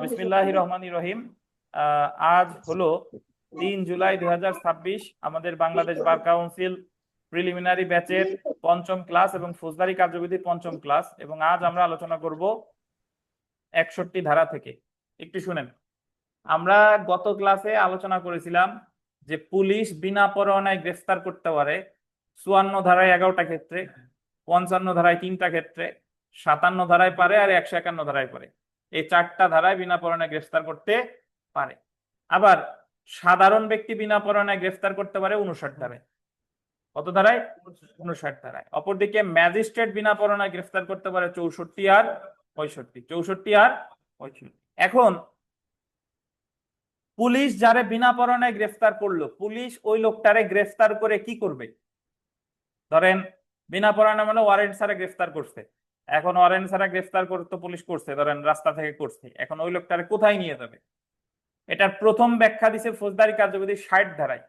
বিসমিল্লাহির রহমানির রহিম। আজ হলো 3 জুলাই 2026। আমাদের বাংলাদেশ বার কাউন্সিল প্রিলিমিনারি ব্যাচের পঞ্চম ক্লাস এবং ফৌজদারি কার্যবিধির পঞ্চম ক্লাস, এবং আজ আমরা আলোচনা করব 61 ধারা থেকে। একটু শুনেন। আমরা গত ক্লাসে আলোচনা করেছিলাম যে পুলিশ বিনা পরোয়ানায় গ্রেফতার করতে পারে 54 ধারায় 11টা ক্ষেত্রে, 55 ধারায় 3টা ক্ষেত্রে, 57 ধারায় পারে, আর 151 ধারায় পারে। এই 4টা ধারায় বিনা পরোয়ানায় গ্রেফতার করতে পারে। আবার সাধারণ ব্যক্তি বিনা পরোয়ানায় গ্রেফতার করতে পারে 59 ধারায়। কত ধারায়? 59 ধারায়। অপরদিকে ম্যাজিস্ট্রেট বিনা পরোয়ানায় গ্রেফতার করতে পারে 64 আর 65। 64 আর 65। এখন পুলিশ যারে বিনা পরোয়ানায় গ্রেফতার করলো, পুলিশ ওই লোকটারে গ্রেফতার করে কি করবে? ধরেন বিনা পরোয়ানা মানে ওয়ারেন্ট ছাড়া গ্রেফতার করছে। এখন ওয়ারেন্ট ছাড়া গ্রেফতার করতে পুলিশ করছে, ধরেন রাস্তা থেকে করছে। এখন ওই লোকটারে কোথায় নিয়ে যাবে? এটার প্রথম ব্যাখ্যা দিছে ফৌজদারি কার্যবিধি 60 ধারায়,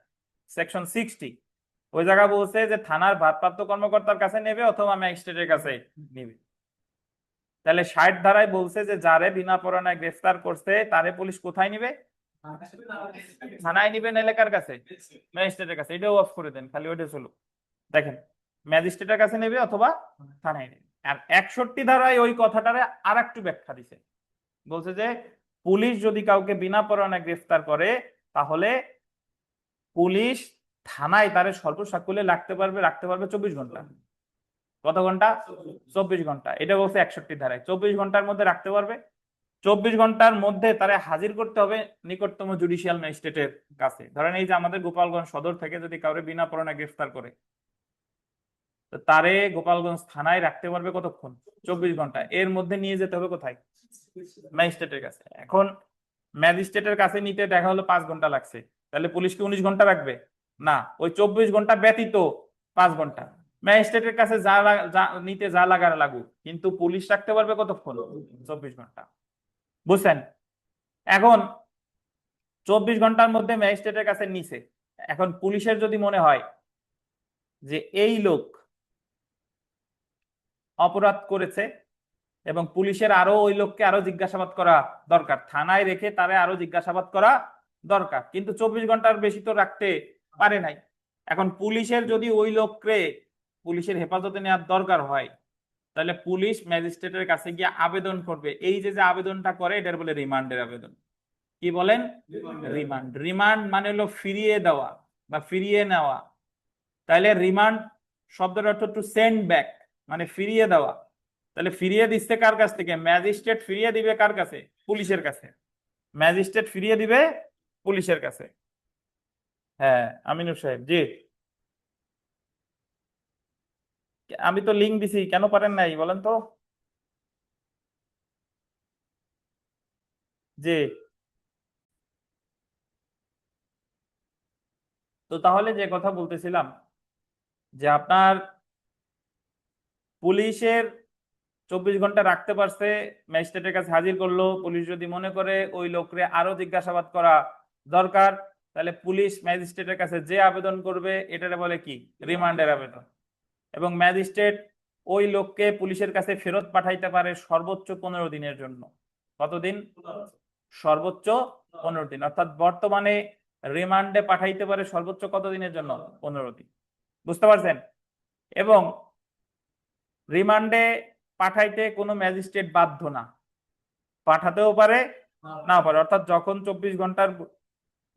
সেকশন 60। ওই জায়গা বলছে যে থানার ভারপ্রাপ্ত কর্মকর্তার কাছে নেবে অথবা ম্যাজিস্ট্রেটের কাছে নেবে। তাহলে 60 ধারায় বলছে যে যারে বিনা পরোয়ানায় গ্রেফতার করছে তারে পুলিশ কোথায় নিবে? থানায় নিবেন, এলাকার কাছে, ম্যাজিস্ট্রেটের কাছে। এটাও অফ করে দেন, খালি ওইটা চলো। দেখেন, ম্যাজিস্ট্রেটের কাছে নেবে অথবা থানায় নেবে। আর 61 ধারায় ওই কথাটারে আর একটু ব্যাখ্যা দিছে। বলছে যে পুলিশ যদি কাউকে বিনা পরোয়ানায় গ্রেফতার করে, তাহলে পুলিশ থানায় তারে সর্বসাকুল্যে রাখতে পারবে 24 ঘন্টা। কত ঘন্টা? 24 ঘন্টা। এটা বলছে 61 ধারায় 24 ঘন্টার মধ্যে রাখতে পারবে। 24 ঘন্টার মধ্যে তারা হাজির করতে হবে নিকটতম জুডিশিয়াল ম্যাজিস্ট্রেটের কাছে। ধরেন এই যে আমাদের গোপালগঞ্জ সদর থেকে যদি কাউরে বিনা পরোয়ানায় গ্রেফতার করে, তো তারে গোপালগঞ্জ থানায় রাখতে পারবে কতক্ষণ? 24 ঘন্টা। এর মধ্যে নিয়ে যেতে হবে কোথায়? ম্যাজিস্ট্রেটের কাছে। এখন ম্যাজিস্ট্রেটের কাছে নিতে দেখা হলো 5 ঘন্টা লাগছে, তাহলে পুলিশকে 19 ঘন্টা রাখবে না? ওই 24 ঘন্টা ব্যতীত 5 ঘন্টা ম্যাজিস্ট্রেটের কাছে নিতে যা লাগার লাগুক, কিন্তু পুলিশ রাখতে পারবে কতক্ষণ? 24 ঘন্টা। বুঝছেন? এখন 24 ঘন্টার মধ্যে ম্যাজিস্ট্রেটের কাছে নিছে। এখন পুলিশের যদি মনে হয় যে এই লোক অপরাধ করেছে এবং পুলিশের আরো ওই লোককে আরো জিজ্ঞাসাবাদ করা দরকার, থানায় রেখে তারে আরো জিজ্ঞাসাবাদ করা দরকার, কিন্তু 24 ঘন্টার বেশি তো রাখতে পারে নাই। এখন পুলিশের যদি ওই লোককে পুলিশের হেফাজতে নেওয়ার দরকার হয়, তাহলে পুলিশ ম্যাজিস্ট্রেটের কাছে গিয়ে আবেদন করবে। এই যে আবেদনটা করে এটার বলে রিমান্ডের আবেদন। কি বলেন? রিমান্ড। রিমান্ড মানে হলো ফিরিয়ে দেওয়া বা ফিরিয়ে নেওয়া। তাহলে রিমান্ড শব্দের অর্থ টু সেন্ড ব্যাক, মানে ফিরিয়ে দেওয়া। তাহলে ফিরিয়ে দিচ্ছে কার কাছ থেকে? ম্যাজিস্ট্রেট ফিরিয়ে দিবে কার কাছে? পুলিশের কাছে। ম্যাজিস্ট্রেট ফিরিয়ে দিবে পুলিশের কাছে। হ্যাঁ আমিনুর সাহেব, জি। আমি তো লিঙ্ক দিছি, কেন পারেন নাই বলেন তো? জি। তো তাহলে যে কথা বলতেছিলাম, যে আপনার পুলিশের 24 ঘন্টা রাখতে পারছে, ম্যাজিস্ট্রেটের কাছে হাজির করলো। পুলিশ যদি মনে করে ওই লোকরে আরো জিজ্ঞাসাবাদ করা দরকার, তাহলে পুলিশ ম্যাজিস্ট্রেটের কাছে যে আবেদন করবে এটারে বলে কি? রিমান্ডের আবেদন। এবং ম্যাজিস্ট্রেট ওই লোককে পুলিশের কাছে ফেরত পাঠাইতে পারে সর্বোচ্চ 15 দিনের জন্য। কতদিন? সর্বোচ্চ 15 দিন। অর্থাৎ বর্তমানে রিমান্ডে পাঠাইতে পারে সর্বোচ্চ কত দিনের জন্য? 15 দিন। বুঝতে পারছেন? এবং রিমান্ডে পাঠাইতে কোনো ম্যাজিস্ট্রেট বাধ্য না, পাঠাতেও পারে না পারে। অর্থাৎ যখন 24 ঘন্টার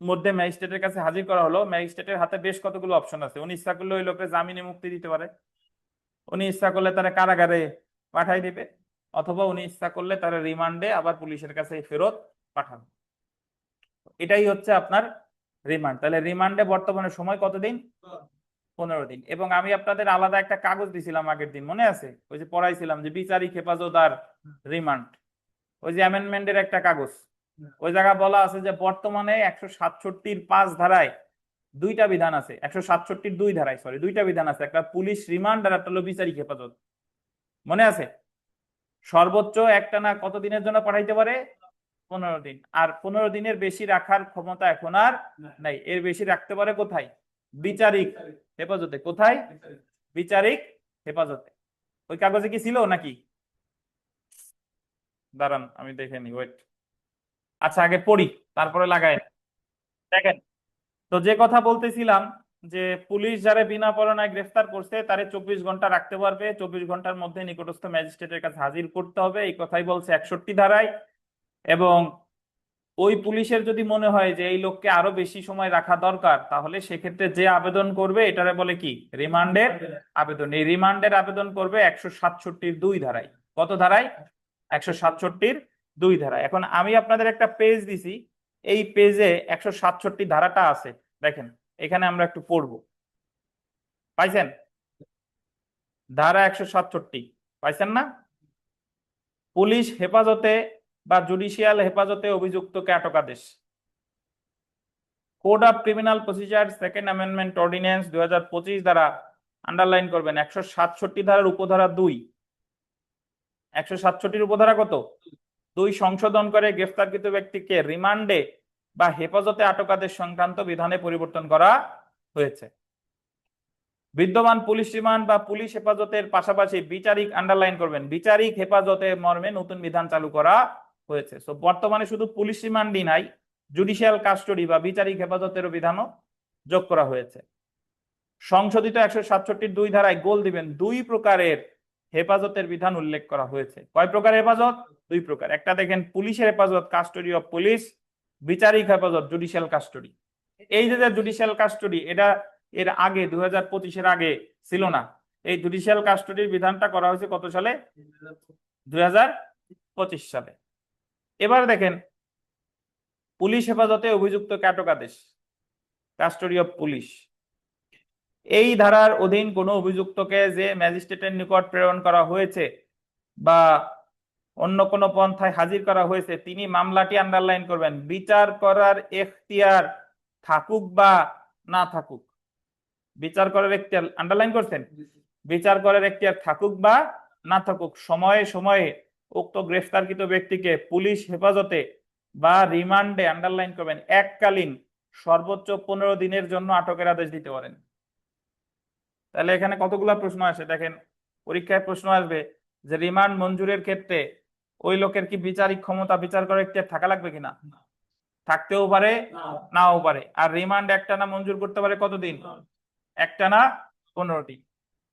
মধ্যে ম্যাজিস্ট্রেটের কাছে হাজির করা হলো, ম্যাজিস্ট্রেটের হাতে বেশ কতগুলো অপশন আছে। উনি ইচ্ছা করলে ওই লোকের জামিনে মুক্তি দিতে পারে, উনি ইচ্ছা করলে তারা কারাগারে পাঠাই দিবে, অথবা উনি ইচ্ছা করলে তারা রিমান্ডে আবার পুলিশের কাছে ফেরত পাঠাবে। এটাই হচ্ছে আপনার রিমান্ড। তাহলে রিমান্ডে বর্তমানে সময় কতদিন? 15 দিন। এবং আমি আপনাদের আলাদা একটা কাগজ দিছিলাম আগের দিন, মনে আছে? ওই যে পড়াইছিলাম যে বিচারিক হেফাজত আর রিমান্ড, ওই যে অ্যামেন্ডমেন্টের একটা কাগজ। ওই জায়গা বলা আছে যে বর্তমানে 167 5 ধারায় দুইটা বিধান আছে। 167 2 ধারায়, সরি, দুইটা বিধান আছে, একটা পুলিশ রিমান্ড আর একটা হলো বিচারিক হেফাজত। মনে আছে? সর্বোচ্চ একটানা কত দিনের জন্য পাঠাইতে পারে? 15 দিন। আর 15 দিনের বেশি রাখার ক্ষমতা এখন আর নাই। এর বেশি রাখতে পারে কোথায়? বিচারিক হেফাজতে। কোথায়? বিচারিক হেফাজতে। ওই কাগজে কি ছিল নাকি? দাঁড়ান আমি দেখে নি, ওয়েট। আচ্ছা আগে পড়ি, তারপরে লাগাই। দেখেন, তো যে কথা বলতেছিলাম যে পুলিশ যারা বিনা পরোয়ানায় গ্রেফতার করছে তারে 24 ঘন্টা রাখতে পারবে, 24 ঘন্টার মধ্যে নিকটস্থ ম্যাজিস্ট্রেটের কাছে হাজির করতে হবে, এই কথাই বলছে 61 ধারায়। এবং ওই পুলিশের যদি মনে হয় যে এই লোককে আরো বেশি সময় রাখা দরকার, তাহলে সেক্ষেত্রে যে আবেদন করবে এটারে বলে কি, রিমান্ডের আবেদন। এই রিমান্ডের আবেদন করবে 167(2) ধারায়। কত ধারায়? 167(2) ধারায়। এখন আমি আপনাদের একটা পেজ দিছি, এই পেজে 167 ধারাটা আছে। দেখেন, এখানে আমরা একটু পড়বো। পাইছেন? ধারা 167 পাইছেন না? পুলিশ হেফাজতে বা জুডিশিয়াল হেফাজতে অভিযুক্তকে আটক আদেশ। Code of criminal procedure second amendment ordinance 2025 দ্বারা আন্ডারলাইন করবেন 167 ধারার উপধারা 2। 167 উপধারা কত? 2 সংশোধন করে গ্রেফতারকৃত ব্যক্তিকে রিমান্ডে বা হেফাজতে আটক আদেশ সংক্রান্ত বিধানে পরিবর্তন করা হয়েছে। বিদ্যমান পুলিশ রিমান্ড বা পুলিশ হেফাজতের পাশাপাশি বিচারিক, আন্ডারলাইন করবেন, বিচারিক হেফাজতে মর্মে নতুন বিধান চালু করা হয়েছে। সো বর্তমানে শুধু পুলিশ রিমান্ডই নাই, জুডিশিয়াল কাস্টডি বা বিচারিক হেফাজতেরও বিধানও যোগ করা হয়েছে। সংশোধিত 167(2) ধারায় গোল দিবেন, 2 প্রকারের হেফাজতের বিধান উল্লেখ করা হয়েছে। কয় প্রকার হেফাজত? 2 প্রকার। একটা দেখেন পুলিশের হেফাজত, কাস্টডি অফ পুলিশ, বিচারিক হেফাজত, জুডিশিয়াল কাস্টডি। এই যে জুডিশিয়াল কাস্টডি, এটা এর আগে 2025-এর আগে ছিল না। এই জুডিশিয়াল কাস্টডির বিধানটা করা হয়েছে কত সালে? 2025 সালে। এবার দেখেন, পুলিশ হেফাজতে অভিযুক্তকে আটক আদেশ, কাস্টডি অফ পুলিশ। এই ধারার অধীন কোনো অভিযুক্তকে যে ম্যাজিস্ট্রেটের নিকট প্রেরণ করা হয়েছে বা অন্য কোনো পন্থায় হাজির করা হয়েছে, তিনি মামলাটি, আন্ডারলাইন করবেন, বিচার করার এখতিয়ার থাকুক বা না থাকুক। বিচার করার এখতিয়ার, আন্ডারলাইন করছেন, বিচার করার এখতিয়ার থাকুক বা না থাকুক, সময়ে সময়ে উক্ত গ্রেফতারকৃত ব্যক্তিকে পুলিশ হেফাজতে বা রিমান্ডে, আন্ডারলাইন করবেন, এককালীন সর্বোচ্চ 15 দিনের জন্য আটকের আদেশ দিতে পারেন। তাহলে এখানে কতগুলা প্রশ্ন আসে দেখেন, পরীক্ষায় প্রশ্ন আসবে যে রিমান্ড মঞ্জুরের ক্ষেত্রে ওই লোকের কি বিচারিক ক্ষমতা, বিচার করার এখতিয়ার থাকা লাগবে কিনা? থাকতেও পারে, নাও পারে। আর রিমান্ড একটানা মঞ্জুর করতে পারে কতদিন? একটানা 15 দিন।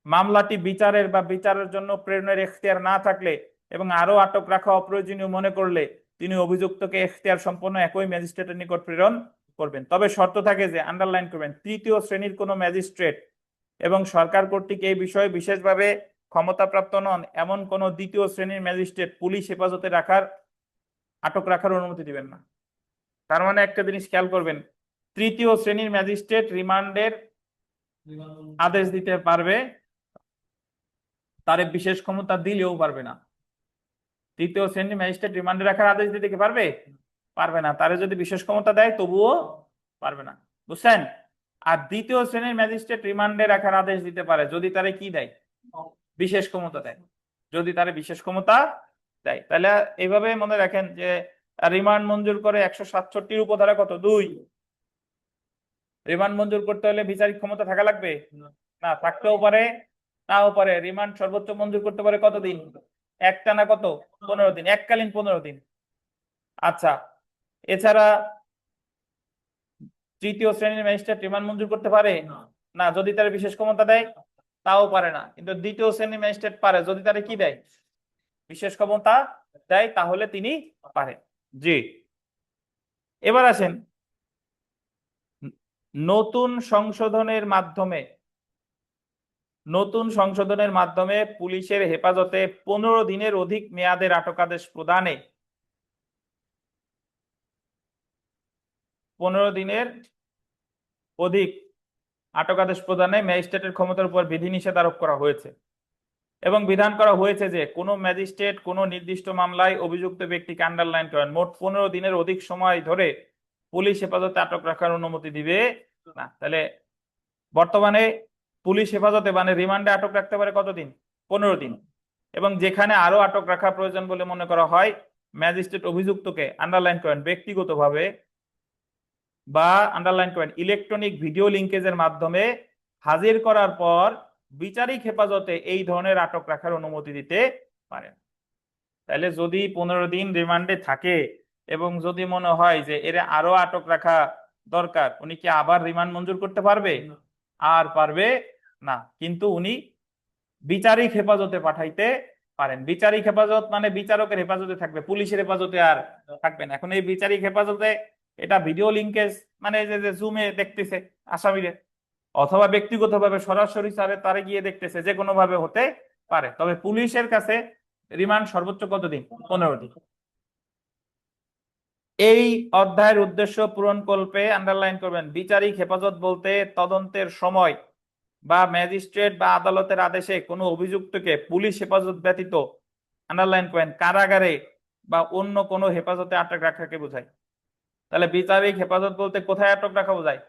মামলাটি বিচারের বা বিচারের জন্য প্রেরণের এখতিয়ার না থাকলে এবং আরো আটক রাখা অপ্রয়োজনীয় মনে করলে তিনি অভিযুক্তকে এখতিয়ার সম্পন্ন একই ম্যাজিস্ট্রেটের নিকট প্রেরণ করবেন। তবে শর্ত থাকে যে, আন্ডারলাইন করবেন, তৃতীয় শ্রেণীর কোনো ম্যাজিস্ট্রেট এবং সরকার কর্তৃক এই বিষয়ে বিশেষভাবে ক্ষমতাপ্রাপ্ত নন এমন কোন দ্বিতীয় শ্রেণীর ম্যাজিস্ট্রেট পুলিশ হেফাজতে আটক রাখার অনুমতি দিবেন না। তার মানে একটা জিনিস খেয়াল করবেন, তৃতীয় শ্রেণীর ম্যাজিস্ট্রেট রিমান্ডের আদেশ দিতে পারবে, তারে বিশেষ ক্ষমতা দিলেও পারবে না। তৃতীয় শ্রেণীর ম্যাজিস্ট্রেট রিমান্ডে রাখার আদেশ দিতে কি পারবে? পারবে না। তারে যদি বিশেষ ক্ষমতা দেয় তবুও পারবে না, বুঝছেন? আর দ্বিতীয় শ্রেণীর ম্যাজিস্ট্রেট রিমান্ডে রাখার আদেশ দিতে পারে যদি তারে কি দেয়? বিশেষ ক্ষমতা দেয়। যদি তারে বিশেষ ক্ষমতা দেয়। তাহলে এইভাবে মনে রাখেন যে রিমান্ড মঞ্জুর করে 167 উপধারা কত? 2। রিমান্ড মঞ্জুর করতে হলে বিচারিক ক্ষমতা থাকা লাগবে না, থাকতেও পারে, নাও পারে। রিমান্ড সর্বোচ্চ মঞ্জুর করতে পারে কতদিন? একটানা কত? 15 দিন, এককালীন 15 দিন। আচ্ছা, এছাড়া তৃতীয় শ্রেণীর ম্যাজিস্ট্রেট রিমান্ড মঞ্জুর করতে পারে না, যদি তার বিশেষ ক্ষমতা দেয়, তাও পারে না। কিন্তু দ্বিতীয় শ্রেণীর ম্যাজিস্ট্রেট পারে, যদি তারে কি দেয়? বিশেষ ক্ষমতা দেয়, তাহলে তিনি পারে। জি, এবার আসেন, নতুন সংশোধনের মাধ্যমে পুলিশের হেফাজতে 15 দিনের অধিক মেয়াদের আটক আদেশ প্রদানে 15 দিনের অধিক আটক আদেশ প্রদানে ম্যাজিস্ট্রেটের ক্ষমতার উপর বিধিনিষেধ আরোপ করা হয়েছে এবং বিধান করা হয়েছে যে কোনো ম্যাজিস্ট্রেট কোনো নির্দিষ্ট মামলায় অভিযুক্ত ব্যক্তিকে, আন্ডারলাইন করেন, মোট 15 দিনের অধিক সময় ধরে পুলিশ হেফাজতে আটক রাখার অনুমতি দিবে না। তাহলে বর্তমানে পুলিশ হেফাজতে মানে রিমান্ডে আটক রাখতে পারে কতদিন? 15 দিন। এবং যেখানে আরো আটক রাখা প্রয়োজন বলে মনে করা হয়, ম্যাজিস্ট্রেট অভিযুক্তকে, আন্ডারলাইন করেন, ব্যক্তিগতভাবে বা, আন্ডারলাইন করেন, ইলেকট্রনিক ভিডিও লিঙ্কেজের মাধ্যমে হাজির করার পর বিচারিক হেফাজতে এই ধরনের আটক রাখার অনুমতি দিতে পারেন। তাহলে যদি 15 দিন রিমান্ডে থাকে, এবং যদি মনে হয় যে এর আরো আটক রাখা দরকার, উনি কি আবার রিমান্ড মঞ্জুর করতে পারবে? আর পারবে না। কিন্তু উনি বিচারিক হেফাজতে পাঠাইতে পারেন। বিচারিক হেফাজত মানে বিচারকের হেফাজতে থাকবে, পুলিশের হেফাজতে আর থাকবে না। এখন এই বিচারিক হেফাজতে এটা ভিডিও লিঙ্কেজ, মানে এই যে জুমে দেখতেছে আসামিরে, অথবা ব্যক্তিগতভাবে সরাসরি স্যারে তারে গিয়ে দেখতেছে, যে কোনো ভাবে হতে পারে। তবে পুলিশের কাছে রিমান্ড সর্বোচ্চ কতদিন? 15 দিন। এই অধ্যায়ের উদ্দেশ্য পূরণকল্পে আন্ডারলাইন করবেন, বিচারিক হেফাজত বলতে তদন্তের সময় বা ম্যাজিস্ট্রেট বা আদালতের আদেশে কোনো অভিযুক্তকে পুলিশ হেফাজত ব্যতীত, আন্ডারলাইন করেন, কারাগারে বা অন্য কোনো হেফাজতে আটক রাখাকে বোঝায়। তাহলে বিচারিক হেফাজত বলতে কোথায় আটক রাখা বোঝায়?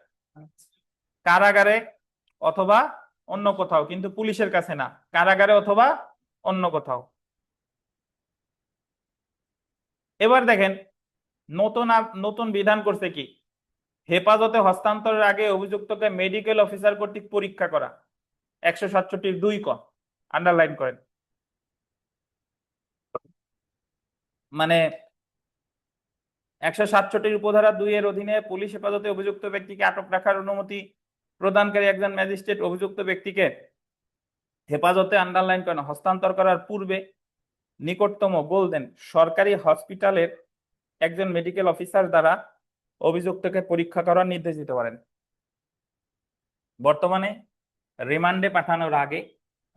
কারাগারে অথবা অন্য কোথাও, কিন্তু পুলিশের কাছে না, কারাগারে অথবা অন্য কোথাও। এবার দেখেন নতুন বিধান করছে কি, হেফাজতে হস্তান্তরের আগে অভিযুক্তকে মেডিকেল অফিসার কর্তৃক পরীক্ষা করা। 167(2) ক আন্ডারলাইন করেন। মানে 167 উপধারা 2 এর অধীনে পুলিশ হেফাজতে অভিযুক্ত ব্যক্তিকে আটক রাখার অনুমতি প্রদানকারী একজন ম্যাজিস্ট্রেট অভিযুক্ত ব্যক্তিকে হেফাজতে, আন্ডারলাইন করেন, হস্তান্তর করার পূর্বে নিকটতম গোল্ডেন সরকারি হসপিটালের একজন মেডিকেল অফিসার দ্বারা অভিযুক্তকে পরীক্ষা করার নির্দেশ দিতে পারেন। বর্তমানে রিমান্ডে পাঠানোর আগে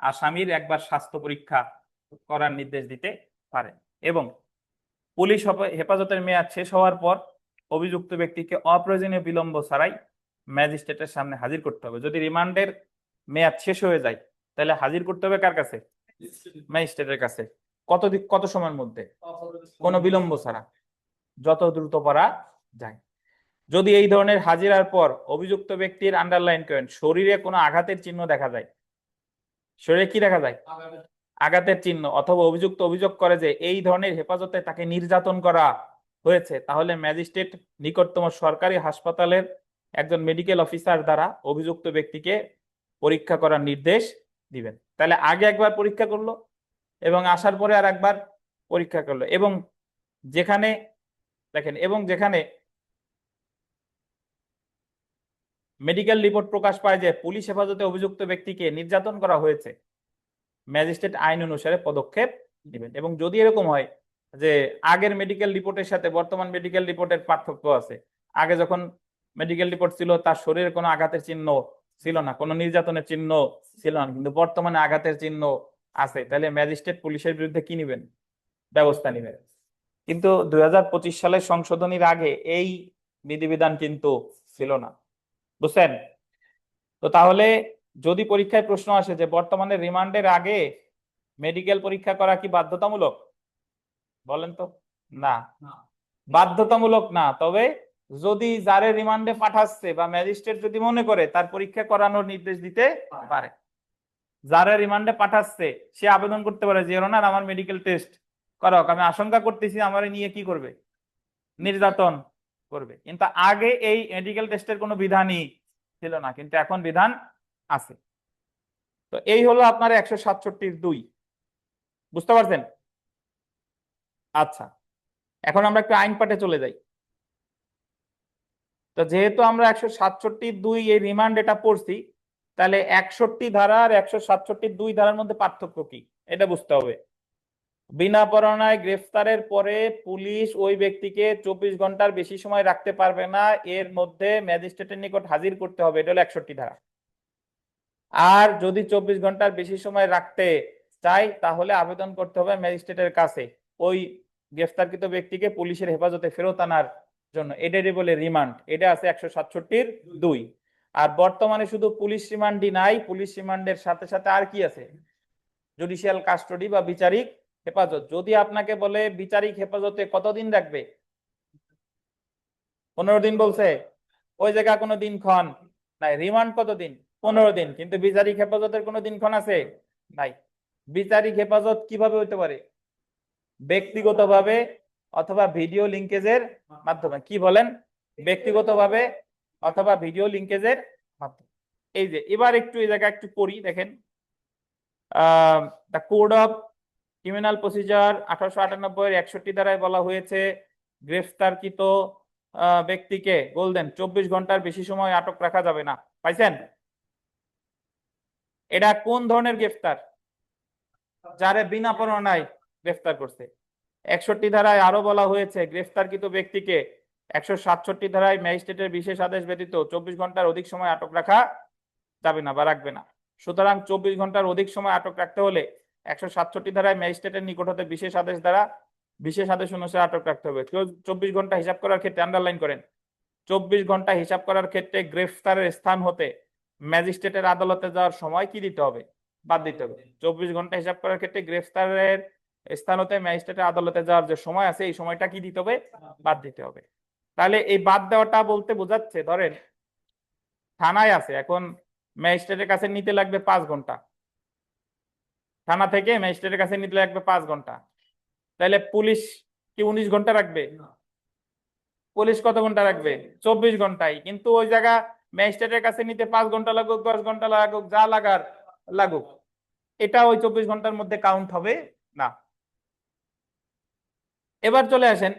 আসামির একবার স্বাস্থ্য পরীক্ষা করার নির্দেশ দিতে পারেন, এবং পুলিশ হেফাজতের মেয়াদ শেষ হওয়ার পর অভিযুক্ত ব্যক্তিকে অপ্রয়োজনীয় বিলম্ব ছাড়াই ম্যাজিস্ট্রেটের সামনে হাজির করতে হবে। যদি রিমান্ডের মেয়াদ শেষ হয়ে যায় তাহলে হাজির করতে হবে কার কাছে? ম্যাজিস্ট্রেটের কাছে। কত সময়ের মধ্যে? কোনো বিলম্ব ছাড়া, যত দ্রুত পারা যায়। যদি এই ধরনের হাজিরার পর অভিযুক্ত ব্যক্তির, আন্ডারলাইন করেন, শরীরে কোনো আঘাতের চিহ্ন দেখা যায়, শরীরে কি দেখা যায়? আঘাতের চিহ্ন, অথবা অভিযুক্ত অভিযোগ করে যে এই ধরনের হেফাজতে তাকে নির্যাতন করা হয়েছে, তাহলে ম্যাজিস্ট্রেট নিকটতম সরকারি হাসপাতালের একজন মেডিকেল অফিসার দ্বারা অভিযুক্ত ব্যক্তিকে পরীক্ষা করার নির্দেশ দিবেন। তাহলে আগে একবার পরীক্ষা করলো এবং আসার পরে আর একবার পরীক্ষা করলো, এবং যেখানে দেখেন, এবং যেখানে মেডিকেল রিপোর্ট প্রকাশ পায় যে পুলিশ হেফাজতে অভিযুক্ত ব্যক্তিকে নির্যাতন করা হয়েছে, ম্যাজিস্ট্রেট আইন অনুসারে পদক্ষেপ নেবেন। এবং যদি এরকম হয় যে আগের মেডিকেল রিপোর্টের সাথে বর্তমান মেডিকেল রিপোর্টের পার্থক্য আছে, আগে যখন মেডিকেল রিপোর্ট ছিল তার শরীরে কোনো আঘাতের চিহ্ন ছিল না, কোনো নির্যাতনের চিহ্ন ছিল না, কিন্তু বর্তমানে আঘাতের চিহ্ন আছে, তাহলে ম্যাজিস্ট্রেট পুলিশের বিরুদ্ধে কি নেবেন? ব্যবস্থা নেবেন। কিন্তু 2025 সালের সংশোধনীর আগে এই বিধিবিধান কিন্তু ছিল না, বুঝছেন? তো তাহলে যদি পরীক্ষায় প্রশ্ন আসে যে বর্তমানে রিমান্ডের আগে মেডিকেল পরীক্ষা করা কি বাধ্যতামূলক, বলেন তো? না, বাধ্যতামূলক না। তবে যদি যারে রিমান্ডে পাঠাচ্ছে বা ম্যাজিস্ট্রেট যদি মনে করে তার পরীক্ষা করানোর নির্দেশ দিতে পারে, যারা রিমান্ডে পাঠাচ্ছে সে আবেদন করতে পারে যে ওনার আমার মেডিকেল টেস্ট করাক, আমি আশঙ্কা করতেছি আমার নিয়ে কি করবে, নির্যাতন করবে। কিন্তু আগে এই মেডিকেল টেস্টের কোনো বিধানই ছিল না, কিন্তু এখন বিধান আছে। তো এই হলো আপনার 167(2), বুঝতে পারছেন? আচ্ছা, এখন আমরা একটু আইন পাঠে চলে যাই। তো যেহেতু আমরা 167(2) এই রিমান্ড এটা পড়ছি, তাহলে 61 ধারা আর 167(2) ধারার মধ্যে পার্থক্য কি এটা বুঝতে হবে। বিনা পরোয়ানায় গ্রেফতারের পরে পুলিশ ওই ব্যক্তিকে 24 ঘন্টার বেশি সময় রাখতে পারবে না, এর মধ্যে ম্যাজিস্ট্রেটের নিকট হাজির করতে হবে, এটা হলো 61 ধারা। আর যদি 24 ঘন্টার বেশি সময় রাখতে চাই তাহলে আবেদন করতে হবে ম্যাজিস্ট্রেটের কাছে ওই গ্রেফতারকৃত ব্যক্তিকে পুলিশের হেফাজতে ফেরত আনার জন্য, এটারই বলে রিমান্ড। এটা আছে 167(2). আর বর্তমানে শুধু পুলিশ রিমান্ডই নাই, পুলিশ রিমান্ডের সাথে সাথে আর কি আছে? জুডিশিয়াল কাস্টডি বা বিচারিক হেফাজত। যদি আপনাকে বলে বিচারিক হেফাজতে কতদিন রাখবে, 15 দিন বলছে, ওই জায়গা কোনো দিনক্ষণ নাই। রিমান্ড কতদিন? 15 দিন। কিন্তু বিচারিক হেফাজতের কোনো দিনক্ষণ আছে? নাই। বিচারিক হেফাজত কিভাবে হইতে পারে? ব্যক্তিগতভাবে অথবা ভিডিও লিঙ্কেজের মাধ্যমে। কি বলেন? ব্যক্তিগতভাবে অথবা ভিডিও লিঙ্কেজের মাধ্যমে। এই যে এবার একটু এই জায়গা একটু পড়ি, দেখেন the code of criminal procedure 1898 এর 61 ধারায় বলা হয়েছে গ্রেফতারকৃত ব্যক্তিকে বললেন 24 ঘন্টার বেশি সময় আটক রাখা যাবে না। পাইছেন? এটা কোন ধরনের গ্রেফতার? যারে বিনা পরোয়ানায় গ্রেফতার করছে। 61 ধারায় আরো বলা হয়েছে গ্রেফতারকৃত ব্যক্তিকে 167 ধারায় ম্যাজিস্ট্রেটের বিশেষ আদেশ ব্যতীত 24 ঘন্টার অধিক সময় আটক রাখা যাবে না বা রাখবে না। সুতরাং 24 ঘন্টার অধিক সময় আটক রাখতে হলে 167 ধারায় ম্যাজিস্ট্রেটের নিকট হতে বিশেষ আদেশ দ্বারা বিশেষ আদেশ অনুসারে আটক রাখতে হবে। কেউ 24 ঘন্টা হিসাব করার ক্ষেত্রে আন্ডারলাইন করেন, 24 ঘন্টা হিসাব করার ক্ষেত্রে গ্রেফতারের স্থান হতে ম্যাজিস্ট্রেটের আদালতে যাওয়ার সময় কি দিতে হবে? বাদ দিতে হবে। 24 ঘন্টা হিসাব করার ক্ষেত্রে গ্রেফতারের স্থান হতে ম্যাজিস্ট্রেটের আদালতে যাওয়ার যে সময় আছে এই সময়টা কি দিতে হবে? বাদ দিতে হবে। তাহলে এই বাদ দেওয়াটা বলতে বোঝাচ্ছে, ধরেন থানায় আছে, এখন ম্যাজিস্ট্রেটের কাছে নিতে লাগবে 5 ঘন্টা, থানা থেকে ম্যাজিস্ট্রেটের কাছে নিতে লাগবে 5 ঘন্টা, তাহলে পুলিশ কি 19 ঘন্টা রাখবে? পুলিশ কত ঘন্টা রাখবে? 24 ঘন্টায়। কিন্তু ওই জায়গা ম্যাজিস্ট্রেটের কাছে নিতে 5 ঘন্টা লাগুক, 10 ঘন্টা লাগুক, যা লাগার লাগুক, এটা ওই 24 ঘন্টার মধ্যে কাউন্ট হবে না। এবার চলে আসেন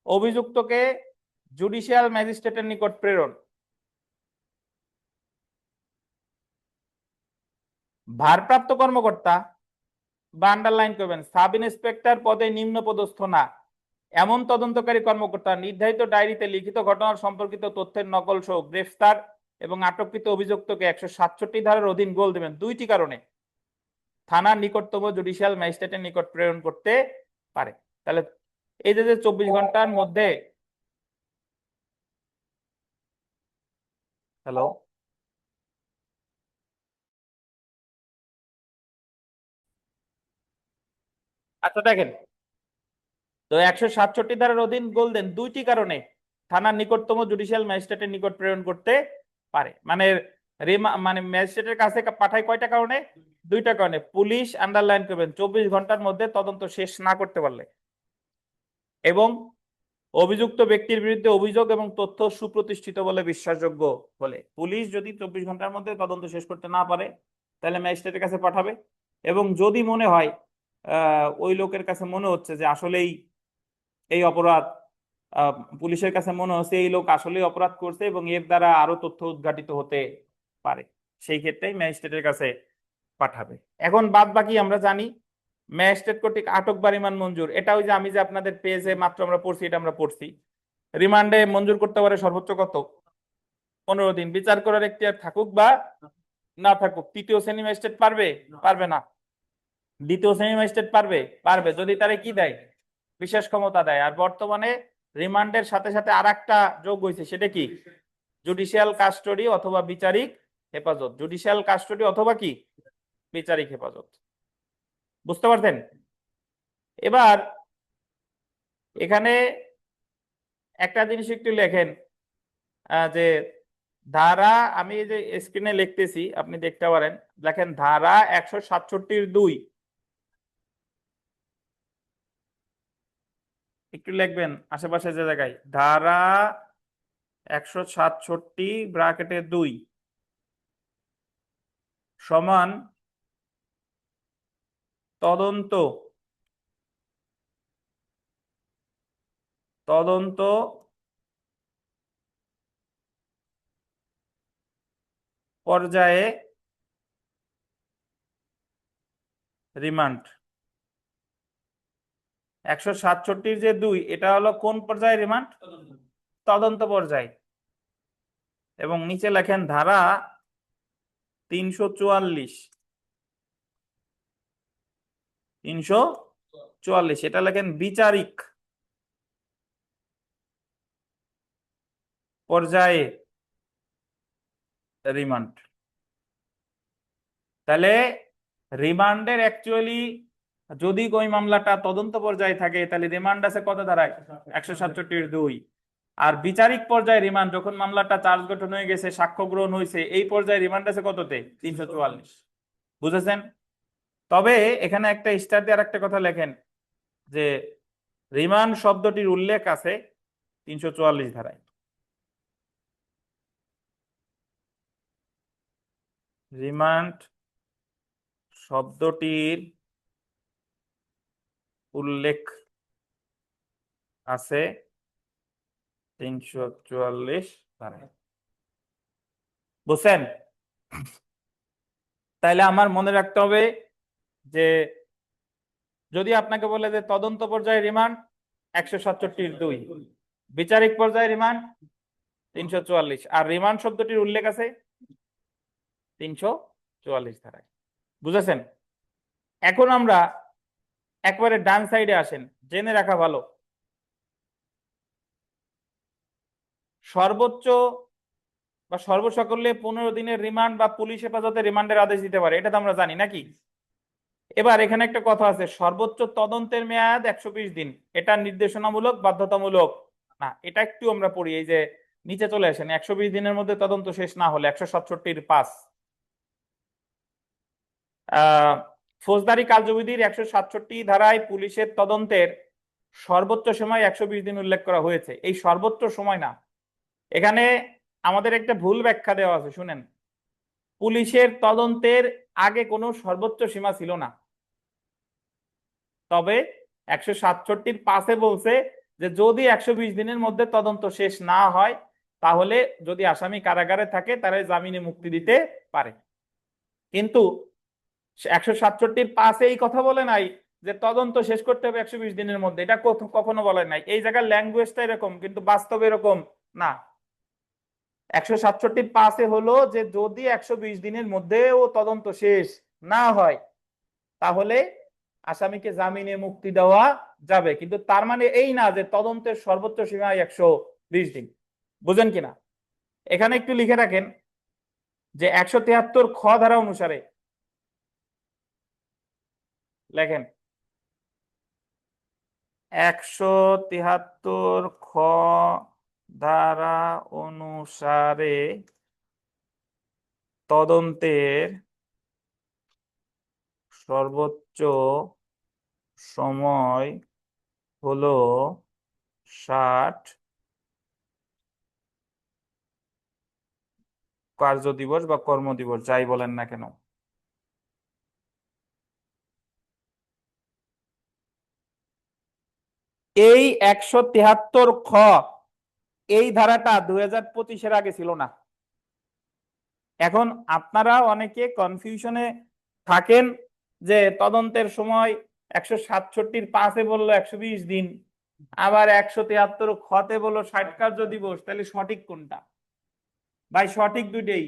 অভিযুক্তকে জুডিশিয়াল ম্যাজিস্ট্রেটের নিকট প্রেরণ। ভারপ্রাপ্ত কর্মকর্তা বা আন্ডারলাইন করবেন সাব ইন্সপেক্টর পদে নিম্ন পদস্থ না এমন তদন্তকারী কর্মকর্তা নির্ধারিত ডায়েরিতে লিখিত ঘটনার সম্পর্কিত তথ্যের নকল সহ গ্রেফতার এবং আটককৃত অভিযুক্তকে 167 ধারার অধীন গোল দেবেন 2টি কারণে থানার নিকটতম জুডিশিয়াল ম্যাজিস্ট্রেটের নিকট প্রেরণ করতে পারে। তাহলে এই যে 24 ঘন্টার মধ্যে, হ্যালো, আচ্ছা দেখেন, তো 167 ধারার অধীন গোলদেন 2টি কারণে থানার নিকটতম জুডিশিয়াল ম্যাজিস্ট্রেটের নিকট প্রেরণ করতে পারে। মানে মানে ম্যাজিস্ট্রেটের কাছে পাঠায় কয়টা কারণে? 2টা কারণে। পুলিশ আন্ডারলাইন করবেন 24 ঘন্টার মধ্যে তদন্ত শেষ না করতে পারলে, এবং অভিযুক্ত ব্যক্তির বিরুদ্ধে অভিযোগ এবং তথ্য সুপ্রতিষ্ঠিত বলে বিশ্বাসযোগ্য বলে। পুলিশ যদি 24 ঘন্টার মধ্যে তদন্ত শেষ করতে না পারে তাহলে ম্যাজিস্ট্রেটের কাছে পাঠাবে, এবং যদি মনে হয় ওই লোকের কাছে মনে হচ্ছে যে আসলেই এই অপরাধ, পুলিশের কাছে মনে হচ্ছে এই লোক আসলেই অপরাধ করছে এবং এর দ্বারা আরো তথ্য উদ্ঘাটিত হতে পারে, সেই ক্ষেত্রে ম্যাজিস্ট্রেটের কাছে পাঠাবে। এখন বাদ বাকি আমরা জানি ম্যাজিস্ট্রেট কর্তৃক আটক বা রিমান্ড মঞ্জুর, এটা ওই যে আমি যে আপনাদের পেজে মাত্র আমরা পড়ছি, এটা আমরা পড়ছি। রিমান্ডে মঞ্জুর করতে পারে সর্বোচ্চ কত? 15 দিন। বিচার করার এখতিয়ার থাকুক বা না থাকুক। তৃতীয় শ্রেণী ম্যাজিস্ট্রেট পারবে? পারবে না। দ্বিতীয় শ্রেণী ম্যাজিস্ট্রেট পারবে? পারবে, যদি তারে কি দেয়? বিশেষ ক্ষমতা দেয়। আর বর্তমানে রিমান্ডের সাথে সাথে আরেকটা যোগ হয়েছে, সেটা কি? জুডিশিয়াল কাস্টডি অথবা বিচারিক হেফাজত। জুডিশিয়াল কাস্টডি অথবা কি বিচারিক হেফাজত। বুঝতে পারছেন? এবার এখানে একটা জিনিস একটু লেখেন, যে ধারা, আমি এই যে স্ক্রিনে লিখতেছি আপনি দেখতে পারেন, দেখেন ধারা 167(2) একটু লিখবেন আশেপাশে যে জায়গায়, ধারা 167(2) সমান তদন্ত তদন্ত পর্যায়ে রিমান্ড। 167(2) এটা হলো কোন পর্যায়ে রিমান্ড? তদন্ত পর্যায়ে। এবং নিচে লেখেন ধারা 344 এটা লেখেন বিচারিক পর্যায়ে রিমান্ড। তাহলে রিমান্ডের অ্যাকচুয়ালি যদি ওই মামলাটা তদন্ত পর্যায়ে থাকে তাহলে রিমান্ড আছে কত ধারায়? 167(2). আর বিচারিক পর্যায়ে রিমান্ড যখন মামলাটা চার্জ গঠন হয়ে গেছে, সাক্ষ্য গ্রহণ হয়েছে, এই পর্যায়ে রিমান্ড আছে কততে? 344। বুঝেছেন? তবে এখানে একটা স্টার দিয়ে আরেকটা কথা লেখেন যে রিমান্ড শব্দটির উল্লেখ আছে 344 ধারায়। রিমান্ড শব্দটির উল্লেখ আছে 344 ধারায়। বুঝছেন? তাইলে আমার মনে রাখতে হবে যে যদি আপনাকে বলে যে তদন্ত পর্যায়ে রিমান্ড 167(2), বিচারিক পর্যায়ে রিমান্ড 344, আর রিমান্ড শব্দটির উল্লেখ আছে 344 ধারায়। বুঝেছেন? এখন আমরা একবারে ডান সাইডে আসেন, জেনে রাখা ভালো সর্বোচ্চ বা সর্বসাকল্যে 15 দিনের রিমান্ড বা পুলিশ হেফাজতে রিমান্ডের আদেশ দিতে পারে, এটা তো আমরা জানি নাকি। এবার এখানে একটা কথা আছে, সর্বোচ্চ তদন্তের মেয়াদ 120 দিন, এটা নির্দেশনামূলক বাধ্যতামূলক না। এটা একটু আমরা পড়ি, এই যে নিচে চলে আসেন, 120 দিনের মধ্যে তদন্ত শেষ না হলে 167(5) ফৌজদারি কার্যবিধির 167 ধারায় পুলিশের তদন্তের সর্বোচ্চ সময় 120 দিন উল্লেখ করা হয়েছে। এই সর্বোচ্চ সময় না, এখানে আমাদের একটা ভুল ব্যাখ্যা দেওয়া আছে, শুনেন। পুলিশের তদন্তের আগে কোনো সর্বোচ্চ সীমা ছিল না, তবে 167(5) বলছে যে যদি 120 দিনের মধ্যে তদন্ত শেষ না হয় তাহলে যদি আসামি কারাগারে থাকে তাহলে জামিনে মুক্তি দিতে পারে। কিন্তু 167(5) এই কথা বলে নাই যে তদন্ত শেষ করতে হবে 120 দিনের মধ্যে, এটা কখনো বলে নাই। এই জায়গার ল্যাঙ্গুয়েজটা এরকম, কিন্তু বাস্তবে এরকম না। 167(5) হলো যে যদি 120 দিনের মধ্যেও তদন্ত শেষ না হয় তাহলে আসামিকে জামিনে মুক্তি দেওয়া যাবে, কিন্তু তার মানে এই না যে তদন্তের সর্বোচ্চ সীমা 120 দিন। বুঝেন কিনা? এখানে একটু লিখে রাখেন যে 173 খ ধারা অনুসারে, লেখেন 173 খ ধারা অনুসারে তদন্তের সর্বোচ্চ সময় হলো 60 কার্যদিবস বা কর্মদিবস, যাই বলেন না কেন। এই 173 খ এই ধারাটা 2025-এর আগে ছিল না। এখন আপনারা অনেকে কনফিউশনে থাকেন যে তদন্তের সময় 167(5) বললো 120 দিন, আবার 173 খতে বললো 60 কার্য দিবস, তাহলে সঠিক কোনটা? ভাই সঠিক দুইটাই।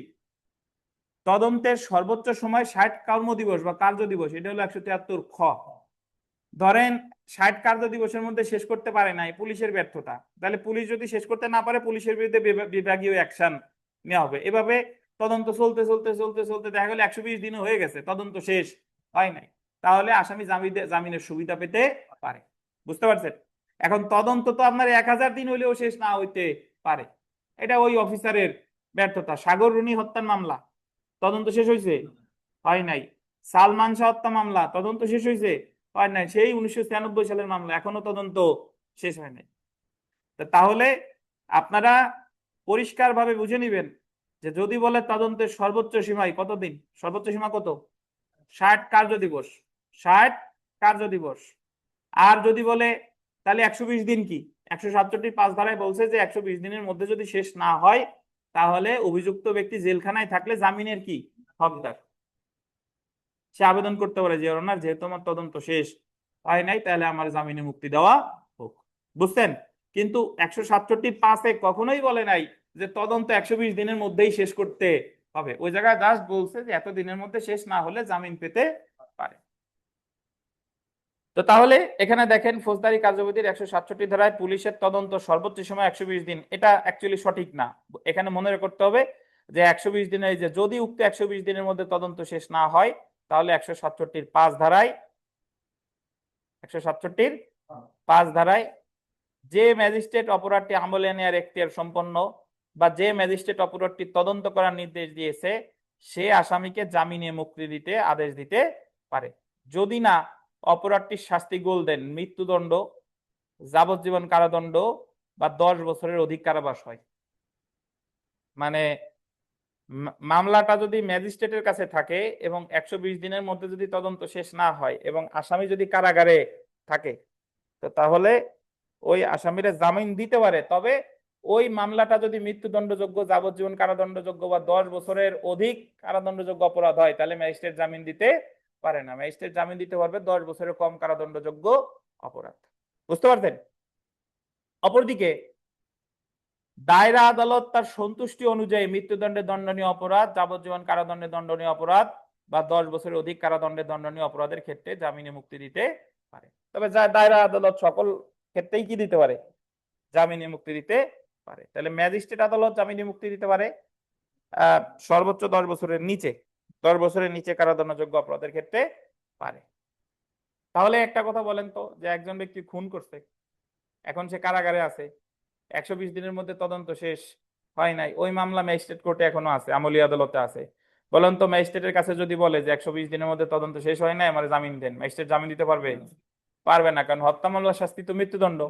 তদন্তের সর্বোচ্চ সময় 60 কর্মদিবস বা কার্য দিবস, এটা হলো 173 খ। ধরেন 60 কার্য দিবসের মধ্যে শেষ করতে পারে নাই, পুলিশের ব্যর্থতা, তাহলে পুলিশ যদি শেষ করতে না পারে পুলিশের বিরুদ্ধে বিভাগীয় অ্যাকশন নেওয়া হবে। এভাবে তদন্ত চলতে চলতে চলতে চলতে দেখা গেল 120 দিন হয়ে গেছে, তদন্ত শেষ হয় নাই, তাহলে আসামি জামিনের সুবিধা পেতে পারে। বুঝতে পারছেন? এখন তদন্ত তো আপনার 1000 দিন হইলেও শেষ না হইতে পারে, এটা ওই অফিসারের ব্যর্থতা। সাগর রুনি হত্যার মামলা তদন্ত শেষ হয়েছে? হয় নাই। সালমান শাহ হত্যা মামলা তদন্ত শেষ হয়েছে? হয় নাই, সেই 1996 সালের মামলা, এখনো তদন্ত শেষ হয় নাই। তাহলে আপনারা পরিষ্কার ভাবে বুঝে নিবেন যে যদি বলে তদন্তের সর্বোচ্চ সীমায় কতদিন, সর্বোচ্চ সীমা কত? 60 কার্য দিবস, 60 কার্য দিবস। আর যদি বলে তাহলে 120 দিন কি? 167(5) ধারায় বলছে যে 120 দিনের মধ্যে যদি শেষ না হয় তাহলে অভিযুক্ত ব্যক্তি জেলখানায় থাকলে জামিনের কি হকদার, সে আবেদন করতে পারে যে অনার যেহেতু আমার তদন্ত শেষ হয় নাই তাহলে আমার জামিনে মুক্তি দেওয়া হোক। বুঝছেন? কিন্তু 167(5) কখনোই বলে নাই যে তদন্ত 120 দিনের মধ্যেই শেষ করতে হবে, ওই জায়গায় জাস্ট বলছে যে এত দিনের মধ্যে শেষ না হলে জামিন পেতে পারে। তো তাহলে এখানে দেখেন ফৌজদারি কার্যবিধির 167 ধারায় পুলিশের তদন্ত সর্বোচ্চ সময় 120 দিন, এটা অ্যাকচুয়ালি সঠিক না। এখানে মনে করতে হবে যে 120 দিনের, যে যদি উক্ত 120 দিনের মধ্যে তদন্ত শেষ না হয় তাহলে 167(5) ধারায় 167(5) ধারায় যে ম্যাজিস্ট্রেট অপরাধটি আমলে নেয়ার এখতিয়ার সম্পন্ন বা যে ম্যাজিস্ট্রেট অপরাধটি তদন্ত করার নির্দেশ দিয়েছে সে আসামিকে জামিনে মুক্তি দিতে আদেশ দিতে পারে, যদি না অপরাধটির শাস্তি গোল্ডেন মৃত্যুদণ্ড, যাবজ্জীবন কারাদণ্ড বা 10 বছরের অধিক কারাবাস হয়। মানে মামলাটা যদি ম্যাজিস্ট্রেটের কাছে থাকে এবং 120 দিনের মধ্যে যদি তদন্ত শেষ না হয় এবং আসামি যদি কারাগারে থাকে, তো তাহলে ওই আসামিরা জামিন দিতে পারে, তবে ওই মামলাটা যদি মৃত্যুদণ্ডযোগ্য, যাবজ্জীবন কারাদণ্ডযোগ্য বা 10 বছরের অধিক কারাদণ্ডযোগ্য অপরাধ হয়, তাহলে ম্যাজিস্ট্রেট জামিন দিতে পারে না। ম্যাজিস্ট্রেট জামিন দিতে পারবে 10 বছরের কম কারাদণ্ডযোগ্য অপরাধ। বুঝতে পারছেন? অপরদিকে দায়রা আদালত তার সন্তুষ্টি অনুযায়ী মৃত্যুদণ্ডে দণ্ডনীয় অপরাধ, যাবজ্জীবন কারাদণ্ডে দণ্ডনীয় অপরাধ বা 10 বছরের অধিক কারাদণ্ডে দণ্ডনীয় অপরাধের ক্ষেত্রে জামিনে মুক্তি দিতে পারে। তবে দায়রা আদালত সকল ক্ষেত্রেই কি দিতে পারে? জামিনে মুক্তি দিতে পারে। তাহলে ম্যাজিস্ট্রেট আদালত জামিনে মুক্তি দিতে পারে সর্বোচ্চ 10 বছরের নিচে, 10 বছরের নিচে কারাদণ্ডযোগ্য অপরাধের ক্ষেত্রে পারে। তাহলে একটা কথা বলেন তো, যে একজন ব্যক্তি খুন করছে, এখন সে কারাগারে আছে, 120 দিনের মধ্যে তদন্ত শেষ হয় নাই, ওই মামলা ম্যাজিস্ট্রেট কোর্টে এখনো আছে, আমলি আদালতে আছে। বলেন তো, ম্যাজিস্ট্রেটের কাছে যদি বলে যে 120 দিনের মধ্যে তদন্ত শেষ হয় নাই, আমার জামিন দেন, ম্যাজিস্ট্রেট জামিন দিতে পারবে? পারবে না, কারণ হত্যা মামলার শাস্তি তো মৃত্যুদণ্ড,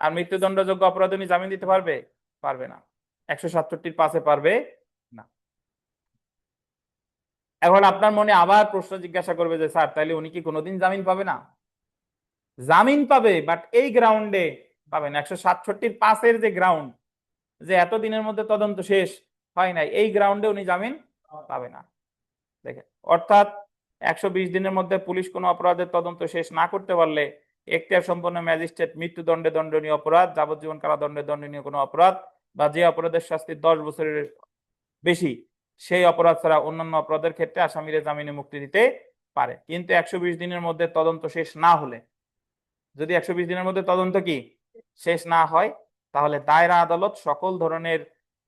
আর মৃত্যুদণ্ডযোগ্য অপরাধ উনি জামিন দিতে পারবে? পারবে না। 167(5)-এ পারবে না। এখন আপনার মনে আবার প্রশ্ন জিজ্ঞাসা করবে যে স্যার, তাইলে উনি কি কোনোদিন জামিন পাবে না? জামিন পাবে, বাট এই গ্রাউন্ডে পাবে না। 167(5)-এর যে গ্রাউন্ড, যে এতদিনের মধ্যে তদন্ত শেষ হয় নাই, এই গ্রাউন্ডে উনি জামিন পাবে না। দেখেন, অর্থাৎ 120 দিনের মধ্যে পুলিশ কোনো অপরাধের তদন্ত শেষ না করতে পারলে এখতিয়ার সম্পন্ন ম্যাজিস্ট্রেট মৃত্যুদণ্ডে দণ্ডনীয় অপরাধ, যাবজ্জীবন কারাদণ্ডে দণ্ডনীয় কোনো অপরাধ বা যে অপরাধের শাস্তি 10 বছরের বেশি, সেই অপরাধ ছাড়া অন্যান্য অপরাধের ক্ষেত্রে আসামিরে জামিনে মুক্তি দিতে পারে। কিন্তু 120 দিনের মধ্যে তদন্ত শেষ না হলে, যদি 120 দিনের মধ্যে তদন্ত কি শেষ না হয়, তাহলে দায়রা আদালত সকল ধরনের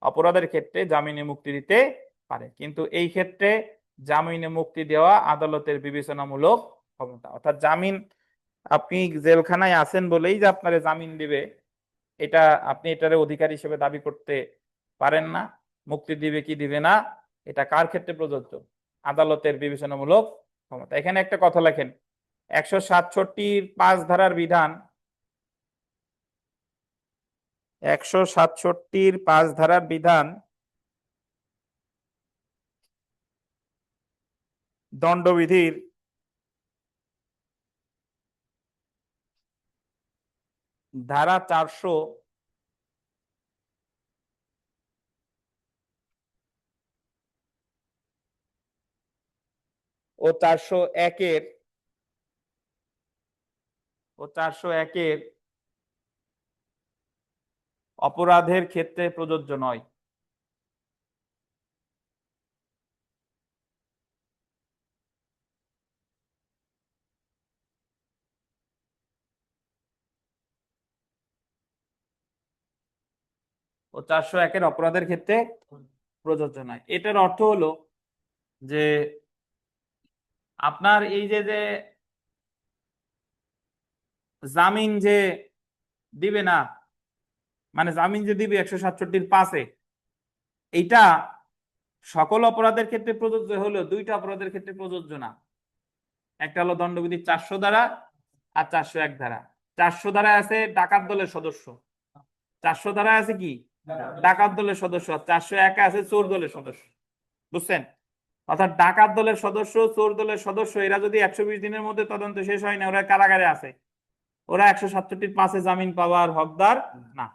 অপরাধের ক্ষেত্রে জামিনে মুক্তি দিতে পারে। কিন্তু এই ক্ষেত্রে জামিনে মুক্তি দেওয়া আদালতের বিবেচনামূলক ক্ষমতা। অর্থাৎ জামিন, আপনি জেলখানায় আছেন বলেই যে আপনারে জামিন দিবে, এটা আপনি এটারে অধিকার হিসেবে দাবি করতে পারেন না। মুক্তি দিবে কি দিবে না, এটা কার ক্ষেত্রে প্রযোজ্য? আদালতের বিবেচনামূলক ক্ষমতা। এখানে একটা কথা লেখেন, 167(5) ধারার বিধান, 167(5) ধারার বিধান দণ্ডবিধির ধারা 400 ও 401-এর অপরাধের ক্ষেত্রে প্রযোজ্য নয়। ও 401-এর অপরাধের ক্ষেত্রে প্রযোজ্য নয়। এটার অর্থ হলো যে আপনার এই যে যে জামিন যে দিবে না, মানে জামিন যে দিবে 167(5)-এ, এইটা সকল অপরাধের ক্ষেত্রে প্রযোজ্য হলেও দুইটা অপরাধের ক্ষেত্রে প্রযোজ্য না। একটা হলো দণ্ডবিধি 400 ধারা আর 401 ধারা। 400 ধারায় আছে ডাকাত দলের সদস্য, 400 ধারায় আছে কি ডাকাত দলের সদস্য, আর 401-এ আছে চোর দলের সদস্য। বুঝছেন? অর্থাৎ ডাকাত দলের সদস্য, চোর দলের সদস্য, এরা যদি 120 দিনের মধ্যে তদন্ত শেষ হয় না, ওরা কারাগারে আছে, ওরা 167(5)-এ জামিন পাওয়ার হকদার না।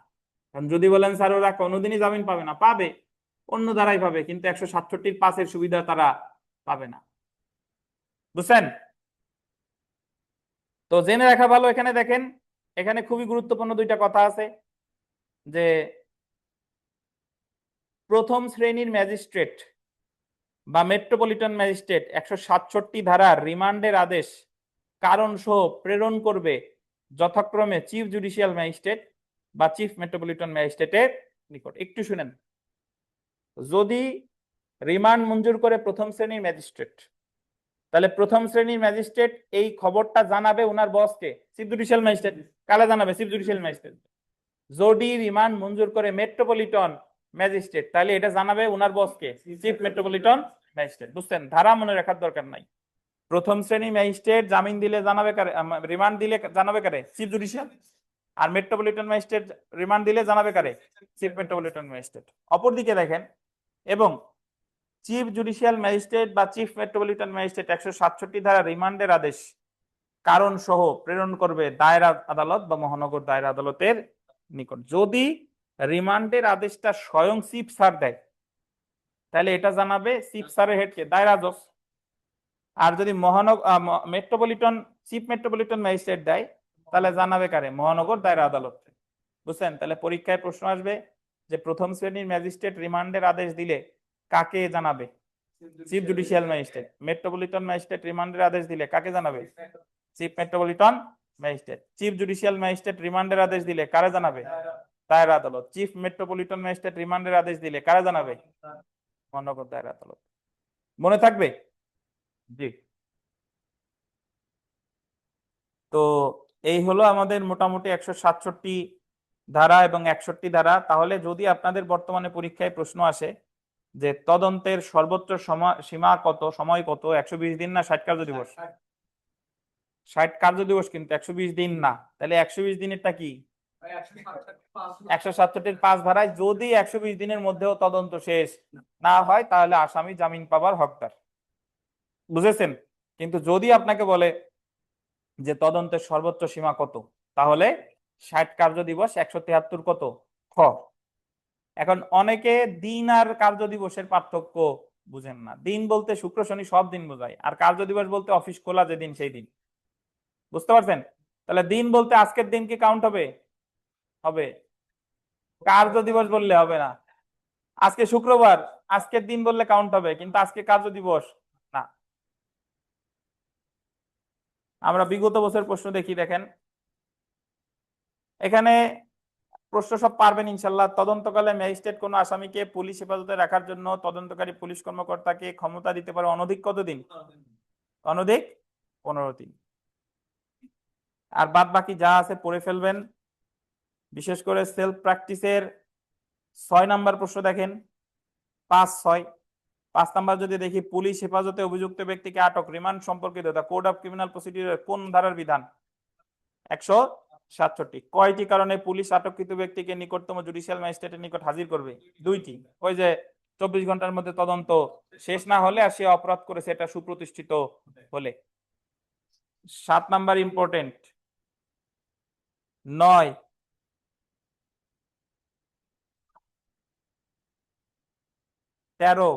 কারণ যদি বলেন স্যার ওরা কোনোদিনই জামিন পাবে না, পাবে, অন্য ধারাই পাবে, কিন্তু 167(5)-এর সুবিধা তারা পাবে না। বুঝছেন? তো জেনে রাখা ভালো। এখানে দেখেন, এখানে খুবই গুরুত্বপূর্ণ দুইটা কথা আছে, যে প্রথম শ্রেণীর ম্যাজিস্ট্রেট বা মেট্রোপলিটন ম্যাজিস্ট্রেট 167 ধারার রিমান্ডের আদেশ কারণ সহ প্রেরণ করবে যথাক্রমে চিফ জুডিশিয়াল ম্যাজিস্ট্রেট বা চিফ মেট্রোপলিটন ম্যাজিস্ট্রেটের নিকট। একটু শুনেন, যদি রিমান্ড মঞ্জুর করে প্রথম শ্রেণীর ম্যাজিস্ট্রেট, তাহলে প্রথম শ্রেণীর ম্যাজিস্ট্রেট এই খবরটা জানাবে উনার বসকে, চিফ জুডিশিয়াল ম্যাজিস্ট্রেট। কালে জানাবে? Chief judicial magistrate. যদি রিমান্ড মঞ্জুর করে মেট্রোপলিটন ম্যাজিস্ট্রেট, তাহলে এটা জানাবে উনার বসকে, চিফ মেট্রোপলিটন ম্যাজিস্ট্রেট। বুঝছেন? ধারা মনে রাখার দরকার নাই। প্রথম শ্রেণী ম্যাজিস্ট্রেট জামিন দিলে জানাবে কারে, রিমান্ড দিলে জানাবে কারে? Chief judicial. আর মেট্রোপলিটন ম্যাজিস্ট্রেট রিমান্ড দিলে জানাবে কারে? Chief metropolitan magistrate. অপরদিকে দেখেন, এবং চিফ জুডিশিয়াল ম্যাজিস্ট্রেট বা চিফ মেট্রোপলিটন ম্যাজিস্ট্রেট 167 ধারা রিমান্ডের আদেশ কারণ সহ প্রেরণ করবে দায়রা আদালত বা মহানগর দায়রা আদালতের নিকট। যদি রিমান্ডের আদেশটা স্বয়ং চিফ স্যার দেয় তাহলে এটা জানাবে চিফ স্যারের হেডকে, দায়রা জজ। আর যদি মেট্রোপলিটন চিফ মেট্রোপলিটন ম্যাজিস্ট্রেট দেয় তাহলে জানাবে কারে, মহানগর দায়রা আদালত। বুঝছেন? তাহলে পরীক্ষায় প্রশ্ন আসবে যে প্রথম শ্রেণীর ম্যাজিস্ট্রেট রিমান্ডের আদেশ দিলে কাকে জানাবে? Chief judicial magistrate. Metropolitan magistrate রিমান্ডের আদেশ দিলে কাকে জানাবে? Chief metropolitan magistrate. Chief judicial magistrate রিমান্ডের আদেশ দিলে কারে জানাবে? দায়রা আদালত। চিফ মেট্রোপলিটন ম্যাজিস্ট্রেট রিমান্ডের আদেশ দিলে কারে জানাবে? মহানগর দায়রা আদালত। মনে থাকবে? জি। তো এই হলো আমাদের মোটামুটি 167 ধারা এবং 61 ধারা। তাহলে যদি আপনাদের বর্তমানে পরীক্ষায় প্রশ্ন আসে যে তদন্তের সর্বোচ্চ সীমা কত, সময় কত, 120 দিন না 60 কার্য দিবস? 60 কার্য দিবস, কিন্তু 120 দিন না। তাহলে 120 দিনেরটা কি? 167-5 ধারায় যদি 120 দিনের মধ্যেও তদন্ত শেষ না হয় তাহলে আসামি জামিন পাবার হকদার। বুঝেছেন? কিন্তু যদি আপনাকে বলে যে তদন্তের সর্বোচ্চ সীমা কত, তাহলে 60 কার্য দিবস, 173 কত খ। এখন অনেকে দিন আর কার্য দিবসের পার্থক্য বুঝেন না। দিন বলতে শুক্র শনি সব দিন বোঝায়, আর কার্য দিবস বলতে অফিস খোলা যেদিন সেই দিন। বুঝতে পারছেন? তাহলে দিন বলতে আজকের দিন কি কাউন্ট হবে? হবে। কার্য দিবস বললে হবে না। আজকে শুক্রবার, আজকের দিন বললে কাউন্ট হবে, কিন্তু আজকে কার্য দিবস না। আমরা বিগত বছর প্রশ্ন দেখি, দেখেন এখানে প্রশ্ন সব পারবেন ইনশাল্লাহ। তদন্তকালে ম্যাজিস্ট্রেট কোনো আসামিকে পুলিশ হেফাজতে রাখার জন্য তদন্তকারী পুলিশ কর্মকর্তাকে ক্ষমতা দিতে পারে অনধিক কতদিন? অনধিক 15 দিন। আর বাদ বাকি যা আছে পড়ে ফেলবেন। বিশেষ করে সেলফ প্র্যাকটিসের 6 নাম্বার প্রশ্ন দেখেন, 5-6। 5 নাম্বার যদি দেখি, পুলিশ হেফাজতে অভিযুক্ত ব্যক্তিকে আটক রিমান্ড সম্পর্কিত the code of criminal procedure কোন ধারার বিধান? 167। কয়টি কারণে পুলিশ আটককৃত ব্যক্তিকে নিকটতম জুডিশিয়াল ম্যাজিস্ট্রেটের নিকট হাজির করবে? 2টি। ওই যে 24 ঘন্টার মধ্যে তদন্ত শেষ না হলে আর সে অপরাধ করেছে এটা সুপ্রতিষ্ঠিত হলে। 7 নাম্বার ইম্পর্টেন্ট। 9, 13,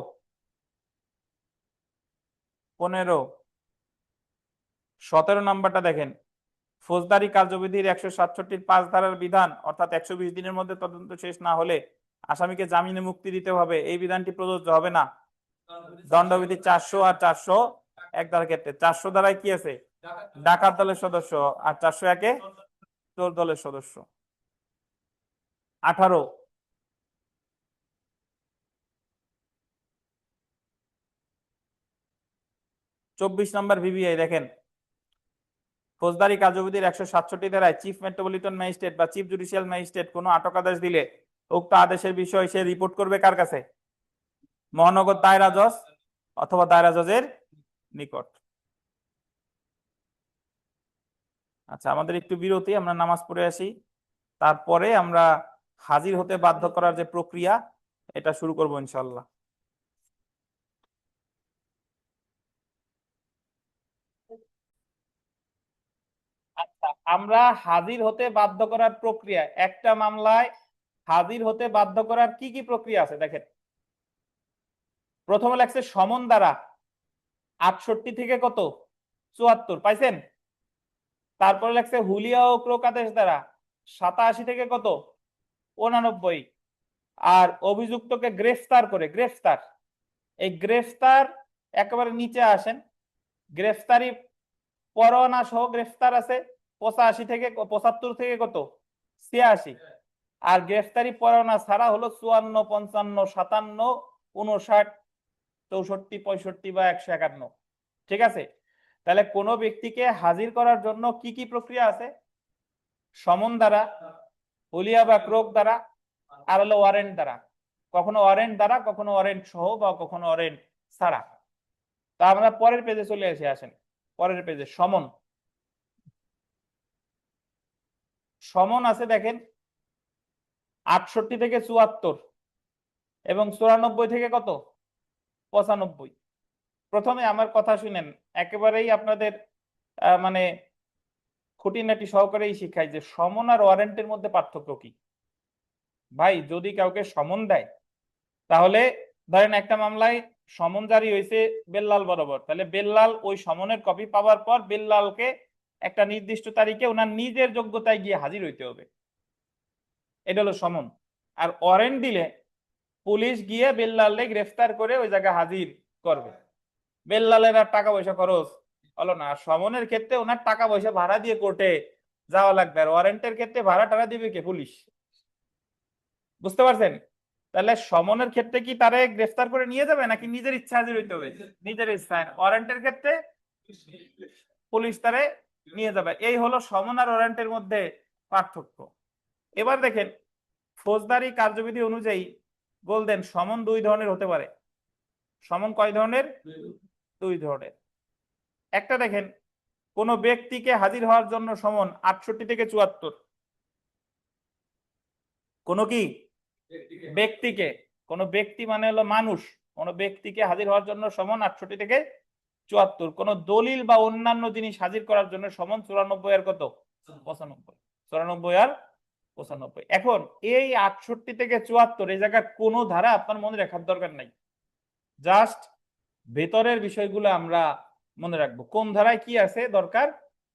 15, 17 নাম্বারটা দেখেন। ফৌজদারি কার্যবিধির 167-5 ধারার বিধান, অর্থাৎ 120 দিনের মধ্যে তদন্ত শেষ না হলে আসামিকে জামিনে মুক্তি দিতে হবে, এই বিধানটি প্রযোজ্য হবে না। দণ্ডবিধি 400 আর 401 ধারার ক্ষেত্রে। 400 ধারায় কি আছে? ডাকাত দলের সদস্য। আর 401-এ চোর দলের সদস্য। 18, 24 নম্বর ভিভিআই দেখেন। ফৌজদারি কার্যবিধির 167 ধারায় চিফ মেট্রোপলিটন ম্যাজিস্ট্রেট বা চিফ জুডিশিয়াল ম্যাজিস্ট্রেট কোনো আটক আদেশ দিলে উক্ত আদেশের বিষয় সে রিপোর্ট করবে কার কাছে? মহানগর দায়রা জজ অথবা দায়রা জজের নিকট। আচ্ছা, আমাদের একটু বিরতি, আমরা নামাজ পড়ে আসি, তারপরে আমরা হাজির হতে বাধ্য করার যে প্রক্রিয়া এটা শুরু করব ইনশাল্লাহ। আচ্ছা, আমরা হাজির হতে বাধ্য করার প্রক্রিয়া, একটা মামলায় হাজির হতে বাধ্য করার কি কি প্রক্রিয়া আছে দেখেন। প্রথমে লাগছে সমন দ্বারা 68 থেকে কত 74 পাইছেন। তারপরে লাগছে হুলিয়া ও ক্রোক আদেশ দ্বারা 87 থেকে কত 89। আর অভিযুক্তকে গ্রেফতার করে, গ্রেফতার, এই গ্রেফতার একেবারে নিচে আসেন, গ্রেফতারি পরোয়ানা সহ গ্রেফতার আছে 85 থেকে 75 থেকে কত 86। আর গ্রেফতারি পরোয়ানা ছাড়া হলো 54, 55, 57, 59, 64, 65 বা 151। ঠিক আছে? তাহলে কোনো ব্যক্তিকে হাজির করার জন্য কি কি প্রক্রিয়া আছে? সমন দ্বারা, হুলিয়া বা ক্রোক দ্বারা, আর হলো ওয়ারেন্ট দ্বারা। কখনো ওয়ারেন্ট দ্বারা, কখনো ওয়ারেন্ট সহ, বা কখনো ওয়ারেন্ট ছাড়া। তা আমরা পরের পেজে চলে এসে আসেন। পরের পেজে সমন। সমন আছে দেখেন 68 থেকে 74 এবং 94 থেকে কত 95। প্রথমে আমার কথা শুনেন, একেবারেই আপনাদের মানে খুঁটিনাটি সহকারে শিখাই যে সমন আর ওয়ারেন্টের মধ্যে পার্থক্য কি। ভাই যদি কাউকে সমন দেয়, তাহলে ধরেন একটা মামলায় সমন জারি হয়েছে বেল্লাল বরাবর, তাহলে বেল্লাল ওই সমনের কপি পাওয়ার পর বেল্লালকে একটা নির্দিষ্ট তারিখে ওনার নিজের যোগ্যতায় গিয়ে হাজির হইতে হবে, এটা হলো সমন। আর ওয়ারেন্ট দিলে পুলিশ গিয়ে বেল্লালে গ্রেফতার করে ওই জায়গায় হাজির করবে, বেল্লালের আর টাকা পয়সা খরচ হলো না। আর সমনের ক্ষেত্রে ওনার টাকা পয়সা ভাড়া দিয়ে কোর্টে যাওয়া লাগবে, আর ওয়ারেন্টের ক্ষেত্রে ভাড়া টাড়া দিবে কে? পুলিশ। বুঝতে পারছেন? তাহলে সমনের ক্ষেত্রে কি তারে গ্রেফতার করে নিয়ে যাবে নাকি নিজের ইচ্ছা হাজির হইতে হবে? নিজের ইচ্ছা। ওয়ারেন্টের ক্ষেত্রে পুলিশ তারে নিয়ে যাবে। এই হলো সমন আর ওয়ারেন্টের মধ্যে পার্থক্য। এবার দেখেন ফৌজদারি কার্যবিধি অনুযায়ী বলতেন সমন দুই ধরনের হতে পারে। সমন কয় ধরনের? দুই ধরনের। একটা দেখেন, কোন ব্যক্তিকে হাজির হওয়ার জন্য সমন 68 থেকে 74। কোন কি ব্যক্তিকে, কোন ব্যক্তি মানে হলো মানুষ, কোন ব্যক্তিকে হাজির হওয়ার জন্য সমন 68 থেকে 74। কোন দলিল বা অন্যান্য জিনিস হাজির করার জন্য সমন 94 আর কত? 95। 94 আর 95। এখন এই 68 থেকে 74 এই জায়গায় কোন ধারা আপনার মনে রাখার দরকার নাই, জাস্ট ভেতরের বিষয়গুলো আমরা মনে রাখবো। কোন ধারায় কি আছে দরকার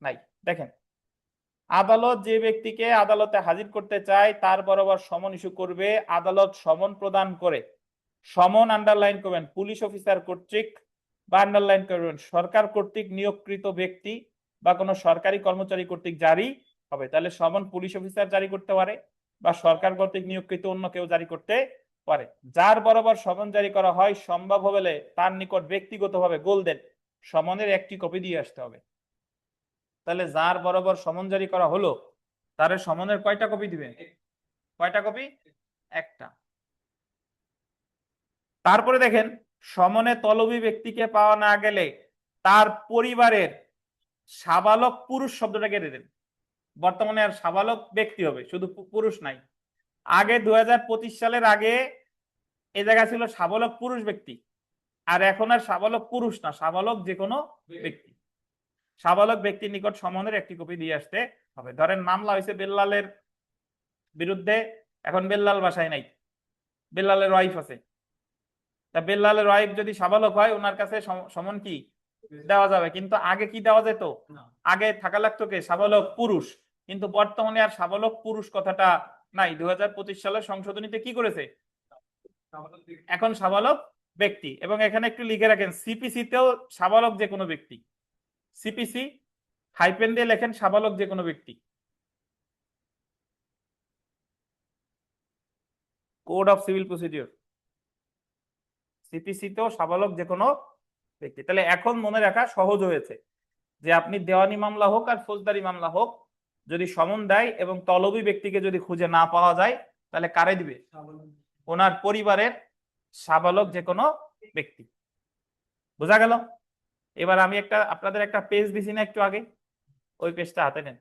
নাই। দেখেন, আদালত যে ব্যক্তিকে আদালতে হাজির করতে চায় তার বরাবর সমন ইস্যু করবে। আদালত সমন প্রদান করে। সমন আন্ডারলাইন করবেন পুলিশ অফিসার কর্তৃক, বা আন্ডারলাইন করবেন সরকার কর্তৃক নিয়োগকৃত ব্যক্তি বা কোনো সরকারি কর্মচারী কর্তৃক জারি হবে। তাহলে সমন পুলিশ অফিসার জারি করতে পারে বা সরকার কর্তৃক নিয়োগকৃত অন্য কেউ জারি করতে পারে। যার বরাবর সমন জারি করা হয় সম্ভব হলে তার নিকট ব্যক্তিগতভাবে গোলদেন সমনের একটি কপি দিয়ে আসতে হবে। তাহলে যার বরাবর সমন জারি করা হলো তার সমনের কয়টা কপি দিবেন? কয়টা কপি? একটা। তারপরে দেখেন, সমনে তলবী ব্যক্তিকে পাওয়া না গেলে তার পরিবারের সাবালক পুরুষ শব্দটা কেটে দেন। বর্তমানে আর সাবালক ব্যক্তি হবে, শুধু পুরুষ নাই। আগে 2025 সালের আগে এ জায়গা ছিল সাবালক পুরুষ ব্যক্তি, আর এখন আর সাবালক পুরুষ না, সাবালক যে কোনো ব্যক্তি। সাবালক ব্যক্তির নিকট সমনের একটি কপি দিয়ে আসতে হবে। ধরেন মামলা হয়েছে বেল্লালের বিরুদ্ধে, এখন বেল্লাল বাসায় নাই, বেল্লালের ওয়াইফ আছে। তা বেল্লালের ওয়াইফ যদি সাবালক হয় ওনার কাছে সমন কি দেওয়া যাবে, কিন্তু আগে কি দেওয়া যেত? আগে থাকা লাগতো কে? সাবালক পুরুষ। কিন্তু বর্তমানে আর সাবালক পুরুষ কথাটা নাই। 2025 সালের সংশোধনীতে কি করেছে? এখন সাবালক ব্যক্তি। এবং এখানে একটু লিখে রাখেন সিপিসি তেও সাবালক যে কোনো ব্যক্তি। সিপিসি হাইপেন দিয়ে লেখেন সাবালক যে কোনো ব্যক্তি। Code of civil procedure, CPC তেও সাবালক যে কোনো ব্যক্তি। তাহলে এখন মনে রাখা সহজ হয়েছে যে আপনি দেওয়ানি মামলা হোক আর ফৌজদারি মামলা হোক, যদি সমন দেয় এবং তলবী ব্যক্তিকে যদি খুঁজে না পাওয়া যায় তাহলে কারে দিবে? ওনার পরিবারের সাবালক যে কোনো ব্যক্তি। বোঝা গেল? এবার আমি আপনাদের একটা পেজ দিছি না একটু আগে, ওই পেজটা হাতে নেন।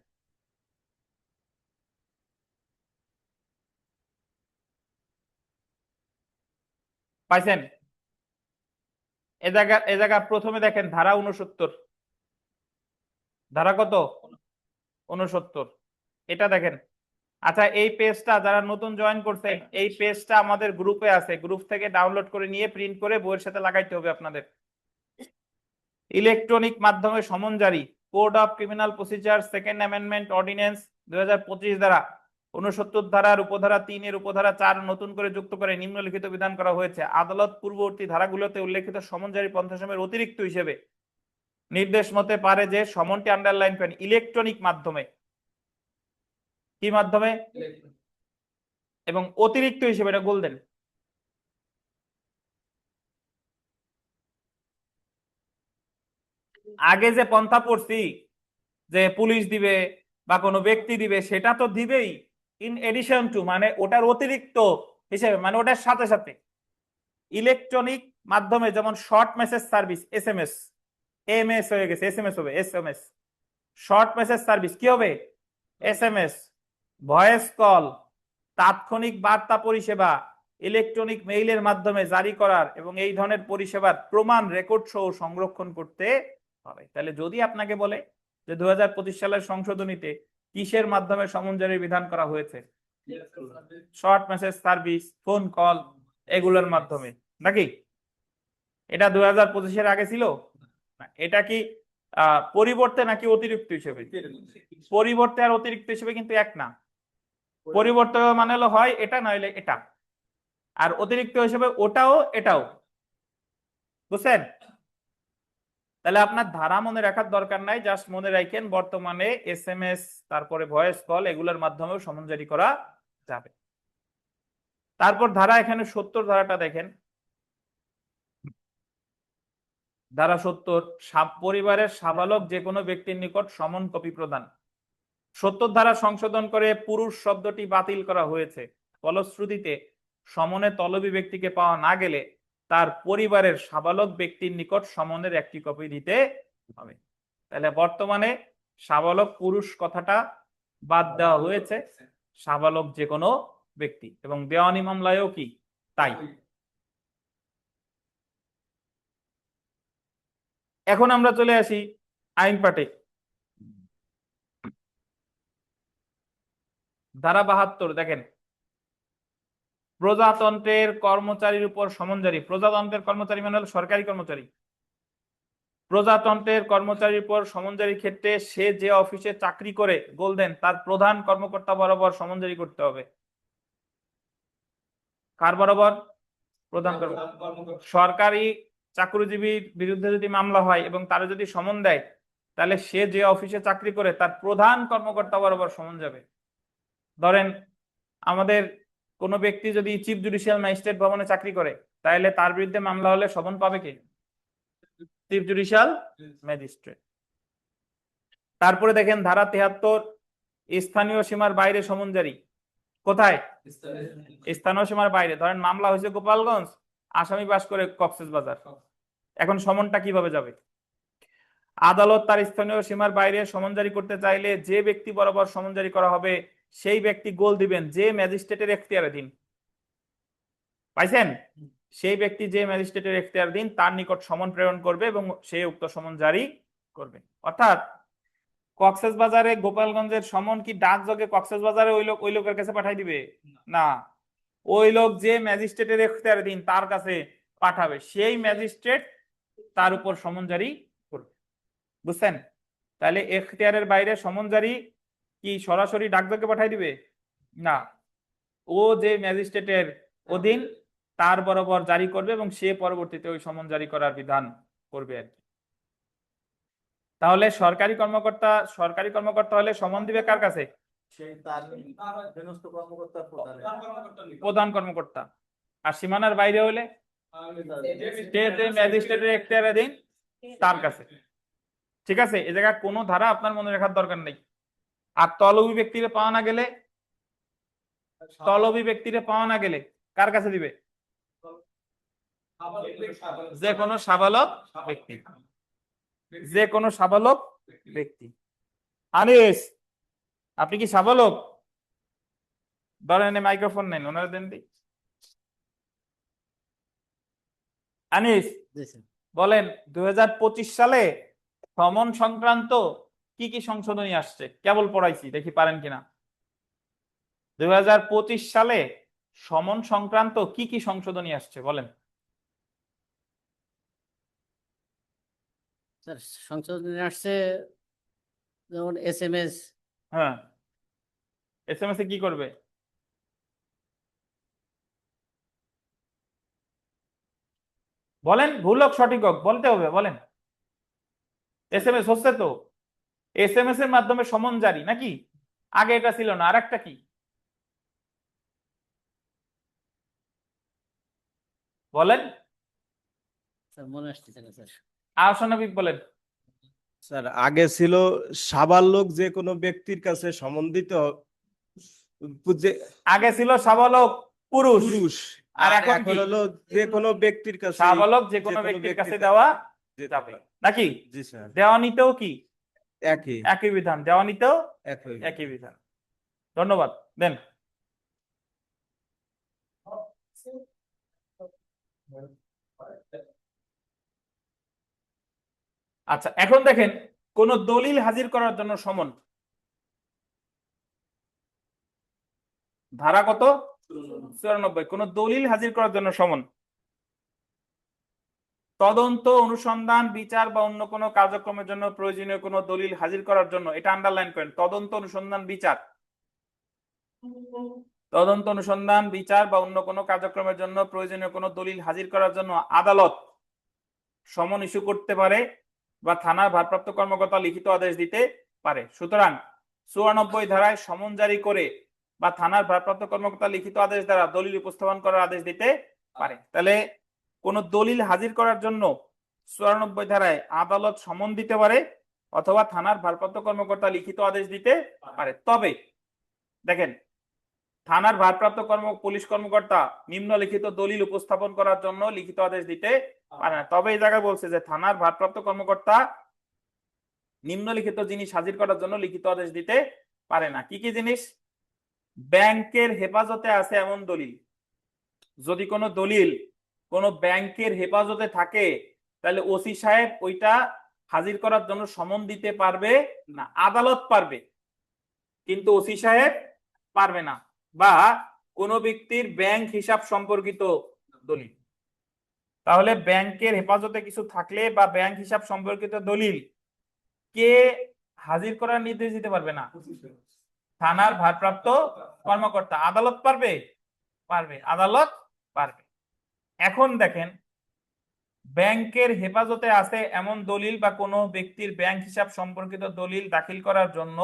পাইছেন? এ জায়গা প্রথমে দেখেন ধারা 69। ধারা কত? 69। এটা দেখেন। আচ্ছা, এই পেজটা যারা নতুন জয়েন করছে, এই পেজটা আমাদের গ্রুপে আছে, গ্রুপ থেকে ডাউনলোড করে নিয়ে প্রিন্ট করে বইয়ের সাথে লাগাইতে হবে আপনাদের। ইলেকট্রনিক মাধ্যমে সমন জারি, code of criminal procedure second amendment ordinance 2025 দ্বারা 69 ধারার উপধারা 3 এর উপধারা 4 নতুন করে যুক্ত করে নিম্নলিখিত বিধান করা হয়েছে। আদালত পূর্ববর্তী ধারাগুলোতে উল্লেখিত সমন জারি পন্থাসমূহের অতিরিক্ত হিসেবে নির্দেশ মতে পারে যে সমনটি আন্ডারলাইন করেন ইলেকট্রনিক মাধ্যমে। কি মাধ্যমে? এবং অতিরিক্ত হিসেবে এটা গোল দেন। আগে যে পন্থা পড়ছি যে পুলিশ দিবে বা কোনো ব্যক্তি দিবে, সেটা তো দিবেই ইন এডিশন টু, মানে ওটার অতিরিক্ত হিসেবে, মানে ওটার সাথে সাথে ইলেকট্রনিক মাধ্যমে, যেমন short message service SMS, MS হয়ে গেছে এসএমএস হবে, এসএমএস। শর্ট মেসেজ সার্ভিস কি হবে? এসএমএস। ভয়েস কল, তাৎক্ষণিক বার্তা পরিষেবা ইলেকট্রনিক মেইলের মাধ্যমে জারি করার এবং এই ধরনের পরিষেবার প্রমাণ রেকর্ড সহ সংরক্ষণ করতে হবে। তাহলে যদি আপনাকে বলে যে 2025 সালের সংশোধনীতে কিসের মাধ্যমে সমন জারির বিধান করা হয়েছে? Short message service, phone call, এগুলোর মাধ্যমে নাকি? এটা 2025-এর আগে ছিল না। এটা কি পরিবর্তে নাকি অতিরিক্ত হিসেবে? পরিবর্তে আর অতিরিক্ত হিসেবে কিন্তু এক না। পরিবর্তে মানে হলো হয় এটা নইলে এটা, আর অতিরিক্ত হিসেবে ওটাও এটাও। বুঝছেন? তাহলে আপনার ধারা মনে রাখার দরকার নাই, জাস্ট মনে রাখেন বর্তমানে SMS, তারপরে ভয়েস কল, এগুলোর মাধ্যমেও সমন জারি করা যাবে। তারপর ধারা এখানে 70 ধারাটা দেখেন। ধারা 70, পরিবারের সাবালক যে কোনো ব্যক্তির নিকট সমন কপি প্রদান। 70 ধারা সংশোধন করে পুরুষ শব্দটি বাতিল করা হয়েছে। ফলশ্রুতিতে সমনে তলবী ব্যক্তিকে পাওয়া না গেলে তার পরিবারের সাবালক ব্যক্তির নিকট সমনের একটি কপি দিতে হবে। তাহলে বর্তমানে সাবালক পুরুষ কথাটা বাদ দেওয়া হয়েছে, সাবালক যে কোনো ব্যক্তি, এবং দেওয়ানি মামলায়ও কি তাই। এখন আমরা চলে আসি আইন পাঠে। ধারা 72 দেখেন, প্রজাতন্ত্রের কর্মচারীর উপর সমন জারি। প্রজাতন্ত্রের কর্মচারী মানে হলো সরকারি কর্মচারী। প্রজাতন্ত্রের কর্মচারীর উপর সমন জারির ক্ষেত্রে সে যে অফিসে চাকরি করে বলতেন তার প্রধান কর্মকর্তা বরাবর সমন জারি করতে হবে। কার বরাবর? প্রধান কর্মকর্তা। সরকারি চাকরিজীবীর বিরুদ্ধে যদি মামলা হয় এবং তারা যদি সমন দেয়, তাহলে সে যে অফিসে চাকরি করে তার প্রধান কর্মকর্তা বরাবর সমন যাবে। ধরেন আমাদের কোনো ব্যক্তি যদি চিফ জুডিশিয়াল ম্যাজিস্ট্রেট ভবনে চাকরি করে, তাহলে তার বিরুদ্ধে মামলা হলে সমন পাবে কে? Chief judicial magistrate. তারপরে দেখেন ধারা 73, স্থানীয় সীমার বাইরে সমন জারি। কোথায়? স্থানীয় সীমার বাইরে। ধরেন মামলা হয়েছে গোপালগঞ্জ, আসামি বাস করে কক্সবাজার, এখন সমনটা কিভাবে যাবে? আদালত তার স্থানীয় সীমার বাইরে সমন জারি করতে চাইলে যে ব্যক্তি বরাবর সমন জারি করা হবে সেই ব্যক্তি গোল দিবেন যে ম্যাজিস্ট্রেটের এখতিয়ারাধীন। পাইছেন? সেই ব্যক্তি যে ম্যাজিস্ট্রেটের এখতিয়ারাধীন তার নিকট সমন প্রেরণ করবে এবং সে উক্ত সমন জারি করবে। অর্থাৎ কক্সবাজারে গোপালগঞ্জের সমন কি ডাকযোগে কক্সবাজারে ওই লোকের কাছে পাঠাই দিবে না, ওই লোক যে ম্যাজিস্ট্রেটের এখতিয়ারাধীন তার কাছে পাঠাবে, সেই ম্যাজিস্ট্রেট তার উপর সমন জারি করবে। বুঝছেন? তাহলে এখতিয়ারের বাইরে সমন জারি কি সরাসরি ডাকযোগে পাঠাই দিবে না, ও যে ম্যাজিস্ট্রেটের অধীন তার বরাবর জারি করবে এবং সে পরবর্তীতে ওই সমন জারি করার বিধান করবে আর কি। তাহলে সরকারি কর্মকর্তা হলে সমন দিবে কার কাছে? প্রধান কর্মকর্তা। আর সীমানার বাইরে হলে ম্যাজিস্ট্রেটের এখতিয়ারাধীন তার কাছে। ঠিক আছে, এ জায়গায় কোনো ধারা আপনার মনে রাখার দরকার নেই। আর তলবী ব্যক্তিরে পাওয়া না গেলে কার কাছে দিবে? যে কোনো সাবালক ব্যক্তি। যে কোনো সাবালক ব্যক্তি। আনিস, আপনি কি সাবালক? ধরেন মাইক্রোফোন নেন, ওনারা দেন দি। আনিস বলেন 2025 সালে সমন সংক্রান্ত কি কি সংশোধনী আসছে? কেবল পড়াইছি, দেখি পারেন কিনা। 2025 সালে সমন সংক্রান্ত কি কি সংশোধনী আসছে বলেন। স্যার সংশোধনী আসছে যেমন SMS। হ্যাঁ, SMS এ কি করবে? বলেন, ভুল হোক সঠিক হোক বলতে হবে, বলেন। SMS হচ্ছে তো, SMS এর মাধ্যমে সমন জারি নাকি? আগে এটা ছিল না, আর একটা কি বলেন? স্যার মনে আসতেছে না স্যার। আশানবিক বলেন। স্যার আগে ছিল সাবালক যে কোনো ব্যক্তির কাছে সম্বন্ধিত আগে ছিল সাবালক পুরুষ, পুরুষ, আর আর এখন এখন কি? হলো যে কোনো ব্যক্তির কাছে সাবালক যে কোনো ব্যক্তির কাছে দেওয়া যাবে নাকি? জি স্যার, দেওয়ানিতেও কি একই একই বিধান? দেওয়ানিতেও একই একই বিধান। ধন্যবাদ, দেন। আচ্ছা, এখন দেখেন কোন দলিল হাজির করার জন্য সমন। ধারা কত? 94। কোন দলিল হাজির করার জন্য সমন। তদন্ত, অনুসন্ধান, বিচার বা অন্য কোনো কার্যক্রমের জন্য প্রয়োজনীয় কোনো দলিল হাজির করার জন্য, এটা আন্ডারলাইন করেন। তদন্ত, অনুসন্ধান, বিচার, তদন্ত, অনুসন্ধান, বিচার বা অন্য কোনো কার্যক্রমের জন্য প্রয়োজনীয় কোনো দলিল হাজির করার জন্য আদালত সমন ইস্যু করতে পারে বা থানার ভারপ্রাপ্ত কর্মকর্তা লিখিত আদেশ দিতে পারে। সুতরাং 94 ধারায় সমন জারি করে বা থানার ভারপ্রাপ্ত কর্মকর্তা লিখিত আদেশ দ্বারা দলিল উপস্থাপন করার আদেশ দিতে পারে। তাহলে কোন দলিল হাজির করার জন্য 94 ধারায় আদালত সমন দিতে পারে অথবা থানার ভারপ্রাপ্ত কর্মকর্তা লিখিত আদেশ দিতে পারে। তবে দেখেন, থানার ভারপ্রাপ্ত পুলিশ কর্মকর্তা নিম্নলিখিত দলিল উপস্থাপন করার জন্য লিখিত আদেশ দিতে পারে না। তবে এই জায়গায় বলছে যে থানার ভারপ্রাপ্ত কর্মকর্তা নিম্নলিখিত জিনিস হাজির করার জন্য লিখিত আদেশ দিতে পারে না। কি কি জিনিস? ব্যাংকের হেফাজতে আছে এমন দলিল। যদি কোনো দলিল কোনো ব্যাংকের হেফাজতে থাকে তাহলে ওসি সাহেব ওইটা হাজির করার জন্য সমন দিতে পারবে না। আদালত পারবে, কিন্তু ওসি সাহেব পারবে না। বা কোনো ব্যক্তির ব্যাংক হিসাব সম্পর্কিত দলিল, তাহলে ব্যাংকের হেফাজতে কিছু থাকলে বা ব্যাংক হিসাব সম্পর্কিত দলিল কে হাজির করার নির্দেশ দিতে পারবে না? থানার ভারপ্রাপ্ত কর্মকর্তা। আদালত পারবে? পারবে, আদালত পারবে। এখন দেখেন, ব্যাংকের হেফাজতে আছে এমন দলিল বা কোনো ব্যক্তির ব্যাংক হিসাব সম্পর্কিত দলিল দাখিল করার জন্য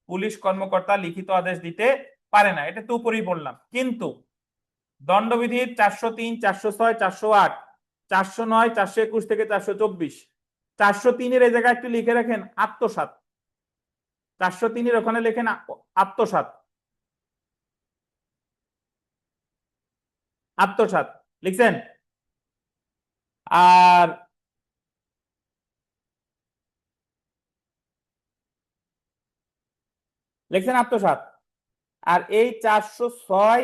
পুলিশ কর্মকর্তা লিখিত আদেশ দিতে পারে না, এটা তো উপরেই বললাম। কিন্তু দণ্ডবিধির 403, 406, 408, 409, 421 থেকে 424, 403-এর এই জায়গায় একটু লিখে রাখেন আত্মসাৎ। 403-এর ওখানে লেখেন আত্মসাৎ, আত্মসাৎ লিখছেন। আর লিখছেন আত্মসাৎ। আর এই 406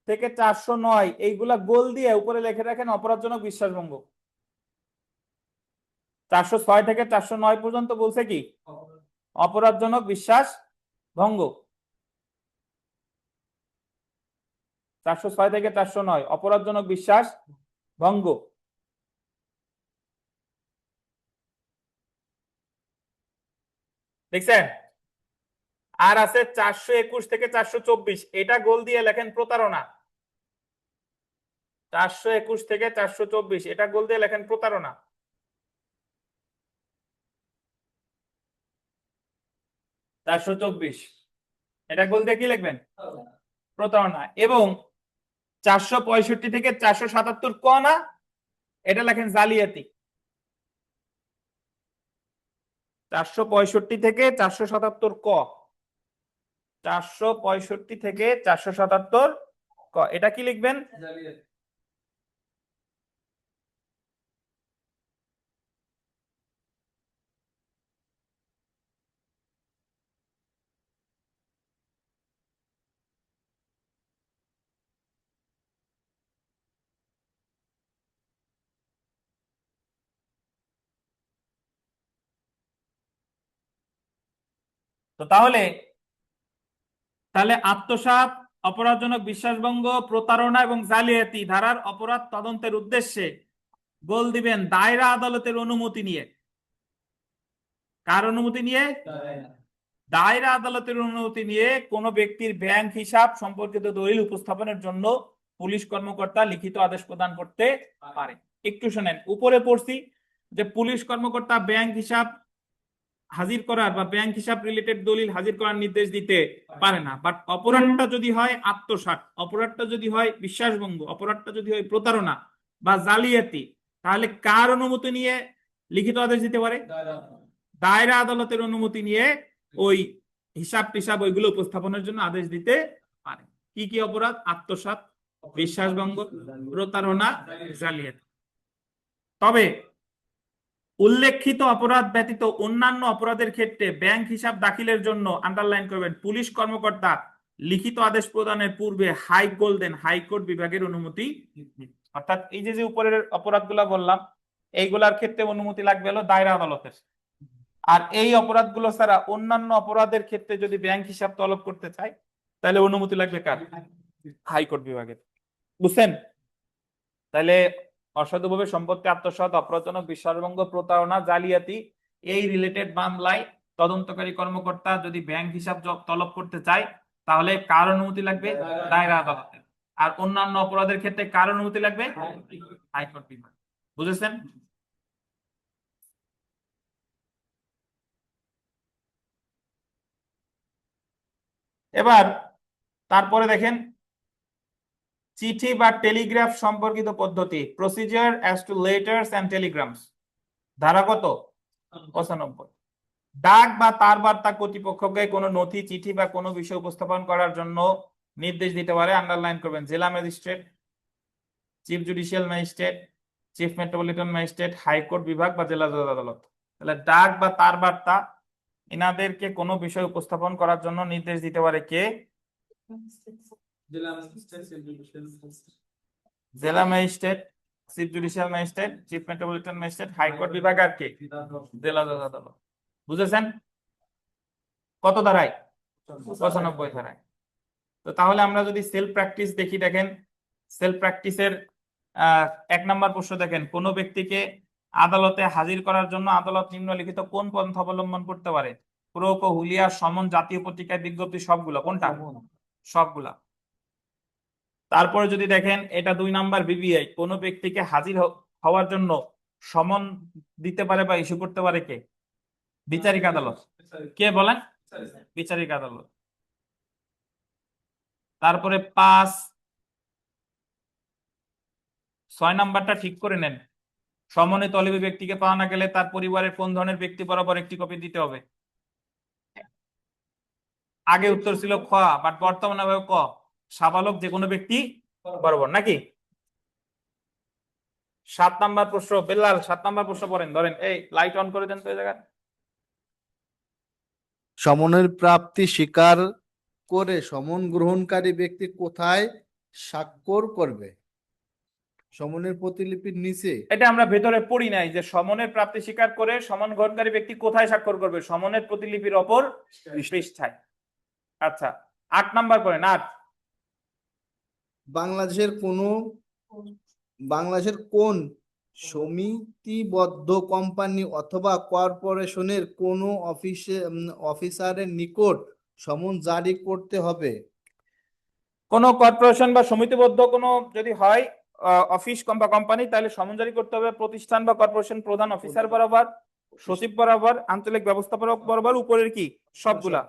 থেকে 409 এইগুলা গোল দিয়ে উপরে লিখে রাখেন অপরাধজনক বিশ্বাসভঙ্গ। 406 থেকে 409 পর্যন্ত বলছে কি? অপরাধজনক বিশ্বাস ভঙ্গ। 406 থেকে 409 অপরাধজনক বিশ্বাস ভঙ্গ। দেখছেন? আর আছে 421 থেকে 424, এটা গোল দিয়ে লেখেন প্রতারণা। 421 থেকে 424 এটা গোল দিয়ে লেখেন প্রতারণা। 424 এটা গোল দিয়ে কি লিখবেন? প্রতারণা। এবং 465 থেকে 477 ক না, এটা লেখেন জালিয়াতি। 465 থেকে 477 ক, 465 থেকে 477 ক, এটা কি লিখবেন? তো তাহলে তাহলে আত্মসাৎ, অপরাধজনক বিশ্বাসভঙ্গ, প্রতারণা এবং জালিয়াতি ধারার অপরাধ তদন্তের উদ্দেশ্যে গোল দিবেন দায়রা আদালতের অনুমতি নিয়ে। কার অনুমতি নিয়ে? দায়রা আদালতের অনুমতি নিয়ে কোন ব্যক্তির ব্যাংক হিসাব সম্পর্কিত দলিল উপস্থাপনের জন্য পুলিশ কর্মকর্তা লিখিত আদেশ প্রদান করতে পারে। একটু শুনেন, উপরে পড়ছি যে পুলিশ কর্মকর্তা ব্যাংক হিসাব হাজির করার বা ব্যাংক হিসাব রিলেটেড দলিল হাজির করার নির্দেশ দিতে পারে না। বাট অপরাধটা যদি হয় আত্মসাৎ, অপরাধটা যদি হয় বিশ্বাসভঙ্গ, অপরাধটা যদি হয় প্রতারণা বা জালিয়াতি, তাহলে কার অনুমতি নিয়ে লিখিত আদেশ দিতে পারে? দায়রা আদালতের অনুমতি নিয়ে ওই হিসাব টিসাব ওইগুলো উপস্থাপনের জন্য আদেশ দিতে পারে। কি কি অপরাধ? আত্মসাৎ, বিশ্বাসভঙ্গ, প্রতারণা, জালিয়াতি। তবে উল্লেখিত অপরাধ ব্যতীত অন্যান্য অপরাধের ক্ষেত্রে ব্যাংক হিসাব দাখিলের জন্য আন্ডারলাইন করবেন পুলিশ কর্মকর্তা লিখিত আদেশ প্রদানের পূর্বে হাইকোর্ট বিভাগের অনুমতি। অর্থাৎ এই যে উপরের অপরাধগুলা বললাম এইগুলার ক্ষেত্রে অনুমতি লাগবে হলো দায়রা আদালতের। আর এই অপরাধগুলো ছাড়া অন্যান্য অপরাধের ক্ষেত্রে যদি ব্যাংক হিসাব তলব করতে চায় তাহলে অনুমতি লাগবে কার? হাইকোর্ট বিভাগের। বুঝছেন? তাহলে অসাধুভাবে সম্পত্তি আত্মসাৎ, অপ্রয়োজনীয় বিশ্বাসভঙ্গ, প্রতারণা, জালিয়াতি এই রিলেটেড মামলায় তদন্তকারী কর্মকর্তা যদি ব্যাংক হিসাব তলব করতে চায় তাহলে কার অনুমতি লাগবে? দায়রা আদালতের। আর অন্যান্য অপরাধের ক্ষেত্রে কার অনুমতি লাগবে? হাইকোর্ট বিভাগ। বুঝেছেন? এবার তারপরে দেখেন চিঠি বা টেলিগ্রাফ সম্পর্কিত পদ্ধতি, procedure as to letters and telegrams, ধারা কত? 95। ডাক বা তার বার্তা কর্তৃপক্ষকে কোনো নথি, চিঠি বা কোনো বিষয় উপস্থাপন করার জন্য নির্দেশ দিতে পারে। আন্ডারলাইন করবেন, জেলা magistrate, chief judicial magistrate, chief metropolitan magistrate, high court বিভাগ বা জেলা জজ আদালত। তাহলে ডাক বা তার বার্তা এনাদেরকে কোনো বিষয় উপস্থাপন করার জন্য নির্দেশ দিতে পারে কে? জেলা magistrate, chief judicial magistrate, chief metropolitan magistrate, high court বিভাগ আর কে? জেলা জজ আদালত। বুঝেছেন? কত ধারায়? 95 ধারায়। তো তাহলে আমরা যদি সেলফ প্র্যাকটিস দেখি, দেখেন সেলফ প্র্যাকটিসের 1 নম্বর প্রশ্ন দেখেন, কোন ব্যক্তিকে আদালতে হাজির করার জন্য আদালত নিম্নলিখিত কোন পন্থা অবলম্বন করতে পারে? প্রোক ও হুলিয়া, সমন, জাতীয় পত্রিকায় বিজ্ঞপ্তি, সবগুলো? কোনটা? সবগুলা। তারপরে যদি দেখেন এটা 2 নাম্বার বিবিআই, কোন ব্যক্তিকে হাজির হওয়ার জন্য সমন দিতে পারে বা ইস্যু করতে পারে কে? বিচারিক আদালত। কে বলেন? বিচারিক আদালত। তারপরে 6 নাম্বারটা ঠিক করে নেন, সমনে তলবী ব্যক্তিকে পাওয়া না গেলে তার পরিবারের কোন ধরনের ব্যক্তি বরাবর একটি কপি দিতে হবে? আগে উত্তর ছিল খ, বাট বর্তমানে হবে ক, সাবালক যে কোনো ব্যক্তি বরাবর, নাকি? 7 নাম্বার প্রশ্ন, বেলাল 7 নাম্বার প্রশ্ন পড়েন। ধরেন, এই লাইট অন করে দেন তো এই জায়গায়। সমনের প্রাপ্তি স্বীকার করে সমন গ্রহণকারী ব্যক্তি কোথায় স্বাক্ষর করবে? সমনের প্রতিলিপির নিচে। এটা আমরা ভেতরে পড়ি নাই যে সমনের প্রাপ্তি স্বীকার করে সমন গ্রহণকারী ব্যক্তি কোথায় স্বাক্ষর করবে? সমনের প্রতিলিপির অপর পৃষ্ঠায়। আচ্ছা, 8 নাম্বার পড়েন। 8, বাংলাদেশের কোন সমিতিবদ্ধ কোম্পানি অথবা কর্পোরেশনের কোন অফিসারের নিকট সমন জারি করতে হবে? কোন কর্পোরেশন বা সমিতিবদ্ধ কোনো যদি হয় অফিস বা কোম্পানি, তাহলে সমন জারি করতে হবে প্রতিষ্ঠান বা কর্পোরেশন প্রধান অফিসার বরাবর, সচিব বরাবর, আঞ্চলিক ব্যবস্থাপক বরাবর, উপরের কি সবগুলা।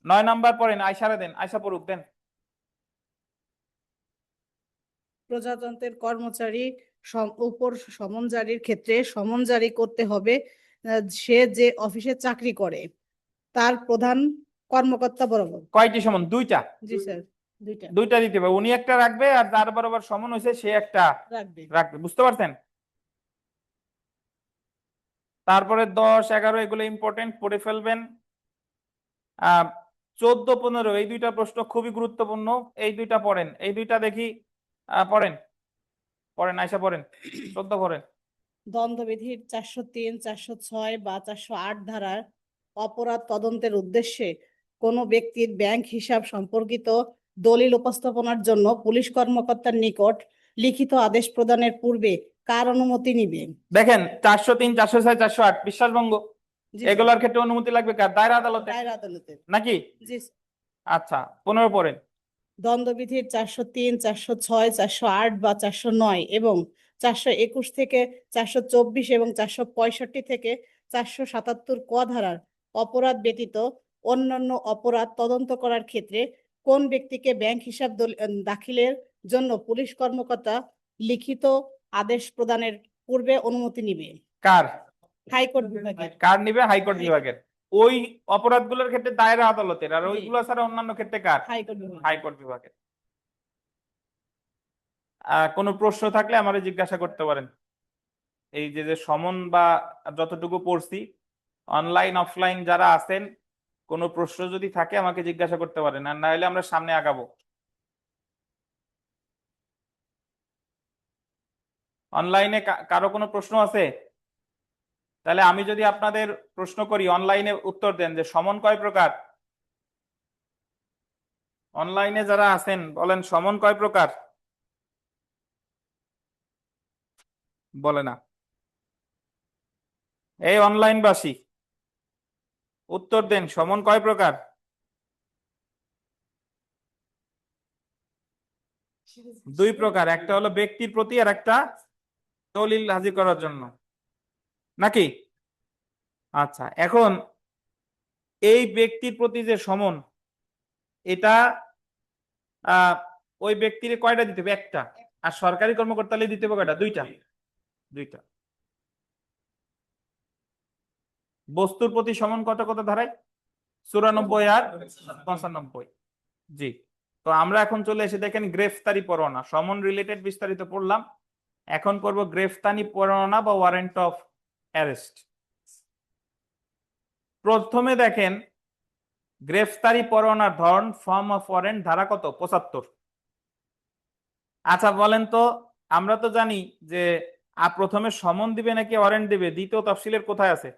9 নাম্বার পড়েন, আয়সারা দেন, আয়সা পড়ুক দেন। প্রজাতন্ত্রের কর্মচারী উপর সমন জারির ক্ষেত্রে সমন জারি করতে হবে সে যে অফিসে চাকরি করে তার প্রধান কর্মকর্তা বরাবর। কয়টি সমন? 2টা। জি স্যার, দুইটা 2টা দিতে হবে, উনি একটা রাখবে আর যার বরাবর সমন হয়েছে সে একটা রাখবে। রাখবে। বুঝতে পারছেন? তারপরে 10, 11 এগুলো ইম্পর্টেন্ট, পড়ে ফেলবেন। 14, 15 এই 2টা প্রশ্ন খুবই গুরুত্বপূর্ণ, এই 2টা পড়েন। এই 2টা দেখি, পড়েন পড়েন, আয়সা পড়েন, 14 পড়েন। দ্বন্দ্ববিধির 403, 406 বা 408 ধারার অপরাধ তদন্তের উদ্দেশ্যে কোনো ব্যক্তির ব্যাংক হিসাব সম্পর্কিত দলিল উপস্থাপনার জন্য পুলিশ কর্মকর্তার নিকট লিখিত আদেশ প্রদানের পূর্বে কার অনুমতি নিবে? দেখেন 403, 406, 408 বিশ্বাসভঙ্গ, জি এগুলোর ক্ষেত্রে অনুমতি লাগবে কার? দায়রা আদালতে, দায়রা আদালতের। নাকি? জি। আচ্ছা, 15 পড়েন। দ্বন্দ্ববিধির 403, 406, 408 বা 409 এবং 421 থেকে 424 এবং 465 থেকে 477 ক ধারার অপরাধ ব্যতীত অন্যান্য অপরাধ তদন্ত করার ক্ষেত্রে কোন ব্যক্তিকে ব্যাংক হিসাব দাখিলের জন্য পুলিশ কর্মকর্তা লিখিত আদেশ প্রদানের পূর্বে অনুমতি নিবে? কার? হাইকোর্ট বিভাগের। কার নিবে? হাইকোর্ট বিভাগের। ওই অপরাধগুলোর ক্ষেত্রে দায়রা আদালতের, আর ওইগুলো ছাড়া অন্যান্য ক্ষেত্রে কার? হাইকোর্ট বিভাগ। হাইকোর্ট বিভাগের। কোনো প্রশ্ন থাকলে আমারে জিজ্ঞাসা করতে পারেন। এই যে যে সমন বা যতটুকু পড়ছি, অনলাইন অফলাইন যারা আছেন, কোনো প্রশ্ন যদি থাকে আমাকে জিজ্ঞাসা করতে পারেন, আর না হলে আমরা সামনে আগাবো। অনলাইনে কারো কোনো প্রশ্ন আছে? তাহলে আমি যদি আপনাদের প্রশ্ন করি, অনলাইনে উত্তর দেন যে সমন কয় প্রকার? অনলাইনে যারা আছেন বলেন সমন কয় প্রকার? বলে না। এই অনলাইনবাসী উত্তর দেন, সমন কয় প্রকার? দুই প্রকার, একটা হলো ব্যক্তির প্রতি আর একটা দলিল হাজির করার জন্য, নাকি? আচ্ছা, এখন এই ব্যক্তির প্রতি যে সমন, এটা ওই ব্যক্তির কয়টা দিতে হবে? একটা। আর সরকারি কর্মকর্তা দিতে হবে কয়টা? দুইটা। দুইটা। বস্তুর প্রতি সমন কত কত ধারায়? 94 আর 95। জি। তো আমরা এখন চলে এসে দেখেন গ্রেফতারি পরোয়ানা, সমন রিলেটেড বিস্তারিত পড়লাম। এখন করব গ্রেফতারি পরোয়ানা বা ওয়ারেন্ট অফ অ্যারেস্ট। প্রথমে দেখেন গ্রেফতারি পরোয়ানার ধরন, ফর্ম অফ ওয়ারেন্ট, ধারা কত? 75। আচ্ছা বলেন তো, আমরা তো জানি যে প্রথমে সমন দিবে নাকি ওয়ারেন্ট দিবে, দ্বিতীয় তফসিলের কোথায় আছে?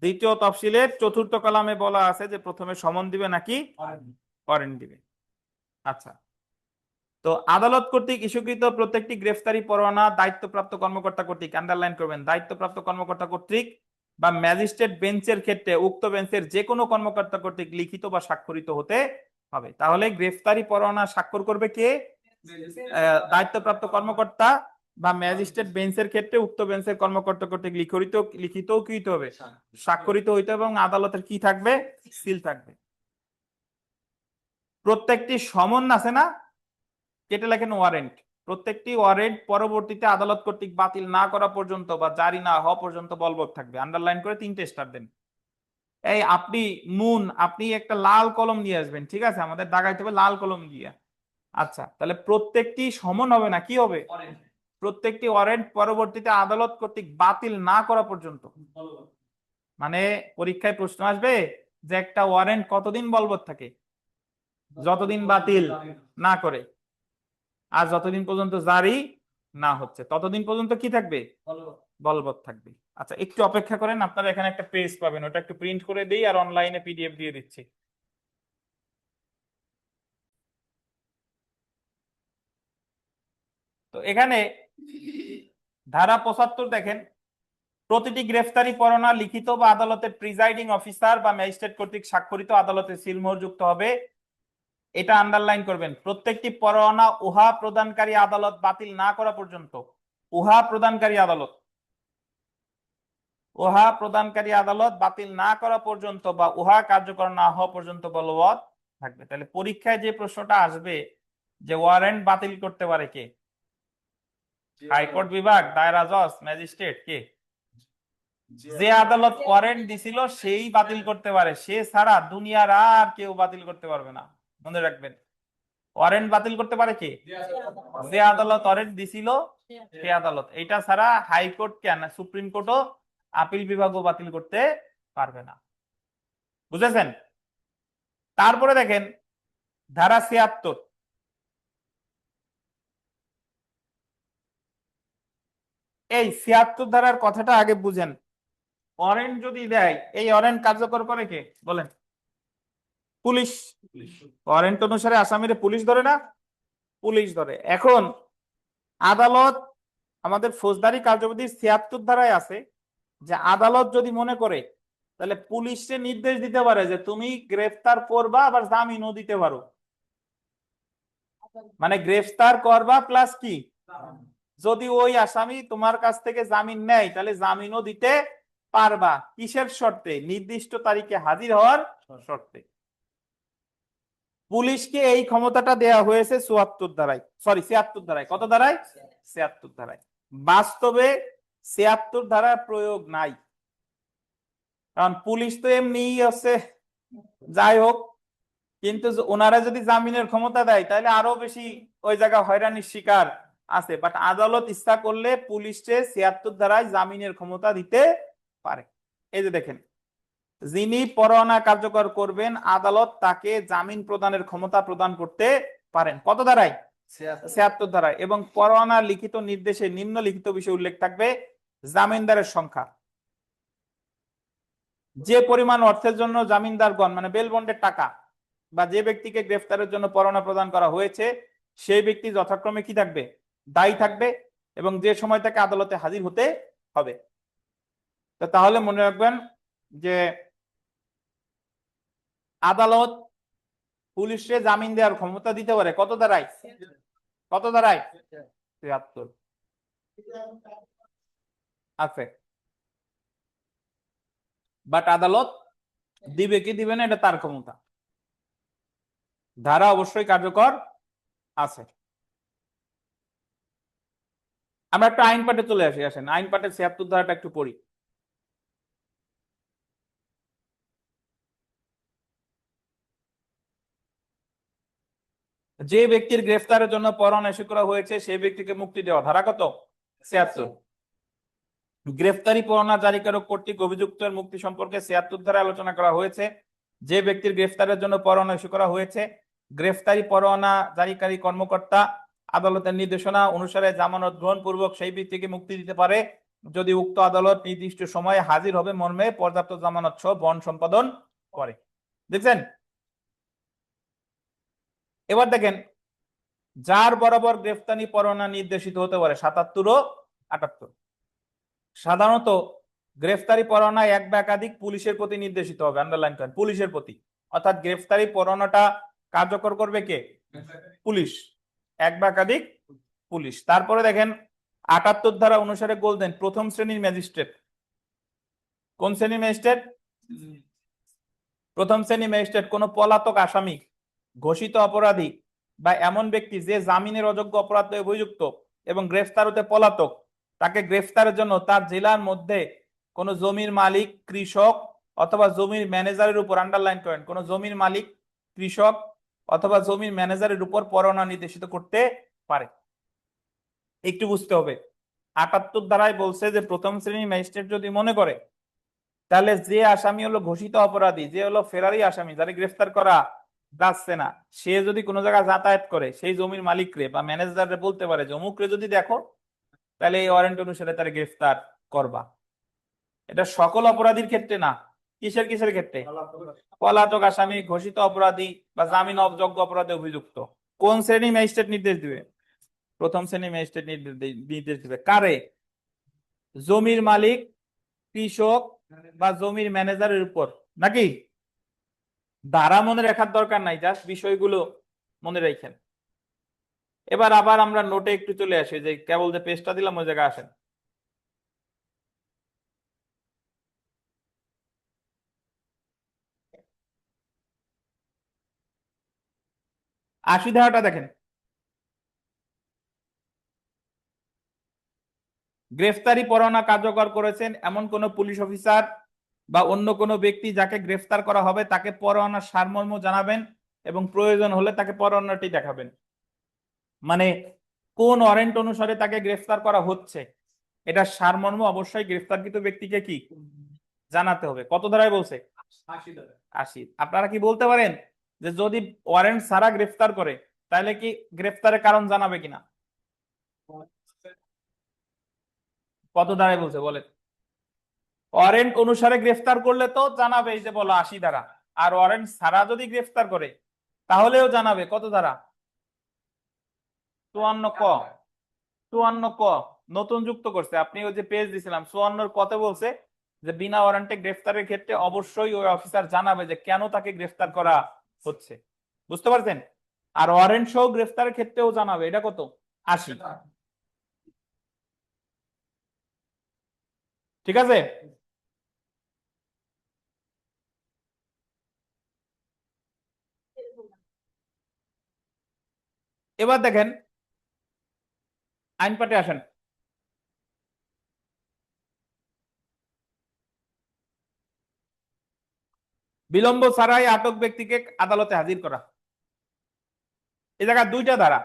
দ্বিতীয় তফসিলের 4র্থ কলামে বলা আছে যে প্রথমে সমন দিবে নাকি ওয়ারেন্ট দিবে। আচ্ছা, তো আদালত কর্তৃক ইস্যুকৃত প্রত্যেকটি গ্রেফতারি পরোয়ানা দায়িত্বপ্রাপ্ত কর্মকর্তা কর্তৃক, আন্ডারলাইন করবেন, দায়িত্বপ্রাপ্ত কর্মকর্তা কর্তৃক বা ম্যাজিস্ট্রেট বেঞ্চের ক্ষেত্রে উক্ত বেঞ্চের যে কোনো কর্মকর্তা কর্তৃক লিখিত বা স্বাক্ষরিত হতে হবে। তাহলে গ্রেফতারি পরোয়ানা স্বাক্ষর করবে কে? দায়িত্বপ্রাপ্ত কর্মকর্তা বা ম্যাজিস্ট্রেট বেঞ্চের ক্ষেত্রে উক্ত বেঞ্চের কর্মকর্তা কর্তৃক লিখিত কি হইতে হবে? স্বাক্ষরিত হইতে হবে, এবং আদালতের কি থাকবে? সিল থাকবে। প্রত্যেকটি সমন আছে না, কেটে লেখেন ওয়ারেন্ট। প্রত্যেকটি ওয়ারেন্ট পরবর্তীতে আদালত কর্তৃক বাতিল না করা পর্যন্ত বা জারি না হওয়া পর্যন্ত বলবৎ থাকবে। আন্ডারলাইন করে 3টে স্টার দেন। এই আপনি একটা লাল কলম নিয়ে আসবেন, ঠিক আছে? আমাদের দাগাইতে হবে লাল কলম দিয়ে। আচ্ছা, তাহলে প্রত্যেকটি সমন হবে না, কি হবে? প্রত্যেকটি ওয়ারেন্ট পরবর্তীতে আদালত কর্তৃক বাতিল না করা পর্যন্ত। মানে পরীক্ষায় প্রশ্ন আসবে যে একটা ওয়ারেন্ট কতদিন বলবৎ থাকে? যতদিন বাতিল না করে, আর যতদিন পর্যন্ত জারি না হচ্ছে ততদিন পর্যন্ত কি থাকবে? বলবৎ থাকবে। আচ্ছা, একটু অপেক্ষা করেন, আপনারা এখানে একটা পেজ পাবেন, ওটা একটু প্রিন্ট করে দিই আর অনলাইনে পিডিএফ দিয়ে দিচ্ছি। তো এখানে ধারা 75 দেখেন, প্রতিটি গ্রেফতারি পরোয়ানা লিখিত বা আদালতের প্রিজাইডিং অফিসার বা ম্যাজিস্ট্রেট কর্তৃক স্বাক্ষরিত, আদালতে সিলমোহর যুক্ত হবে। এটা আন্ডারলাইন করবেন। প্রত্যেকটি পরোয়ানা উহা প্রদানকারী আদালত বাতিল না করা পর্যন্ত, উহা প্রদানকারী আদালত বাতিল না করা পর্যন্ত বা উহা কার্যকর না হওয়া পর্যন্ত বলবৎ থাকবে। তাহলে পরীক্ষায় যে প্রশ্নটা আসবে যে ওয়ারেন্ট বাতিল করতে পারে কে? হাইকোর্ট বিভাগ, দায়রা জজ, ম্যাজিস্ট্রেট, কে? যে আদালত ওয়ারেন্ট দিছিল সেই বাতিল করতে পারে, সে ছাড়া দুনিয়ার আর কেউ বাতিল করতে পারবে না। মনে রাখবেন, ওয়ারেন্ট বাতিল করতে পারে কে? যে আদালত ওয়ারেন্ট দিছিল সে আদালত। এটা ছাড়া হাইকোর্ট কেন, সুপ্রিম কোর্টও, আপিল বিভাগও বাতিল করতে পারবে না। বুঝেছেন? তারপরে দেখেন ধারা 76। এই 76 ধারার কথাটা আগে বুঝেন। ওয়ারেন্ট যদি দেয়, এই ওয়ারেন্ট কার্যকর করে কে বলেন? পুলিশ। ওয়ারেন্ট অনুসারে আসামিরে পুলিশ ধরে না? পুলিশ ধরে। এখন আদালত, আমাদের ফৌজদারি কার্যবিধির 76 ধারায় আছে যে আদালত যদি মনে করে, তাহলে পুলিশকে নির্দেশ দিতে পারে যে তুমি গ্রেফতার করবা, আবার জামিনও দিতে পারো। মানে গ্রেফতার করবা প্লাস কি, যদি ওই আসামি তোমার কাছ থেকে জামিন নেয় তাহলে জামিনও দিতে পারবা। কিসের শর্তে? নির্দিষ্ট তারিখে হাজির হওয়ার শর্তে। পুলিশকে এই ক্ষমতাটা দেয়া হয়েছে 76 ধারায়, সরি 76 ধারায়। কত ধারায়? 76 ধারায়। বাস্তবে 76 ধারার প্রয়োগ নাই, কারণ পুলিশ তো এমনি আছে। যাই হোক, কিন্তু ওনারা যদি জামিনের ক্ষমতা দেয় তাহলে আরো বেশি ওই জায়গা হয়রানির শিকার আছে। বাট আদালত ইচ্ছা করলে পুলিশকে 76 ধারায় জামিনের ক্ষমতা দিতে পারে। এই যে দেখেন, যিনি পরোয়ানা কার্যকর করবেন আদালত তাকে জামিন প্রদানের ক্ষমতা প্রদান করতে পারেন। কত ধারায়? 76 ধারা এবং পরোয়ানা লিখিত নির্দেশে নিম্নলিখিত বিষয় উল্লেখ থাকবে। জামিনদারের সংখ্যা, যে পরিমাণ অর্থের জন্য জামিনদারগণ মানে বেল বন্ডের টাকা বা যে ব্যক্তিকে গ্রেফতারের জন্য পরোয়ানা প্রদান করা হয়েছে সেই ব্যক্তি যথাক্রমে কি থাকবে, দায়ী থাকবে এবং যে সময় তাকে আদালতে হাজির হতে হবে। তো তাহলে মনে রাখবেন যে আদালত পুলিশে জামিন দেওয়ার ক্ষমতা দিতে পারে কত ধারায়, কত ধারায়, 73 আছে। বাট আদালত দিবে কি দিবে না এটা তার ক্ষমতা, ধারা অবশ্যই কার্যকর আছে। আমরা একটা আইন পাঠে চলে আসি, আসেন আইন পাঠে 76 ধারাটা একটু পড়ি। যে ব্যক্তির গ্রেফতারের জন্য পরোয়ানা ইস্যু করা হয়েছে সেই ব্যক্তিকে মুক্তি দেওয়া, ধারা কত, 76। গ্রেফতারি পরোয়ানা জারিকারক কর্তৃক অভিযুক্তের মুক্তি সম্পর্কে 76 ধারায় আলোচনা করা হয়েছে। যে ব্যক্তির গ্রেফতারের জন্য পরোয়ানা ইস্যু করা হয়েছে গ্রেফতারি পরোয়ানা জারিকারী কর্মকর্তা আদালতের নির্দেশনা অনুসারে জামানত গ্রহণ পূর্বক সেই ব্যক্তিকে মুক্তি দিতে পারে যদি উক্ত আদালত নির্দিষ্ট সময়ে হাজির হবে মর্মে পর্যাপ্ত জামানত সহ বন্ড সম্পাদন করে। দেখছেন, এবার দেখেন যার বরাবর গ্রেফতারি পরোয়ানা নির্দেশিত হতে পারে 77 ও 78। সাধারণত গ্রেফতারি পরোয়ানা এক বা একাধিক পুলিশের প্রতি নির্দেশিত হবে, আন্ডারলাইন করেন, পুলিশের প্রতি, অর্থাৎ গ্রেফতারি পরোয়ানাটা কার্যকর করবে কে, পুলিশ, এক বা একাধিক পুলিশ। তারপরে দেখেন 78 ধারা অনুসারে বলতেন প্রথম শ্রেণীর ম্যাজিস্ট্রেট, কোন শ্রেণীর ম্যাজিস্ট্রেট, প্রথম শ্রেণীর ম্যাজিস্ট্রেট কোন পলাতক আসামি, ঘোষিত অপরাধী বা এমন ব্যক্তি যে জামিনের অযোগ্য অপরাধে অভিযুক্ত এবং গ্রেফতার হতে পলাতক তাকে গ্রেফতারের জন্য তার জেলার মধ্যে কোন জমির মালিক, কৃষক অথবা জমির ম্যানেজারের উপর, আন্ডারলাইন করেন, কোন জমির মালিক, কৃষক অথবা জমির ম্যানেজারের উপর পরোয়ানা নির্দেশিত করতে পারে। একটু বুঝতে হবে 78 ধারায় বলছে যে প্রথম শ্রেণীর ম্যাজিস্ট্রেট যদি মনে করে তাহলে যে আসামি হলো ঘোষিত অপরাধী, যে হলো ফেরারি আসামি যারা গ্রেফতার করা যাচ্ছে না, সে যদি কোনো জায়গায় যাতায়াত করে সেই জমির মালিকরে বা ম্যানেজারে বলতে পারে যে অমুকরে যদি দেখো তাহলে এই ওয়ারেন্ট অনুসারে তারা গ্রেফতার করবা। এটা সকল অপরাধীর ক্ষেত্রে না, কিসের কিসের ক্ষেত্রে, পলাতক আসামি, ঘোষিত অপরাধী বা জামিন অযোগ্য অপরাধে অভিযুক্ত। কোন শ্রেণী ম্যাজিস্ট্রেট নির্দেশ দিবে, প্রথম শ্রেণী ম্যাজিস্ট্রেট নির্দেশ দিবে কারে, জমির মালিক, কৃষক বা জমির ম্যানেজারের উপর, নাকি ধারা মনে রাখার দরকার নাই, জাস্ট বিষয়গুলো মনে রাখেন। এবার আবার আমরা নোটে একটু চলে আসি, যে কেবল যে পেজটা দিলাম ওই জায়গায় আসেন। আশি ধারাটা দেখেন, গ্রেফতারি পরোয়ানা কার্যকর করেছেন এমন কোন পুলিশ অফিসার বা অন্য কোনো ব্যক্তি যাকে গ্রেফতার করা হবে তাকে পরোয়ানার সারমর্ম জানাবেন এবং প্রয়োজন হলে তাকে পরোয়ানাটি দেখাবেন। মানে কোন ওয়ারেন্ট অনুসারে তাকে গ্রেফতার করা হচ্ছে এটা সারমর্ম অবশ্যই গ্রেফতারকৃত ব্যক্তিকে কি জানাতে হবে। কত ধারায় বলছে, 80। আপনারা কি বলতে পারেন যে যদি ওয়ারেন্ট ছাড়া গ্রেফতার করে তাহলে কি গ্রেফতারের কারণ জানাবে কিনা, কত ধারায় বলছে বলেন, ওয়ারেন্ট অনুসারে গ্রেফতার করলে তো জানাবে, এই যে বলো 80 ধারা, আর ওয়ারেন্ট ছাড়া যদি গ্রেফতার করে তাহলেও জানাবে, কত ধারা, 54 ক, 54 ক নতুন যুক্ত করছে। আপনি ওই যে পেজ দিছিলাম 54 কতে বলছে যে বিনা ওয়ারেন্টে গ্রেফতারের ক্ষেত্রে অবশ্যই ওই অফিসার জানাবে যে কেন তাকে গ্রেফতার করা হচ্ছে, বুঝতে পারছেন। আর ওয়ারেন্ট সহ গ্রেফতারের ক্ষেত্রেও জানাবে, এটা কত, 80। ঠিক আছে, এবার দেখেন আইন পাঠে আসেন। বিলম্ব ছাড়াই আটক ব্যক্তিকে আদালতে হাজির করা, এই জায়গায় দুইটা ধারা।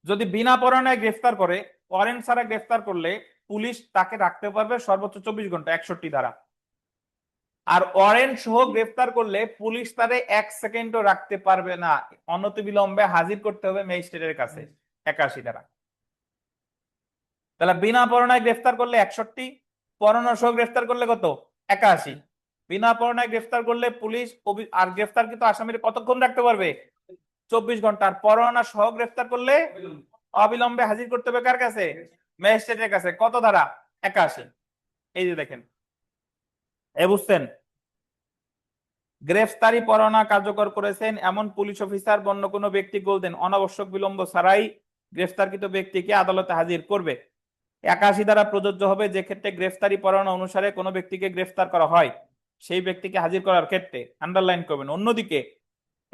যদি বিনা পরোয়ানায় গ্রেফতার করে, ওয়ারেন্ট ছাড়া গ্রেফতার করলে পুলিশ তাকে রাখতে পারবে সর্বোচ্চ 24 ঘন্টা, 61 ধারা। আর ওয়ারেন্ট সহ গ্রেফতার করলে পুলিশ তারে 1 সেকেন্ডও রাখতে পারবে না, অনতিবিলম্বে হাজির করতে হবে ম্যাজিস্ট্রেটের কাছে। 81 ধারা। তাহলে বিনা পরোয়ানায় গ্রেফতার করলে 61, পরোয়ানা সহ গ্রেফতার করলে কত? 81। বিনা পরোয়ানায় গ্রেফতার করলে পুলিশ আর গ্রেফতারকৃত আসামির কতক্ষণ রাখতে পারবে? 24 ঘন্টা। আর পরোয়ানা সহ গ্রেফতার করলে অবিলম্বে হাজির করতে হবে কার কাছে? ম্যাজিস্ট্রেটের কাছে। কত ধারা? 81। এই যে দেখেন, বুঝছেন? গ্রেফতারি পরোয়ানা কার্যকর করেছেন এমন পুলিশ অফিসার বা অন্য কোনো ব্যক্তি বলতেন অনাবশ্যক বিলম্ব ছাড়াই গ্রেফতারকৃত ব্যক্তিকে আদালতে হাজির করবে। 81 ধারা প্রযোজ্য হবে যে ক্ষেত্রে গ্রেফতারি পরোয়ানা অনুসারে কোনো ব্যক্তিকে গ্রেফতার করা হয় সেই ব্যক্তিকে হাজির করার ক্ষেত্রে, আন্ডারলাইন করবেন। অন্যদিকে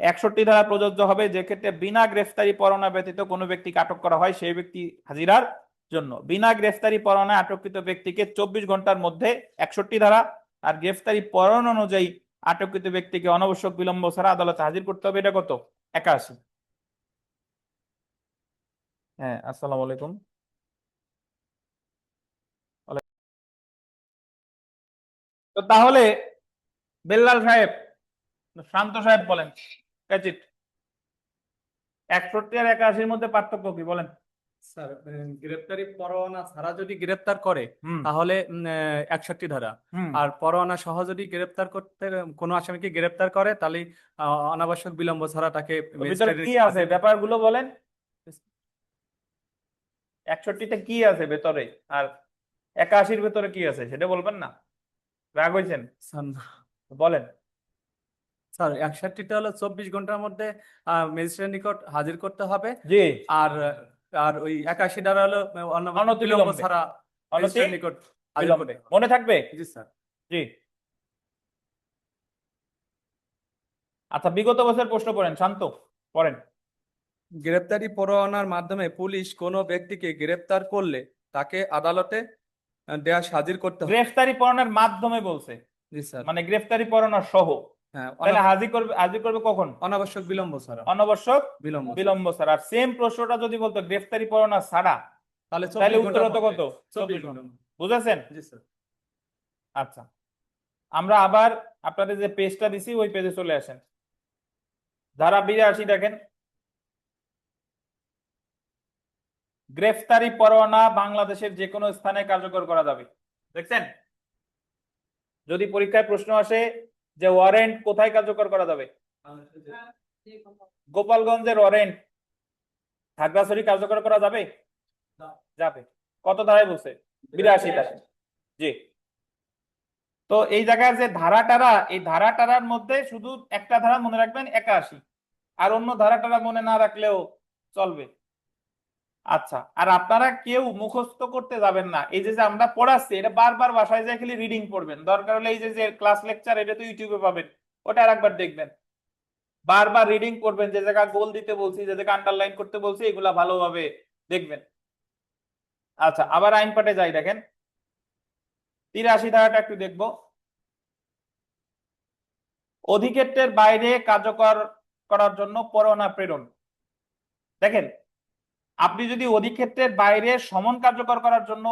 61 ধারা প্রযোজ্য হবে যে ক্ষেত্রে বিনা গ্রেফতারি পরোয়ানা ব্যতীত কোনো ব্যক্তিকে আটক করা হয় সেই ব্যক্তি হাজিরার জন্য। বিনা গ্রেফতারি পরোয়ানায় আটককৃত ব্যক্তিকে 24 ঘন্টার মধ্যে 61 ধারা, আর গ্রেফতারি পরোয়ানা অনুযায়ী আটককৃত ব্যক্তিকে অনাবশ্যক বিলম্ব ছাড়া আদালতে হাজির করতে হবে। এটা কত? 81। হ্যাঁ, আসসালামু আলাইকুম। তো তাহলে বেল্লাল সাহেব, শান্ত সাহেব বলেন, ক্যাচিট 61 আর 81-র মধ্যে পার্থক্য কি বলেন? স্যার গ্রেপ্তারি পরোয়ানা ছাড়া যদি গ্রেপ্তার করে হুম তাহলে 61 ধারা, হুম আর পরোয়ানা সহ যদি গ্রেপ্তার করতে কোনো আসামিকে গ্রেপ্তার করে তাহলে অনাবশ্যক বিলম্ব ছাড়া তাকে ভিতরে ম্যাজিস্ট্রেটের কি আছে ব্যাপারগুলো বলেন। 61-তে কি আছে ভেতরে, আর 81-র ভেতরে কি আছে সেটা বলবেন না? রাগ হয়েছেন? বলেন। স্যার 61টা হলো 24 ঘন্টার মধ্যে ম্যাজিস্ট্রেটের নিকট হাজির করতে হবে, জি, আর আর ওই 81 ধারা হলো অনাবশ্যক অনতি বিলম্ব বিলম্বে। ছাড়া অনতি ম্যাজিস্ট্রেটের নিকট হাজির বিলম্বে। করতে হবে। মনে থাকবে? জি স্যার। জি। আচ্ছা, বিগত বছর প্রশ্ন পড়েন, শান্ত পড়েন। গ্রেপ্তারি পরোয়ানার মাধ্যমে পুলিশ কোনো ব্যক্তিকে গ্রেপ্তার করলে তাকে আদালতে দেয়া হাজির করতে হবে। গ্রেফতারি পরোয়ানার মাধ্যমে বলছে, জি স্যার। মানে গ্রেফতারি পরোয়ানা সহ। হ্যাঁ, তাহলে হাজির করবে কখন? অনাবশ্যক বিলম্ব ছাড়া। অনাবশ্যক বিলম্ব বিলম্ব ছাড়া। আর সেম প্রশ্নটা যদি বলতো গ্রেফতারি পরোয়ানা ছাড়া, তাহলে তাহলে 24 উত্তর ঘন্টার হতো মধ্যে। কত? 24 24 ঘন্টা। ঘন্টা। বুঝেছেন? জি স্যার। আচ্ছা, আমরা আবার আপনাদের যে পেজটা দিছি ওই পেজে চলে আসেন। ধারা 82 দেখেন, গ্রেফতারি পরোয়ানা বাংলাদেশের যে কোনো স্থানে কার্যকর করা যাবে। দেখছেন? যদি পরীক্ষায় প্রশ্ন আসে যে ওয়ারেন্ট কোথায় কার্যকর করা যাবে, গোপালগঞ্জের ওয়ারেন্ট খাগড়াছড়ি কার্যকর করা যাবে? যাবে। কত ধারায় বলছে? 82 ধারায়। জি। তো এই জায়গায় যে ধারাটারা, এই ধারাটারার মধ্যে শুধু একটা ধারা মনে রাখবেন 81, আর অন্য ধারাটারা মনে না রাখলেও চলবে। আচ্ছা, আর আপনারা কেউ মুখস্থ করতে যাবেন না। এই যে আমরা পড়াচ্ছি এটা বারবার বাসায় যায় খালি রিডিং পড়বেন। দরকার হলে এই যে ক্লাস লেকচার এটা তো ইউটিউবে পাবেন, ওটা আর একবার দেখবেন। বারবার রিডিং করবেন, যে জায়গা গোল দিতে বলছি, যে জায়গা আন্ডারলাইন করতে বলছি, এগুলা ভালোভাবে দেখবেন। আচ্ছা, আবার আইন পাঠে যাই, দেখেন 83 ধারাটা একটু দেখবো। অধিক্ষেত্রের বাইরে কার্যকর করার জন্য পরোয়ানা প্রেরণ। দেখেন, আপনি যদি অধিক্ষেত্রের বাইরে সমন কার্যকর করার জন্য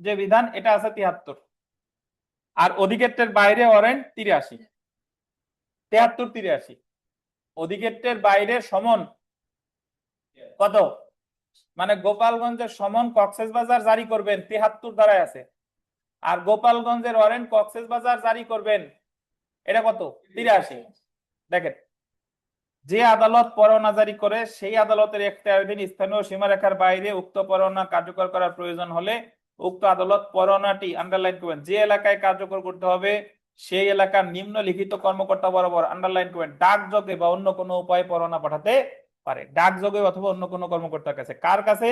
যে বিধান, এটা আছে 73, আর অধিক্ষেত্রের বাইরে ওয়ারেন্ট 83। 73 83। অধিক্ষেত্রের বাইরে সমন কত? মানে গোপালগঞ্জের সমন কক্সবাজার জারি করবেন 73 ধারায় আছে, আর গোপালগঞ্জের ওয়ারেন্ট কক্সবাজার জারি করবেন এটা কত? 83। দেখেন, যে আদালত পরোয়ানা জারি করে সেই আদালতের এখতিয়ারাধীন স্থানীয় সীমারেখার বাইরে উক্ত পরোয়ানা কার্যকর করার প্রয়োজন হলে উক্ত আদালত পরোয়ানাটি, আন্ডারলাইন করবেন, যে এলাকায় কার্যকর করতে হবে সেই এলাকার নিম্নলিখিত কর্মকর্তা বরাবর, আন্ডারলাইন করবেন, ডাকযোগে বা অন্য কোনো উপায়ে পরোয়ানা পাঠাতে পারে। ডাকযোগে অথবা অন্য কোনো কর্মকর্তার কাছে। কার কাছে?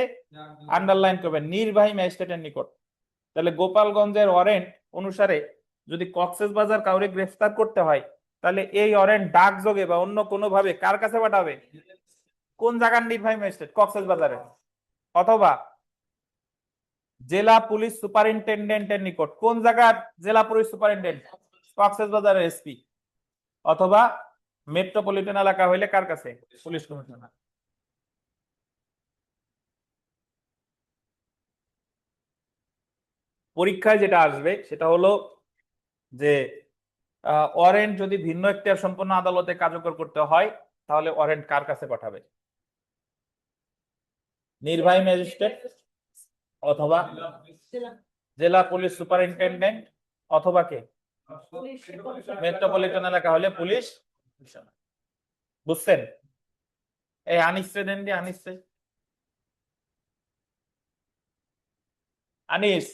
আন্ডারলাইন করবেন, নির্বাহী ম্যাজিস্ট্রেটের নিকট। তাহলে গোপালগঞ্জের ওয়ারেন্ট অনুসারে যদি কক্সবাজার কাউরে গ্রেফতার করতে হয়, তাহলে এই ওয়ারেন্ট ডাকযোগে বা অন্য কোনো ভাবে কার কাছে পাঠাবে? কোন জায়গার নির্বাহী ম্যাজিস্ট্রেট? কক্সবাজারে। অথবা জেলা পুলিশ সুপারিনটেন্ডেন্টের নিকট। কোন জায়গার জেলা পুলিশ সুপারিনটেন্ডেন্ট? কক্সবাজারের এসপি। অথবা মেট্রোপলিটন এলাকা হইলে কার কাছে? Police commissioner. পরীক্ষায় যেটা আসবে সেটা হলো যে ওয়ারেন্ট যদি ভিন্ন এখতিয়ার সম্পন্ন আদালতে কার্যকর করতে হয় তাহলে ওয়ারেন্ট কার কাছে পাঠাবে? নির্বাহী ম্যাজিস্ট্রেট অথবা জেলা পুলিশ সুপারিনটেনডেন্ট অথবা কে? মেট্রোপলিটন এলাকা হলে পুলিশ কমিশনার। বুঝছেন? এই আনিসে দেন দি, আনিসে। আনিস,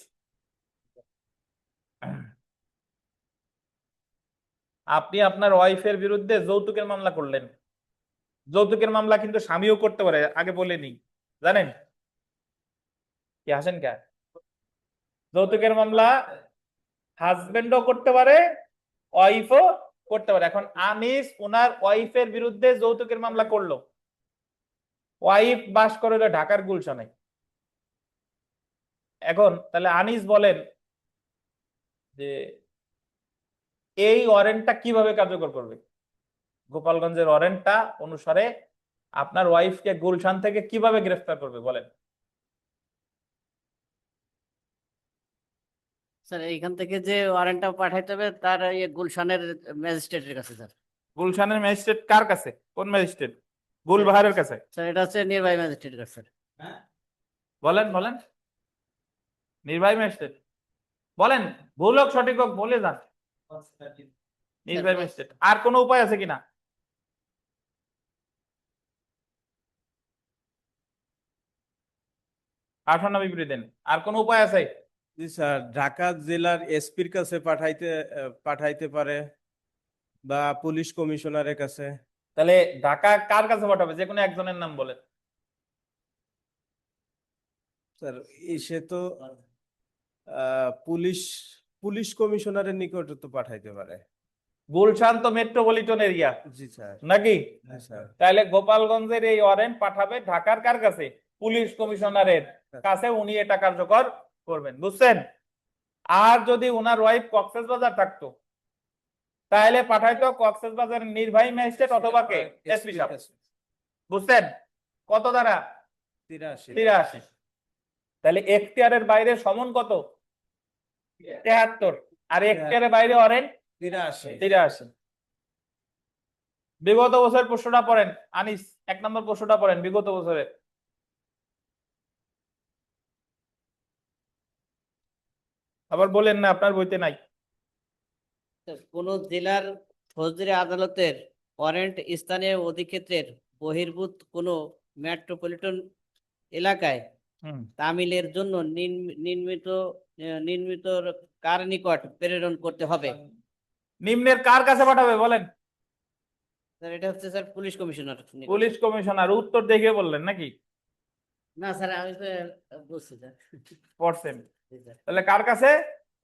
আপনি আপনার ওয়াইফের বিরুদ্ধে যৌতুকের মামলা করলেন। যৌতুকের মামলা কিন্তু স্বামীও করতে পারে, আগে বলেনি, জানেন কি? হাসেন কে? যৌতুকের মামলা হাজবেন্ডও করতে পারে, ওয়াইফও করতে পারে। এখন আনিস ওনার ওয়াইফের বিরুদ্ধে যৌতুকের মামলা করলো। ওয়াইফ বাস করে হলো ঢাকার গুলশানে। এখন তাহলে আনিস বলেন যে এই ওয়ারেন্টটা কিভাবে কার্যকর করবে? গোপালগঞ্জের ওয়ারেন্টটা অনুসারে আপনার ওয়াইফকে গুলশান থেকে কিভাবে গ্রেফতার করবে বলেন? স্যার এইখান থেকে যে ওয়ারেন্টটা পাঠাইতে হবে তার গুলশানের ম্যাজিস্ট্রেটের কাছে স্যার। গুলশানের ম্যাজিস্ট্রেট কার কাছে? কোন ম্যাজিস্ট্রেট? গুলবাহারের কাছে? স্যার এটা হচ্ছে নির্বাহী ম্যাজিস্ট্রেটের কাছে স্যার। বলেন বলেন, নির্বাহী ম্যাজিস্ট্রেট বলেন, ভুল হোক সঠিক হোক বলে যান। নির্বাহী ম্যাজিস্ট্রেট। আর কোনো উপায় আছে কিনা? আঠান্ন বিবৃতি দেন। আর কোন উপায় আছে? জি স্যার, ঢাকা জেলার এসপির কাছে পাঠাইতে পারে বা পুলিশ কমিশনারের কাছে। তাহলে ঢাকা কার কাছে পাঠাবে? যে কোনো একজনের নাম বলেন। স্যার সে তো পুলিশ পুলিশ কমিশনারের নিকটে তো পাঠাইতে পারে। গুলশান তো মেট্রোপলিটন এরিয়া জি স্যার। নাকি? জি স্যার। তাহলে গোপালগঞ্জের এই ওয়ারেন্ট পাঠাবে ঢাকার কার কাছে? পুলিশ কমিশনারের কাছে। উনি এটা কার্যকর করবেন, বুঝছেন? আর যদি উনার ওয়াইফ কক্সবাজার থাকতো তাহলে পাঠাইতো কক্সবাজারের নির্বাহী ম্যাজিস্ট্রেট অথবা কে? এসপি সাহেব। বুঝছেন? কত দ্বারা? 83। তাহলে এখতিয়ারের বাইরে সমন কত? 73। আর এখতিয়ারের বাইরে ওয়ারেন্ট 83। বিগত বছরের প্রশ্নটা পড়েন আনিস, 1 নম্বর প্রশ্নটা পড়েন বিগত বছরের। আবার বলেন না আপনার বইতে নাই। কোন জেলার ফৌজদারি আদালতের ওয়ারেন্ট স্থানীয় অধিক্ষেত্রের বহির্ভূত কোনো মেট্রোপলিটন এলাকায় তামিলের জন্য নির্মিত কার নিকট প্রেরণ করতে হবে? নিম্নের কার কাছে পাঠাবে বলেন? স্যার এটা হচ্ছে স্যার পুলিশ কমিশনার নিকট। Police commissioner. উত্তর দেখে বললেন নাকি? না স্যার আমি তো বুঝছি স্যার। পড়ছেন? জি স্যার। তাহলে কার কাছে?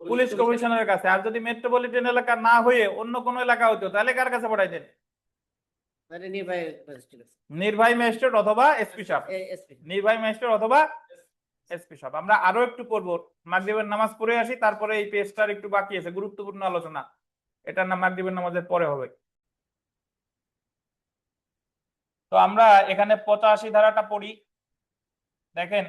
পুলিশ কমিশনারের কাছে। আর যদি মেট্রোপলিটন এলাকা না হয়ে অন্য কোনো এলাকা হতো তাহলে কার কাছে পাঠাইতেন? স্যার নির্বাহী ম্যাজিস্ট্রেট। নির্বাহী ম্যাজিস্ট্রেট অথবা এসপি সাহেব। এসপি। নির্বাহী ম্যাজিস্ট্রেট অথবা এসপি সাহেব। আমরা আরো একটু করব, মাগরিবের নামাজ পড়ে আসি, তারপরে এই পেজটার একটু বাকি আছে, গুরুত্বপূর্ণ আলোচনা। এটা না মাগরিবের নামাজের পরে হবে। তো আমরা এখানে 85 ধারাটা পড়ি। দেখেন,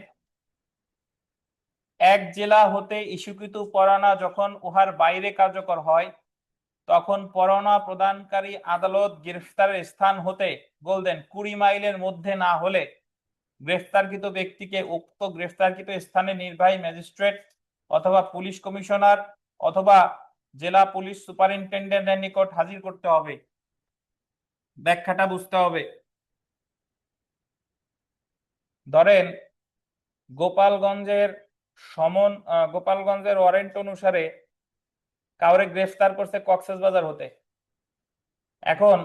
এক জেলা হতে ইস্যুকৃত পরোয়ানা যখন উহার বাইরে কার্যকর হয় তখন পরোয়ানা প্রদানকারী আদালত গ্রেফতারের স্থান হতে গোলদেন 20 মাইলের মধ্যে না হলে গ্রেফতারকৃত ব্যক্তিকে উক্ত গ্রেফতারকৃত স্থানে নির্বাহী ম্যাজিস্ট্রেট অথবা পুলিশ কমিশনার অথবা জেলা পুলিশ সুপারিনটেন্ডেন্টের নিকট হাজির করতে হবে। ব্যাখ্যাটা বুঝতে হবে। ধরেন গোপালগঞ্জের ওয়ারেন্ট অনুসারে কাউরে গ্রেফতার করছে কক্সবাজার হতে। এখন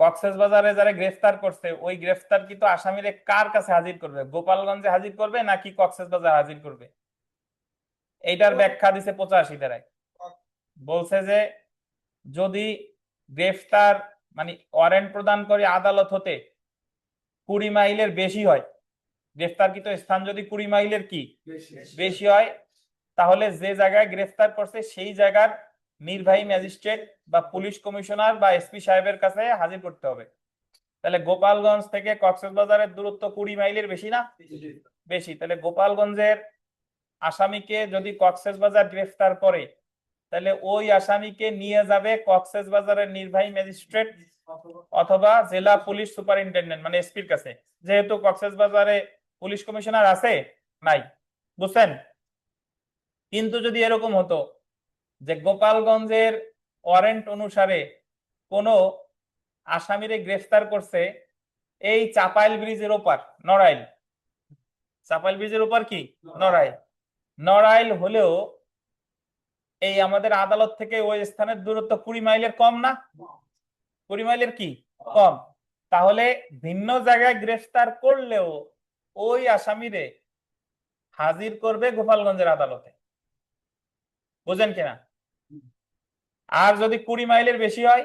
কক্সবাজারে যারা গ্রেফতার করছে ওই গ্রেফতারকৃত আসামিরে কার কাছে হাজির করবে? গোপালগঞ্জে হাজির করবে নাকি কক্সবাজার হাজির করবে? এইটার ব্যাখ্যা দিছে 85 ধারায়। বলছে যে যদি গ্রেফতার মানে ওয়ারেন্ট প্রদানকারী আদালত হতে 20 মাইলের বেশি হয়, গ্রেফতারকৃত স্থান যদি 20 মাইলের কি বেশি হয়, তাহলে যে জায়গায় গ্রেফতার করছে সেই জায়গার নির্বাহী ম্যাজিস্ট্রেট বা পুলিশ কমিশনার বা এসপি সাহেবের কাছে হাজির করতে হবে। তাহলে গোপালগঞ্জ থেকে কক্সবাজারের দূরত্ব 20 মাইলের বেশি না? বেশি। তাহলে গোপালগঞ্জের আসামিকে যদি কক্সবাজার গ্রেফতার করে তাহলে ওই আসামিকে নিয়ে যাবে কক্সবাজারের নির্বাহী ম্যাজিস্ট্রেট অথবা জেলা পুলিশ সুপারিনটেন্ডেন্ট মানে এসপির কাছে, যেহেতু কক্সবাজারে পুলিশ কমিশনার আছে নাই, বুঝছেন? কিন্তু যদি এরকম হতো যে গোপালগঞ্জের ওয়ারেন্ট অনুসারে কোনো আসামিরে গ্রেফতার করছে এই চাপাইল ব্রিজের ওপার নড়াইল, চাপাইল ব্রিজের ওপার কি নড়াইল, নড়াইল হলেও এই আমাদের আদালত থেকে ওই স্থানের দূরত্ব 20 মাইলের কম না? 20 মাইলের কি কম? তাহলে ভিন্ন জায়গায় গ্রেফতার করলেও ওই আসামিরে হাজির করবে গোপালগঞ্জের আদালতে, বুঝেন কিনা? আর যদি 20 মাইলের বেশি হয়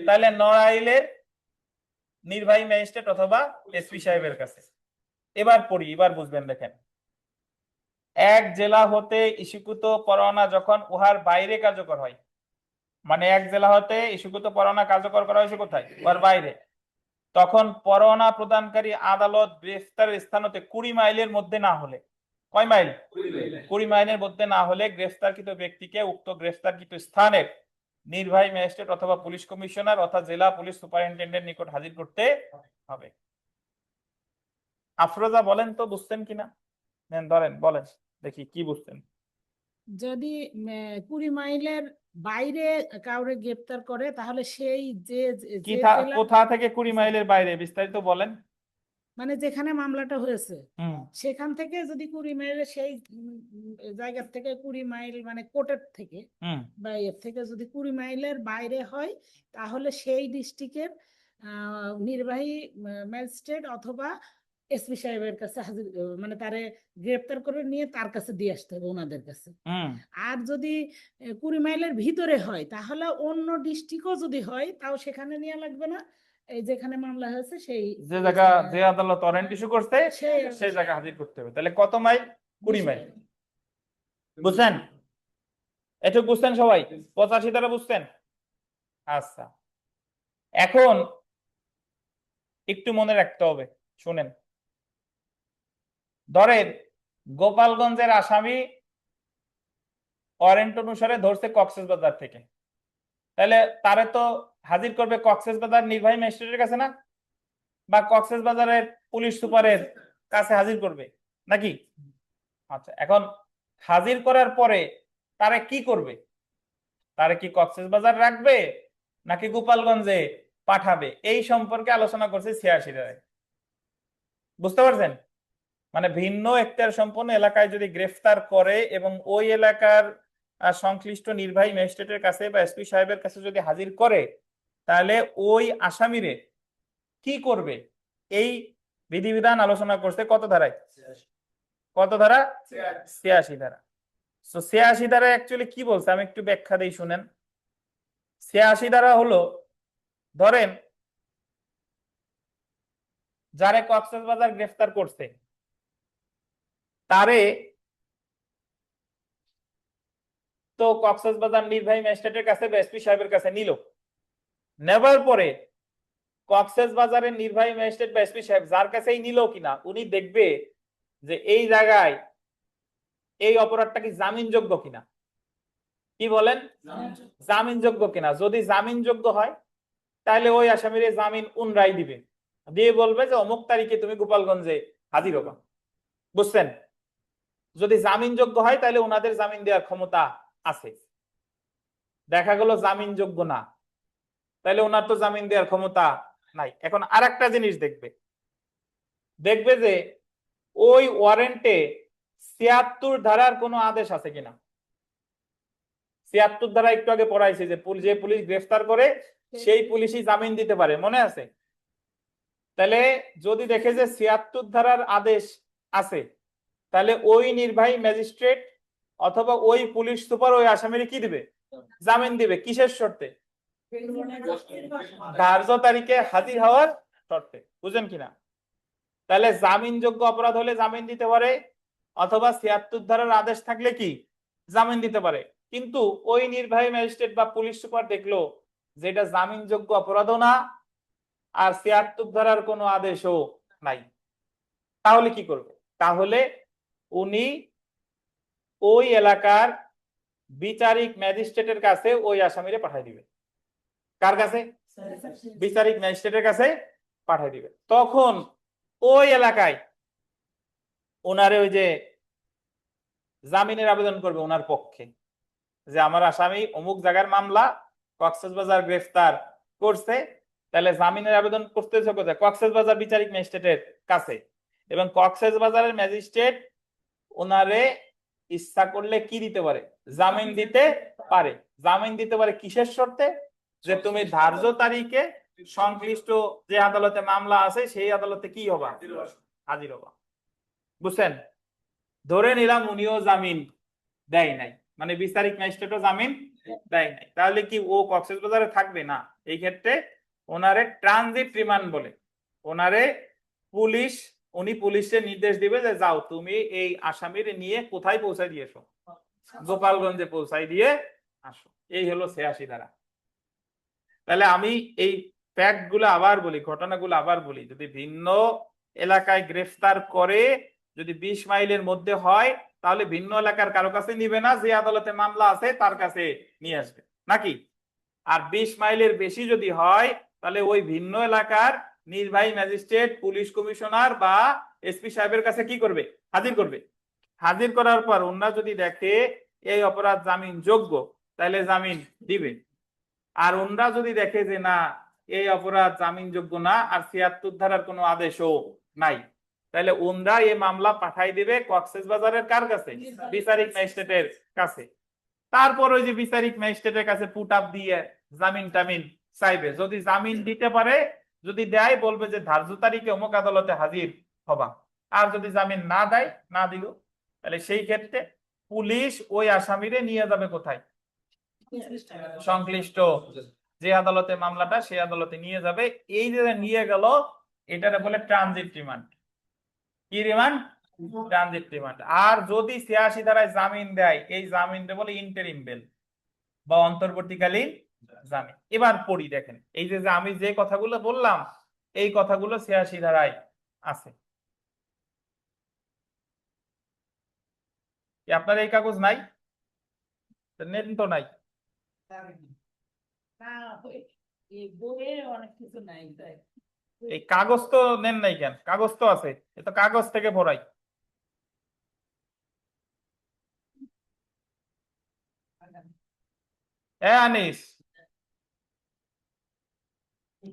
তাহলে নড়াইলের নির্বাহী ম্যাজিস্ট্রেট অথবা এসপি সাহেবের কাছে। এবার পড়ি, এবার বুঝবেন। দেখেন, এক জেলা হতে ইস্যুকৃত পরোয়ানা যখন উহার বাইরে কার্যকর হয়, মানে এক জেলা হতে ইস্যুকৃত পরোয়ানা কার্যকর করা হয়েছে কোথায়? উহার বাইরে, তখন পরোয়ানা প্রদানকারী আদালত গ্রেফতারের স্থান হতে 20 মাইলের মধ্যে না হলে, কয় মাইল? 20 মাইলের মধ্যে না হলে গ্রেফতারকৃত ব্যক্তিকে উক্ত গ্রেফতারকৃত স্থানের নির্বাহী ম্যাজিস্ট্রেট অথবা পুলিশ কমিশনার অথবা জেলা পুলিশ সুপারিনটেন্ডেন্ট নিকট হাজির করতে হবে। আফরোজা বলেন তো বুঝছেন কিনা? নেন ধরেন, বলেন দেখি কি বুঝছেন। যদি 20 মাইলের বাইরে কাউরে গ্রেপ্তার করে তাহলে সেই যে কি যে জেলা কোথা থেকে 20 মাইলের বাইরে বিস্তারিত বলেন। মানে যেখানে মামলাটা হয়েছে হুম সেখান থেকে যদি 20 মাইলের সেই জায়গা থেকে 20 মাইল মানে কোর্টের থেকে হুম বা এর থেকে যদি 20 মাইলের বাইরে হয় তাহলে সেই ডিস্ট্রিক্টের নির্বাহী ম্যাজিস্ট্রেট অথবা এসপি সাহেবের কাছে হাজির মানে তারে গ্রেপ্তার করে নিয়ে তার কাছে দিয়ে আসতে হবে ওনাদের কাছে। হুম আর যদি 20 মাইলের ভিতরে হয় তাহলে অন্য ডিস্ট্রিক্টও যদি হয় তাও সেখানে নিয়ে লাগবে না, এই যেখানে মামলা হয়েছে সেই যে জায়গা যে আদালত ওয়ারেন্ট ইস্যু করছে সেই জায়গা হাজির করতে হবে। তাহলে কত মাইল? 20 মাইল। বুঝছেন? এটুকু বুঝছেন সবাই? 85 দ্বারা বুঝছেন? আচ্ছা, এখন একটু মনে রাখতে হবে, শুনেন। ধরেন গোপালগঞ্জের আসামি ওয়ারেন্ট অনুসারে ধরছে কক্সবাজার থেকে, তাহলে তারে তো হাজির করবে কক্সবাজার নির্বাহী ম্যাজিস্ট্রেটের কাছে না, বা কক্সবাজারের পুলিশ সুপারের কাছে হাজির করবে নাকি? আচ্ছা, এখন হাজির করার পরে তারে কি করবে? তারে কি কক্সবাজার রাখবে নাকি গোপালগঞ্জে পাঠাবে? এই সম্পর্কে আলোচনা করছে 86 ধারায়। বুঝতে পারছেন? মানে ভিন্ন এখতিয়ার সম্পন্ন এলাকায় যদি গ্রেফতার করে এবং ওই এলাকার সংশ্লিষ্ট নির্বাহী ম্যাজিস্ট্রেটের কাছে বা এসপি সাহেবের কাছে যদি হাজির করে, তাহলে ওই আসামিরে কি করবে এই বিধিবিধান আলোচনা করছে কত ধারায়? কত ধারা? 86 ধারা। তো 86 ধারা অ্যাকচুয়ালি কি বলছে আমি একটু ব্যাখ্যা দিই, শুনেন। 86 ধারা হলো, ধরেন যারে কক্সবাজার গ্রেফতার করছে তারে তো কক্সবাজার নির্বাহী ম্যাজিস্ট্রেটের কাছে বা এসপি সাহেবের কাছে নিল, নেবার পরে কক্সবাজারের নির্বাহী ম্যাজিস্ট্রেট বা এসপি সাহেব যার কাছেই নিল কিনা উনি দেখবে যে এই জায়গায় এই অপরাধটা কি জামিনযোগ্য কিনা। কি বলেন? জামিনযোগ্য কিনা। যদি জামিনযোগ্য হয় তাহলে ওই আসামিরে জামিন রায় দিবে, দিয়ে বলবে যে অমুক তারিখে তুমি গোপালগঞ্জে হাজির হবা। বুঝছেন? যদি জামিনযোগ্য হয় তাহলে ওনাদের জামিন দেওয়ার ক্ষমতা আছে। দেখা গেল জামিনযোগ্য না, তাহলে ওনার তো জামিন দেওয়ার ক্ষমতা নাই। এখন আরেকটা জিনিস দেখবে, দেখবে যে ওই ওয়ারেন্টে 76 ধারার কোনো আদেশ আছে কিনা। 76 ধারা একটু আগে পড়াইছে যে যে পুলিশ গ্রেফতার করে সেই পুলিশই জামিন দিতে পারে, মনে আছে? তাহলে যদি দেখে যে 76 ধারার আদেশ আছে, তাহলে ওই নির্বাহী ম্যাজিস্ট্রেট অথবা ওই পুলিশ সুপার ওই আসামির কি দিবে? জামিন দিবে। কিসের শর্তে? ধার্য তারিখে হাজির হওয়ার শর্তে। বুঝেন কিনা? তাহলে জামিনযোগ্য অপরাধ হলে জামিন দিতে পারে, অথবা 76 ধারার আদেশ থাকলে কি জামিন দিতে পারে। কিন্তু ওই নির্বাহী ম্যাজিস্ট্রেট বা পুলিশ সুপার দেখলো যেটা জামিনযোগ্য অপরাধও না আর 76 ধারার কোনো আদেশও নাই, তাহলে কি করবে? তাহলে উনি ওই এলাকার বিচারিক ম্যাজিস্ট্রেটের কাছে ওই আসামিরে পাঠাই দিবে। কার কাছে? বিচারিক ম্যাজিস্ট্রেটের কাছে পাঠাই দিবে। তখন ওই এলাকায় ওনারে ওই যে জামিনের আবেদন করবে ওনার পক্ষে, যে আমার আসামি অমুক জায়গার মামলা কক্সবাজার গ্রেফতার করছে, তাহলে জামিনের আবেদন করতেছে কোথায়? কক্সবাজার বিচারিক ম্যাজিস্ট্রেটের কাছে। এবং কক্সবাজারের ম্যাজিস্ট্রেট ওনারে ইচ্ছা করলে কি দিতে পারে? জামিন দিতে পারে। জামিন দিতে পারে কিসের শর্তে? যে তুমি ধার্য তারিখে সংশ্লিষ্ট যে আদালতে মামলা আছে সেই আদালতে কি হবা? হাজির হবা। বুঝছেন? ধরে নিলাম উনিও জামিন দেয় নাই, মানে বিচারিক ম্যাজিস্ট্রেটও জামিন দেয় নাই, তাহলে কি ও কক্সবাজারে থাকবে? না। এই ক্ষেত্রে ওনারে ট্রানজিট রিমান্ড বলে। ওনারে উনি পুলিশে নির্দেশ দিবে যে যাও তুমি এই আসামির নিয়ে কোথায় পৌঁছায় দিয়েছো? গোপালগঞ্জে পৌঁছায় দিয়ে আসো। এই হলো ৮৬ ধারা। তাহলে আমি এই ফ্যাক্ট গুলো আবার বলি, ঘটনাগুলো আবার বলি। যদি ভিন্ন এলাকায় গ্রেফতার করে, যদি ২০ মাইলের মধ্যে হয়, তাহলে ভিন্ন এলাকার কারো কাছে নিবে না, যে আদালতে মামলা আছে তার কাছে নিয়ে আসবে, নাকি? আর ২০ মাইলের বেশি যদি হয়, তাহলে ওই ভিন্ন এলাকার নির্বাহী ম্যাজিস্ট্রেট, পুলিশ কমিশনার বা এসপি সাহেবের কাছে কি করবে? হাজির করবে। হাজির করার পর ওনারা যদি দেখে এই অপরাধ জামিন যোগ্য, তাহলে জামিন দিবে। আর ওনারা যদি দেখে যে না এই অপরাধ জামিন যোগ্য না, আর ৭৬ ধারার কোনো আদেশও নাই, তাহলে ওনারা এই মামলা পাঠাই দিবে কক্সবাজারের কার কাছে? বিচারিক ম্যাজিস্ট্রেটের কাছে। তারপর ওই যে বিচারিক ম্যাজিস্ট্রেটের কাছে পুট আপ দিয়ে জামিন টামিন চাইবে। যদি জামিন দিতে পারে, যদি দেয়, বলবে যে ধার্য তারিখে অমুক আদালতে হাজির হবা। আর যদি জামিন না দেয়, না দিল, তাহলে সেই ক্ষেত্রে পুলিশ ওই আসামিরে নিয়ে যাবে কোথায়? সংশ্লিষ্ট যে আদালতে মামলাটা, সেই আদালতে নিয়ে যাবে। এই যে নিয়ে গেল, এটারে বলে ট্রানজিট রিমান্ড। কি রিমান্ড? Transit remand. আর যদি ৮৬ ধারায় জামিন দেয়, এই জামিনটা বলে ইন্টারিম বেল বা অন্তর্বর্তীকালীন জামিন। এবার পড়ি, দেখেন এই যে আমি যে কথাগুলো বললাম, এই কথাগুলো ৮৬ ধারায় আছে। আপনার এই কাগজ নাই? নেন তো নাই? এই কাগজ তো নেন নাই কেন? কাগজ তো আছে, এ তো কাগজ থেকে পড়াই। আনিস,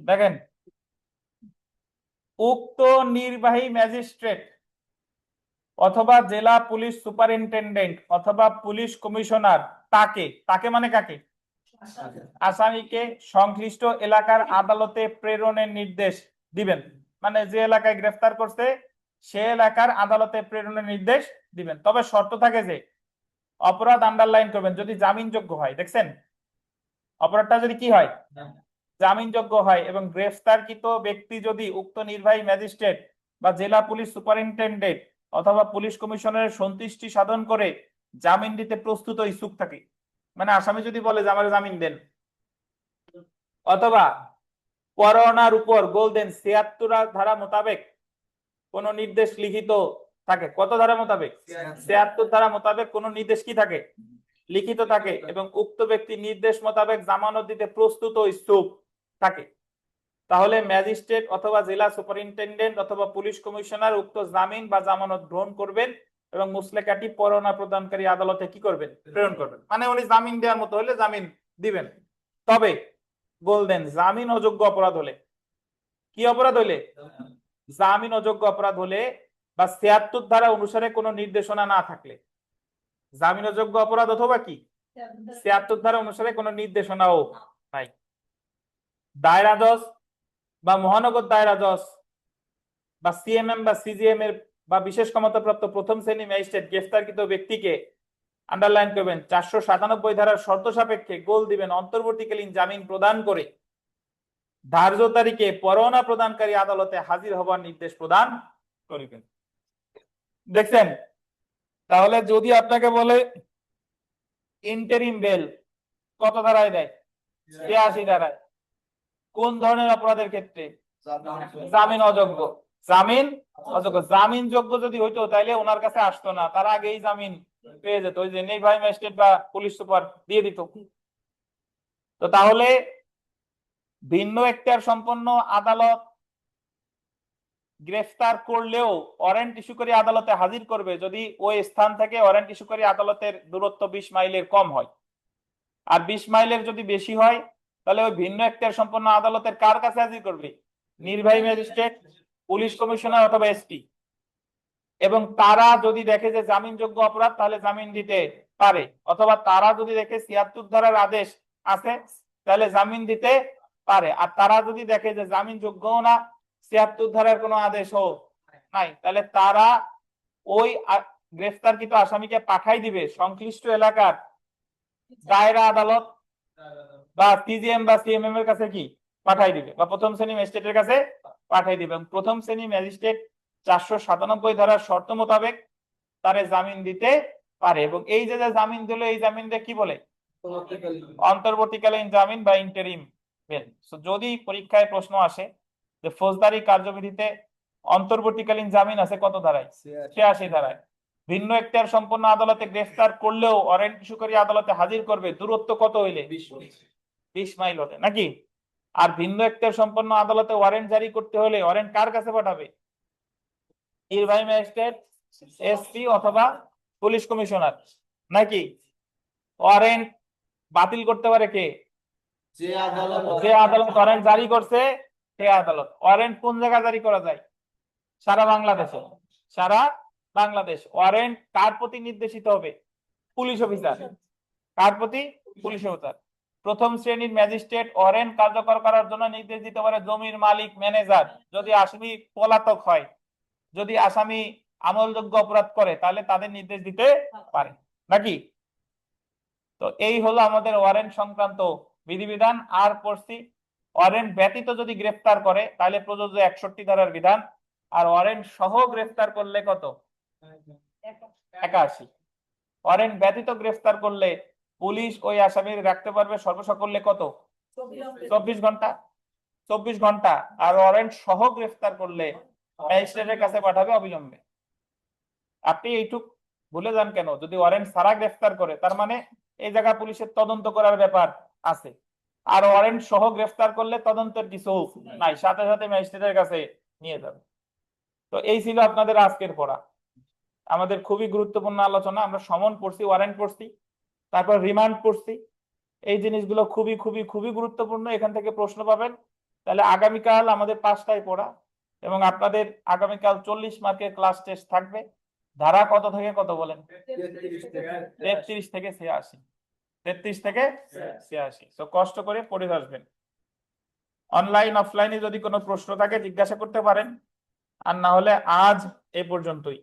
দেখেন, উক্ত নির্বাহী ম্যাজিস্ট্রেট অথবা জেলা পুলিশ সুপারিনটেন্ডেন্ট অথবা পুলিশ কমিশনার তাকে মানে কাকে? আসামিকে সংশ্লিষ্ট এলাকার আদালতে প্রেরণের নির্দেশ দিবেন। মানে যে এলাকায় গ্রেফতার করছে সে এলাকার আদালতে প্রেরণের নির্দেশ দিবেন। তবে শর্ত থাকে যে অপরাধ আন্ডারলাইন করবেন যদি জামিনযোগ্য হয়। দেখছেন, অপরাধটা যদি কি হয়? জামিনযোগ্য হয়, এবং গ্রেফতারকৃত ব্যক্তি যদি উক্ত নির্বাহী ম্যাজিস্ট্রেট বা জেলা পুলিশ সুপারিনটেন্ডেন্ট অথবা পুলিশ কমিশনারের সন্তুষ্টি সাধন করে জামিন দিতে প্রস্তুত ও ইচ্ছুক থাকে। মানে আসামি যদি বলে যে আমার জামিন দেন, অথবা পরোয়ানার উপর গোল দেন ৭৬ ধারা মোতাবেক কোন নির্দেশ লিখিত থাকে। কত ধারা মোতাবেক? ৭৬ ধারা মোতাবেক কোন নির্দেশ কি থাকে? লিখিত থাকে, এবং উক্ত ব্যক্তি নির্দেশ মোতাবেক জামানত দিতে প্রস্তুত ও ইচ্ছুক থাকে, তাহলে ম্যাজিস্ট্রেট অথবা জেলা সুপারিনটেন্ডেন্ট অথবা পুলিশ কমিশনার উক্ত জামিন বা জামানত গ্রহণ করবেন এবং মুসলেকাটি পরোয়ানা প্রদানকারী আদালতে কি করবেন? প্রেরণ করবেন। মানে উনি জামিন দেওয়ার মতো হলে জামিন দিবেন। তবে বললেন জামিন অযোগ্য অপরাধ হলে, কি অপরাধ হলে? জামিন অযোগ্য অপরাধ হলে বা ৭৬ ধারা অনুসারে কোনো নির্দেশনা না থাকলে, জামিন অযোগ্য অপরাধ অথবা কি ৭৬ ধারা অনুসারে কোনো নির্দেশনাও নাই, দায়রা জজ বা মহানগর দায়রা জজ বা সিএমএম বা সিজিএম এর বা বিশেষ ক্ষমতাপ্রাপ্ত প্রথম শ্রেণী ম্যাজিস্ট্রেট গ্রেফতারকৃত ব্যক্তিকে, আন্ডারলাইন করবেন, ৪৯৭ ধারার শর্ত সাপেক্ষে গোল দিবেন অন্তর্বর্তীকালীন জামিন প্রদান করে ধার্য তারিখে পরোয়ানা প্রদানকারী আদালতে হাজির হবার নির্দেশ প্রদান করিবেন। দেখছেন? তাহলে যদি আপনাকে বলে ইন্টারিম বেল, কত ধারায় দেয়? ৮৬ ধারায়। কোন ধরনের অপরাধের ক্ষেত্রে? জামিন অযোগ্য। জামিন অযোগ্য। জামিনযোগ্য যদি হইতো তাইলে ওনার কাছে আসতো না, তার আগেই জামিন পেয়ে যেত, ওই যে নির্বাহী ম্যাজিস্ট্রেট বা পুলিশ সুপার দিয়ে দিত। তো তাহলে ভিন্ন এখতিয়ার সম্পন্ন আদালত গ্রেফতার করলেও ওয়ারেন্ট ইস্যু করে আদালতে হাজির করবে যদি ওই স্থান থেকে ওয়ারেন্ট ইস্যু করে আদালতের দূরত্ব 20 মাইলের কম হয়। আর 20 মাইলের যদি বেশি হয় তাহলে ওই ভিন্ন এখতিয়ার সম্পন্ন আদালতের কার কাছে হাজির করবে? নির্বাহী ম্যাজিস্ট্রেট, পুলিশ কমিশনার অথবা এসপি। এবং তারা যদি দেখে যে জামিনযোগ্য অপরাধ তাহলে জামিন দিতে পারে, অথবা তারা যদি দেখে 76 ধারার আদেশ আছে তাহলে জামিন দিতে পারে। আর তারা যদি দেখে যে জামিনযোগ্যও না, 76 ধারার কোনো আদেশও নাই, তাহলে তারা ওই গ্রেফতারকৃত আসামিকে পাঠাই দিবে সংশ্লিষ্ট এলাকার দায়রা আদালত বা সিজিএম বা সিএমএম এর কাছে, কি পাঠাই দিবে, বা প্রথম শ্রেণী ম্যাজিস্ট্রেটের কাছে পাঠাই দিবে। এবং প্রথম শ্রেণী ম্যাজিস্ট্রেট 497 ধারার শর্ত মোতাবেক তারে জামিন দিতে পারে। এবং এই যে জামিন দিল, এই জামিনটা কি বলে? অন্তর্বর্তীকালীন জামিন বা ইন্টারিম বেল। যদি পরীক্ষায় প্রশ্ন আসে যে ফৌজদারি কার্যবিধিতে অন্তর্বর্তীকালীন জামিন আছে কত ধারায়? 86 ধারায়। ভিন্ন এখতিয়ার সম্পন্ন আদালতে গ্রেফতার করলেও ওয়ারেন্ট ইস্যু করে আদালতে হাজির করবে দূরত্ব কত হইলে? 20 মাইল হলে, নাকি? আর ভিন্ন এখতিয়ার সম্পন্ন আদালতে ওয়ারেন্ট জারি করতে হলে ওয়ারেন্ট কার কাছে পাঠাবে? নির্বাহী ম্যাজিস্ট্রেট, এসপি অথবা পুলিশ কমিশনার, নাকি? ওয়ারেন্ট বাতিল করতে পারে কে? যে আদালত যে আদালত ওয়ারেন্ট জারি করছে সে আদালত। ওয়ারেন্ট কোন জায়গায় জারি করা যায়? সারা বাংলাদেশে। সারা বাংলাদেশ। ওয়ারেন্ট কার প্রতি নির্দেশিত হবে? Police officer. কার প্রতি? Police officer. প্রথম শ্রেণীর ম্যাজিস্ট্রেট ওয়ারেন্ট কার্যকর করার জন্য নির্দেশ দিতে পারে জমির মালিক, ম্যানেজার, যদি আসামি পলাতক হয়, যদি আসামি আমলযোগ্য অপরাধ করে তাহলে তাদের নির্দেশ দিতে পারে, নাকি? তো এই হলো আমাদের ওয়ারেন্ট সংক্রান্ত বিধিবিধান। আর পড়ছি ওয়ারেন্ট ব্যতীত যদি গ্রেফতার করে তাহলে প্রযোজ্য 61 ধারার বিধান। আর ওয়ারেন্ট সহ গ্রেফতার করলে কত? 81। ওয়ারেন্ট ব্যতীত গ্রেফতার করলে পুলিশ ওই আসামির রাখতে পারবে সর্বসকলে কত? 24 ঘন্টা। 24 ঘন্টা। আর ওয়ারেন্ট সহ গ্রেফতার করলে ম্যাজিস্ট্রেটের কাছে পাঠাবে অবিলম্বে। আপনি এইটুক ভুলে যান কেন? যদি ওয়ারেন্ট ছাড়া গ্রেফতার করে তার মানে এই জায়গা পুলিশের তদন্ত করার ব্যাপার আছে। আর ওয়ারেন্ট সহ গ্রেফতার করলে তদন্তের কিছু নাই, সাথে সাথে ম্যাজিস্ট্রেটের কাছে নিয়ে যাবে। তো এই ছিল আপনাদের আজকের পড়া। আমাদের খুবই গুরুত্বপূর্ণ আলোচনা। আমরা সমন পড়ছি, ওয়ারেন্ট পড়ছি, তারপর রিমান্ড পড়ছি। এই জিনিসগুলো খুবই খুবই খুবই গুরুত্বপূর্ণ। এখান থেকে প্রশ্ন পাবেন। তাহলে আগামীকাল আমাদের 5টায় পড়া, এবং আপনাদের আগামীকাল 40 মার্কের ক্লাস টেস্ট থাকবে। ধারা কত থেকে কত বলেন? 33 থেকে 86। 33 থেকে 86। তো কষ্ট করে পড়ে আসবেন। অনলাইন অফলাইনে যদি কোনো প্রশ্ন থাকে জিজ্ঞাসা করতে পারেন, আর না হলে আজ এই পর্যন্তই।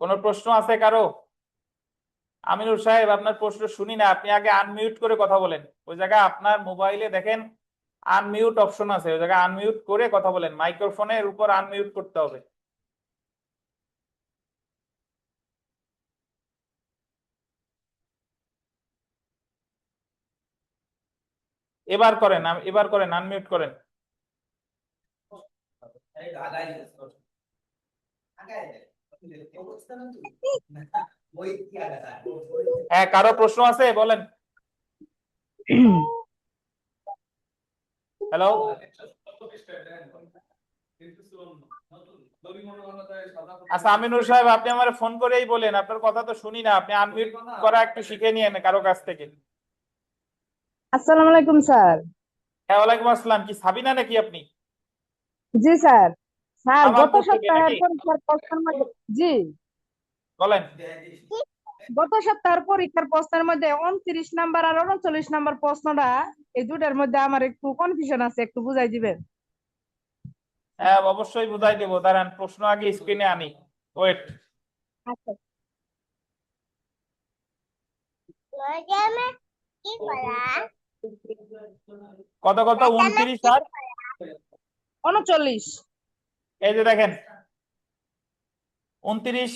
কোন প্রশ্ন আছে কারো? আমিনুর সাহেব, আপনার প্রশ্ন শুনি না, আপনি আগে আনমিউট করে কথা বলেন। ওই জায়গায় আপনার মোবাইলে দেখেন আনমিউট অপশন আছে, ওই জায়গায় আনমিউট করে কথা বলেন। মাইক্রোফোনের উপর আনমিউট করতে হবে। এবার করেন, এবার করেন, আনমিউট করেন। হ্যাঁ, কারো প্রশ্ন আছে বলেন। হ্যালো, আচ্ছা আমিনুর সাহেব, আপনি আমার ফোন করেই বলেন, আপনার কথা তো শুনি না। আপনি আনমিউট করা একটু শিখে নিয়েন কারো কাছ থেকে। আসসালামু আলাইকুম স্যার। হ্যাঁ, ওয়ালাইকুম আসসালাম। কি সাবিনা নাকি আপনি? জি স্যার। স্যার আমারপুর গত থেকে সপ্তাহের নাকি? পরীক্ষার প্রশ্নের মধ্যে জি বলেন। গত সপ্তাহের পরীক্ষার প্রশ্নের মধ্যে 29 নাম্বার আর 39 নাম্বার প্রশ্নটা, এই দুটার মধ্যে আমার একটু কনফিউশন আছে, একটু বুঝাই দিবেন? হ্যাঁ, অবশ্যই বুঝাই দেবো। দাঁড়ান, প্রশ্ন আগে স্ক্রিনে আনি। ওয়েট। আচ্ছা। কত কত? 29 আর 39। এই যে দেখেন 29,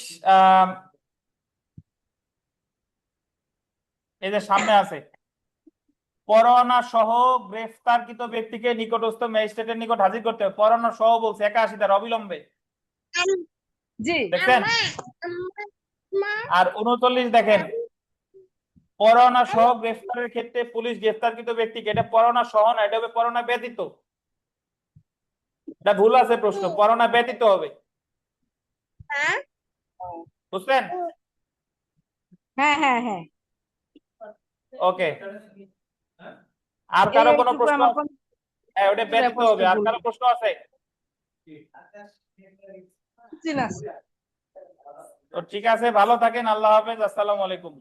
এই যে সামনে আছে পরোয়ানা সহ গ্রেফতারকৃত ব্যক্তিকে নিকটস্থ ম্যাজিস্ট্রেটের নিকট হাজির করতে হবে। পরোয়ানা সহ বলছে 81 ধারা অবিলম্বে, জি দেখছেন? আর 39 দেখেন, পরোয়ানা সহ গ্রেফতারের ক্ষেত্রে পুলিশ গ্রেফতারকৃত ব্যক্তিকে, এটা পরোয়ানা সহ না, এটা হবে পরোয়ানা ব্যতীত। এটা ভুল আছে প্রশ্ন, পরোয়ানা ব্যতীত হবে, বুঝলেন? হ্যাঁ হ্যাঁ হ্যাঁ ওকে, আর কারো কোনো এইটুকু প্রশ্ন? আমার হ্যাঁ, ওটা ব্যতীত হবে। আর কারো প্রশ্ন আছে? জি না তো ঠিক আছে, ভালো থাকেন, আল্লাহ হাফেজ, আসসালামু আলাইকুম।